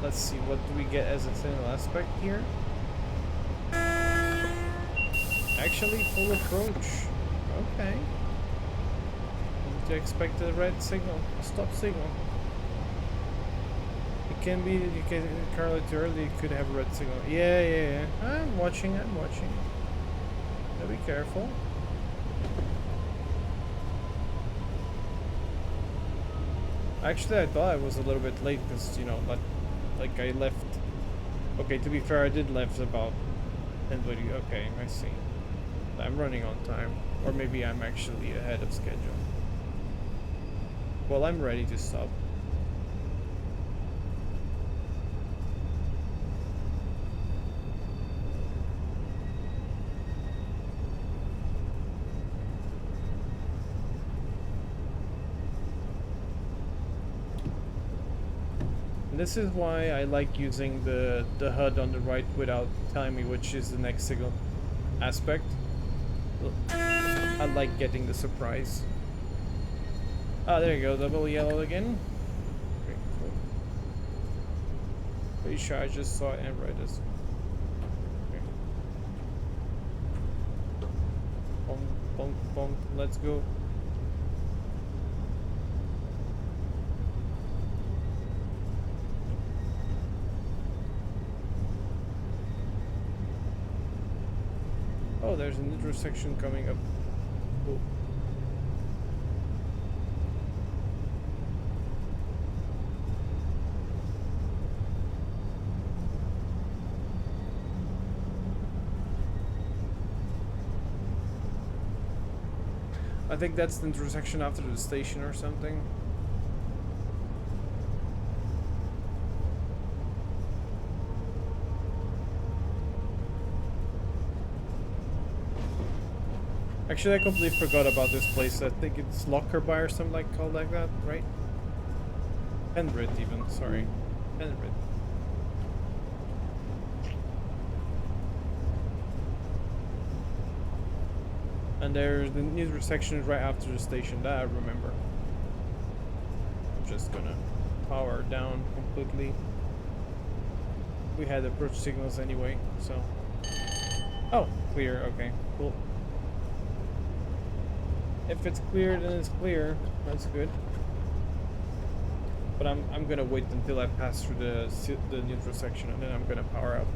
Let's see, what do we get as a signal aspect here? Actually, full approach. Okay. Need to expect a red signal, a stop signal. It can be, you can Carlisle too early, it could have a red signal. Yeah. I'm watching. Gotta be careful. Actually, I thought I was a little bit late because, you know, like I left. Okay, to be fair, I did left about 10:20. Okay, I see. I'm running on time, or maybe I'm actually ahead of schedule. Well, I'm ready to stop. This is why I like using the HUD on the right without telling me which is the next signal aspect. I like getting the surprise. Ah, there you go, double yellow again. Okay, cool. Pretty sure I just saw it and red as well. Okay. Bonk, let's go. Oh, there's an intersection coming up. Cool. I think that's the intersection after the station or something. Actually, I completely forgot about this place. I think it's Lockerby or something like called like that, right? Penrith even, sorry. Penrith. And there's the intersection right after the station, that I remember. I'm just gonna power down completely. We had approach signals anyway, so. Oh, clear, okay, cool. If it's clear, then it's clear. That's good. But I'm gonna wait until I pass through the neutral section, and then I'm gonna power up.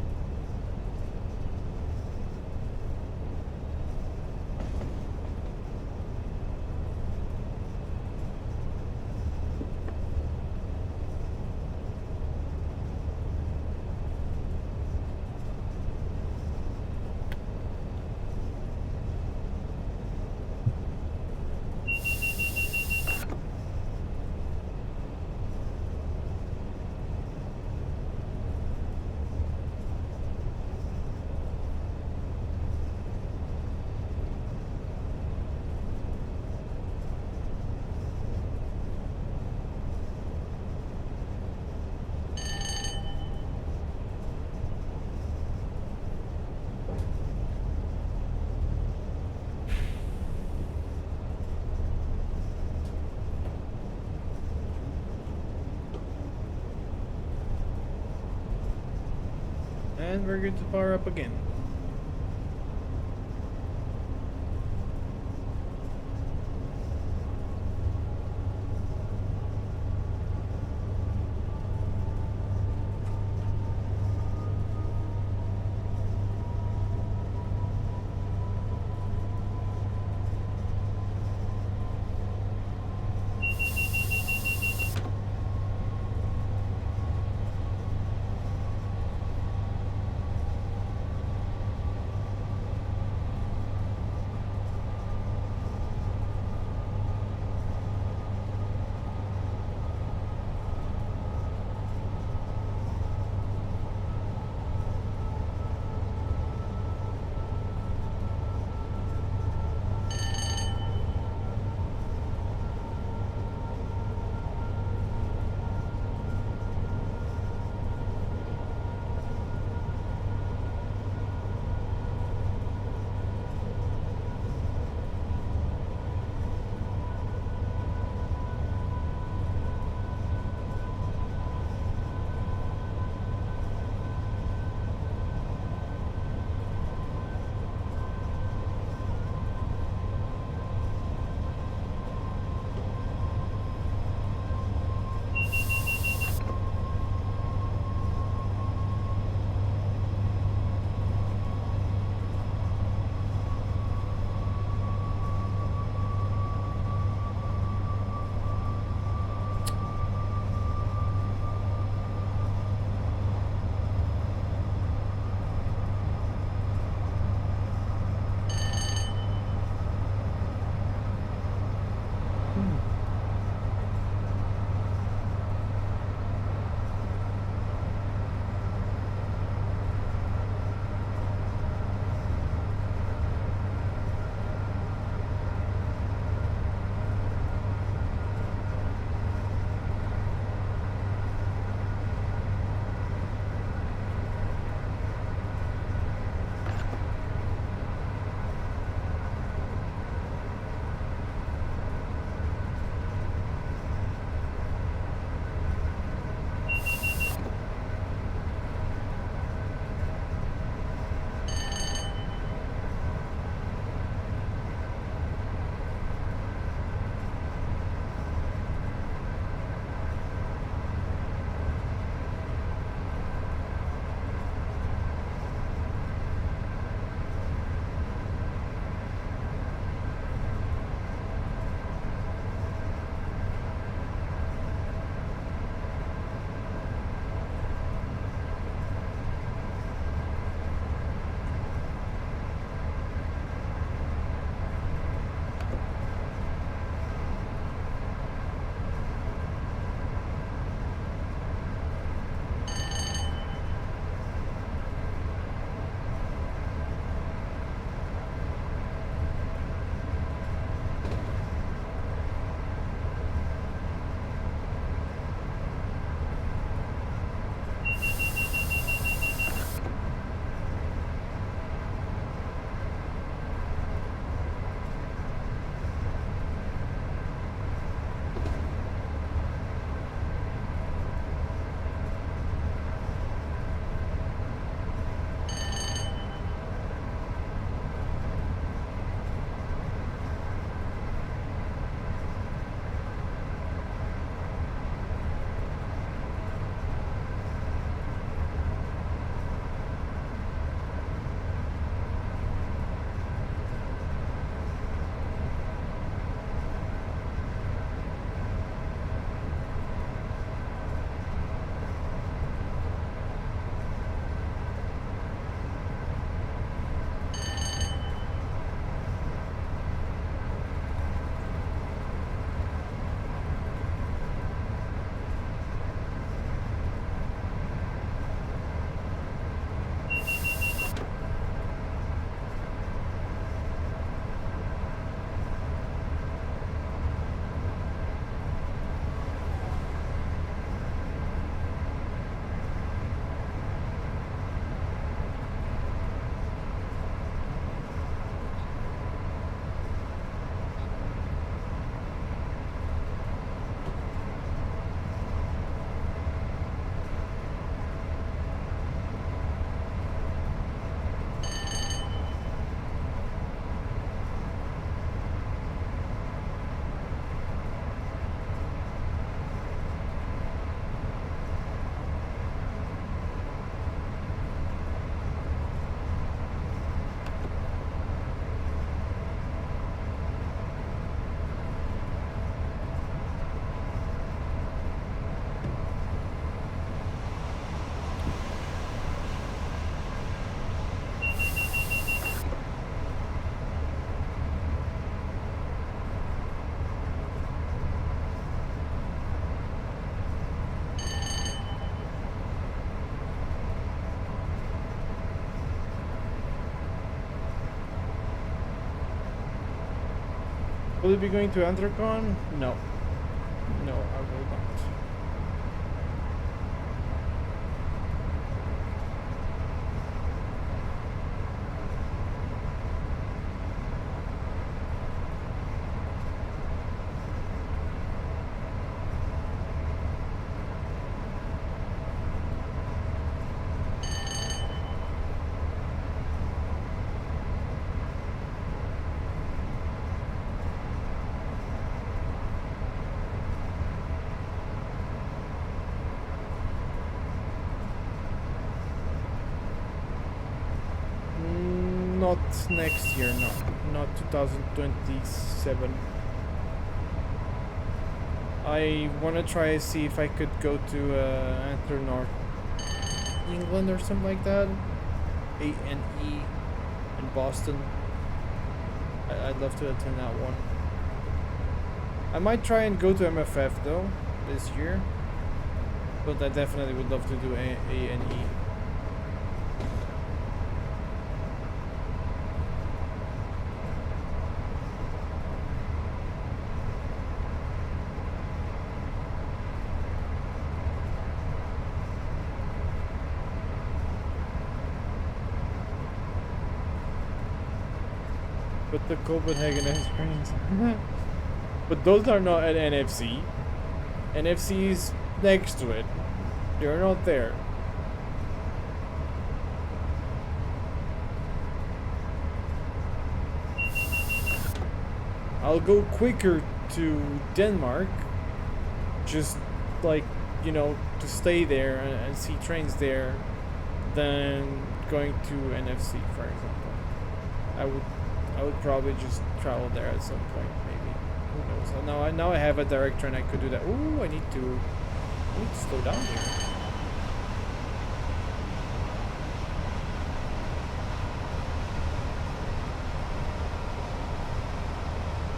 And we're good to power up again. Will you be going to Anthrocon? No. No, I will not. Not next year, no. Not 2027. I want to try to see if I could go to Antler North England or something like that. A&E in Boston. I'd love to attend that one. I might try and go to MFF though this year, but I definitely would love to do A&E. But the Copenhagen experience. But those are not at NFC. NFC is next to it. They're not there. I'll go quicker to Denmark. Just like, you know, to stay there and see trains there than going to NFC, for example. I would probably just travel there at some point, maybe. Who knows? Now I have a direct train. I could do that. Ooh, I need to slow down here.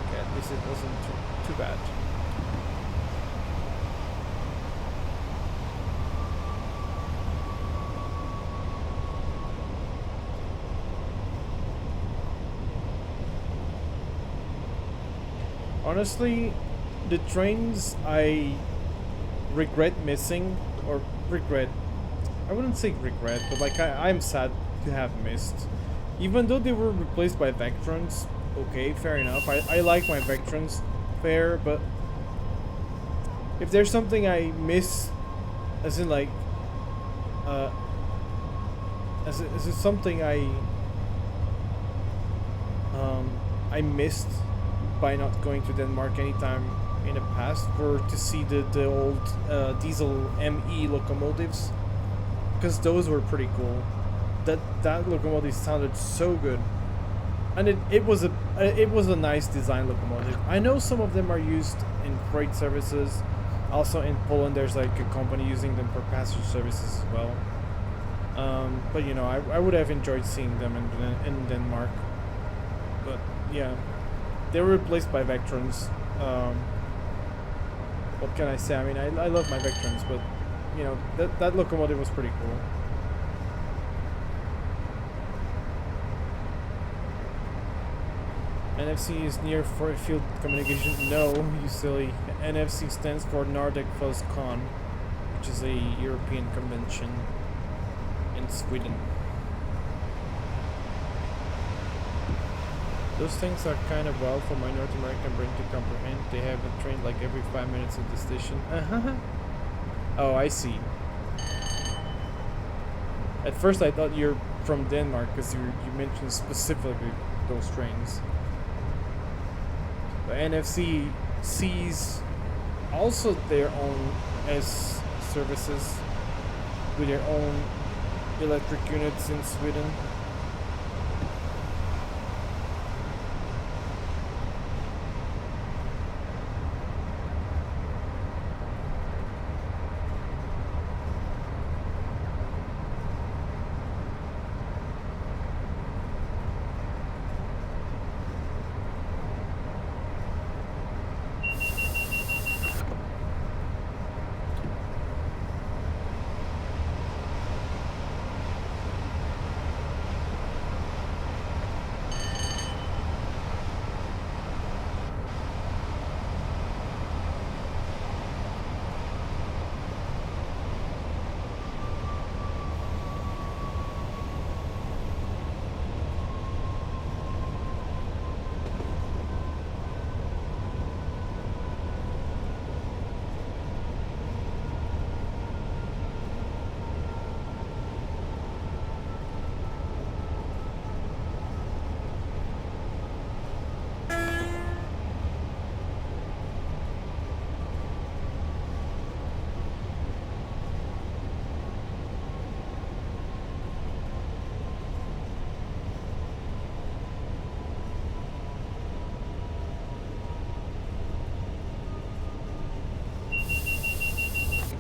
Okay, at least it wasn't too bad. Honestly, the trains I regret missing, or regret, I wouldn't say regret, but like I'm sad to have missed. Even though they were replaced by Vectrons, okay, fair enough. I like my Vectrons, fair, but if there's something I miss, as in like, as it something I missed by not going to Denmark anytime in the past, were to see the old diesel ME locomotives, because those were pretty cool. That locomotive sounded so good, and it was a nice design locomotive. I know some of them are used in freight services. Also in Poland, there's like a company using them for passenger services as well. But you know, I would have enjoyed seeing them in Denmark. But yeah. They were replaced by Vectrons. What can I say? I mean, I love my Vectrons, but you know, that locomotive was pretty cool. NFC is near for field communication. No, you silly. NFC stands for Nordic First Con, which is a European convention in Sweden. Those things are kind of wild for my North American brain to comprehend. They have a train like every 5 minutes at the station. Oh, I see. At first I thought you're from Denmark because you mentioned specifically those trains. The NFC sees also their own S services with their own electric units in Sweden.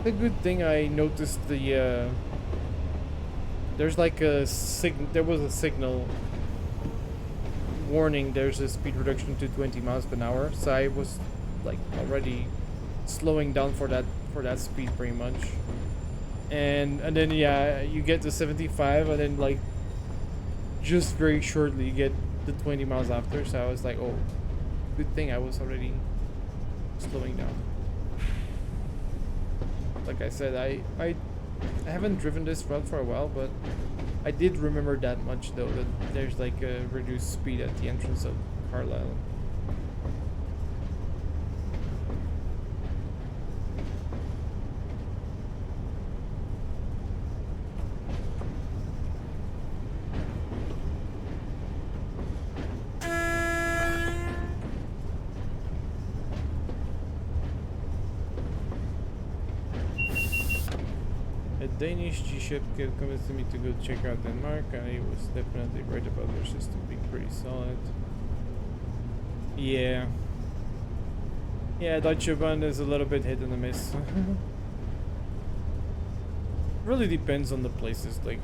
The good thing I noticed there's like a there was a signal warning there's a speed reduction to 20 miles per hour, so I was like already slowing down for that speed pretty much. And then yeah, you get to 75 and then like just very shortly you get the 20 miles after, so I was like, oh, good thing I was already slowing down. Like I said, I haven't driven this route for a while, but I did remember that much though, that there's like a reduced speed at the entrance of Carlisle. Danish G-ship convinced me to go check out Denmark. I was definitely right about their system being pretty solid. Yeah. Yeah, Deutsche Bahn is a little bit hit and miss. Really depends on the places. Like,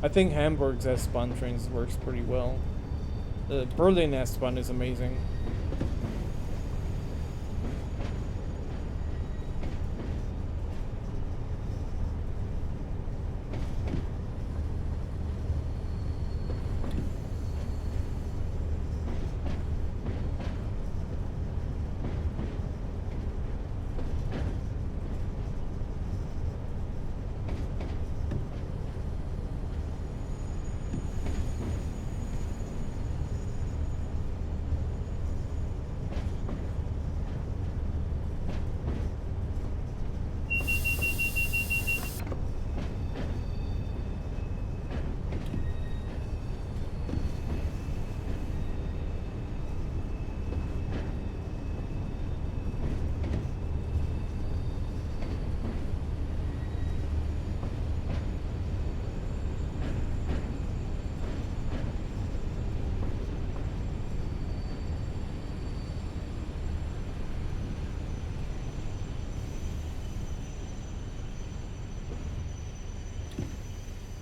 I think Hamburg's S-Bahn trains works pretty well. The Berlin S-Bahn is amazing.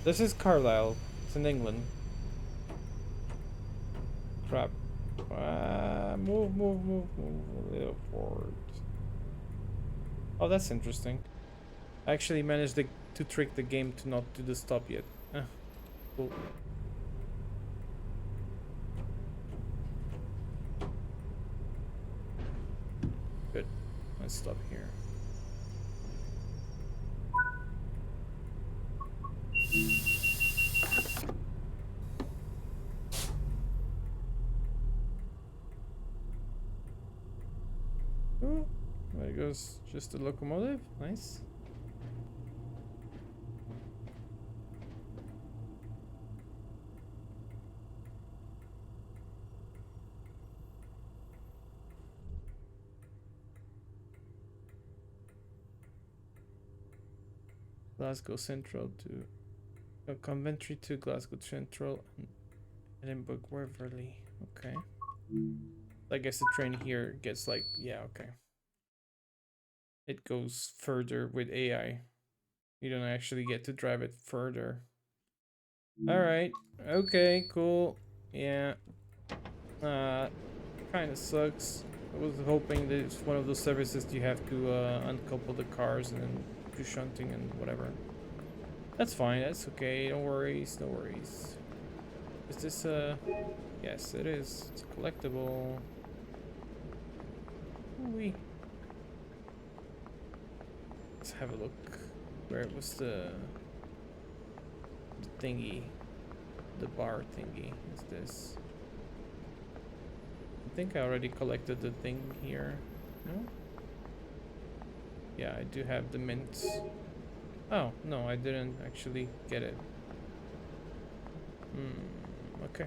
This is Carlisle. It's in England. Crap. Move a little forward. Oh, that's interesting. I actually managed to trick the game to not do the stop yet. Cool. Good. Let's stop here. Oh, there goes just the locomotive. Nice. Glasgow Central to Coventry to Glasgow Central and Edinburgh Waverley. Okay. I guess the train here gets like, yeah, okay. It goes further with AI. You don't actually get to drive it further. Alright. Okay, cool. Yeah. Kinda sucks. I was hoping that it's one of those services you have to uncouple the cars and then do shunting and whatever. That's fine, that's okay. No worries, no worries. Is this yes, it is. It's collectible. Ooh-wee. Let's have a look. Where was the thingy? The bar thingy. Is this? I think I already collected the thing here. No? Yeah, I do have the mints. Oh, no, I didn't actually get it. Okay.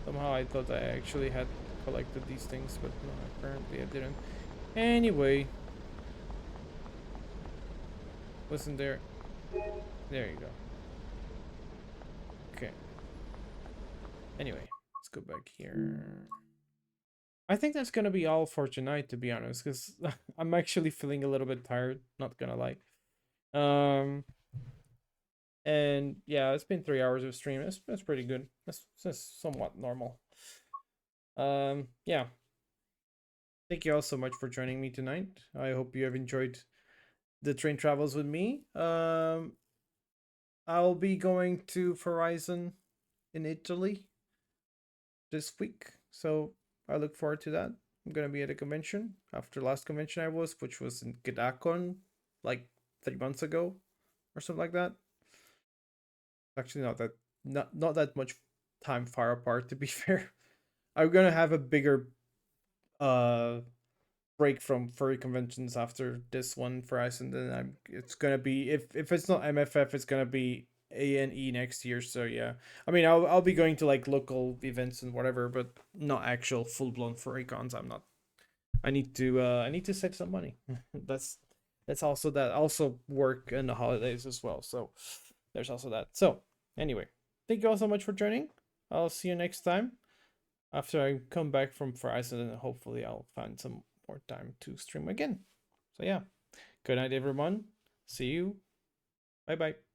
Somehow I thought I actually had collected these things, but no, apparently I didn't. Anyway. Wasn't there? There you go. Okay. Anyway, let's go back here. I think that's gonna be all for tonight, to be honest, because I'm actually feeling a little bit tired, not gonna lie. And yeah, it's been 3 hours of stream. That's pretty good. That's somewhat normal. Yeah. Thank you all so much for joining me tonight. I hope you have enjoyed the train travels with me. I'll be going to Verizon in Italy this week, so I look forward to that. I'm gonna be at a convention after last convention I was, which was in Gedakon, like 3 months ago, or something like that. Actually, not that much time far apart, to be fair. I'm gonna have a bigger break from furry conventions after this one for Iceland, then it's gonna be, if it's not MFF, it's gonna be ANE next year. So yeah, I mean, I'll be going to like local events and whatever, but not actual full blown furry cons. I'm not. I need to save some money. that's also work in the holidays as well. So there's also that. So anyway, thank you all so much for joining. I'll see you next time after I come back from Verizon, and hopefully I'll find some more time to stream again. So yeah, good night everyone. See you. Bye bye.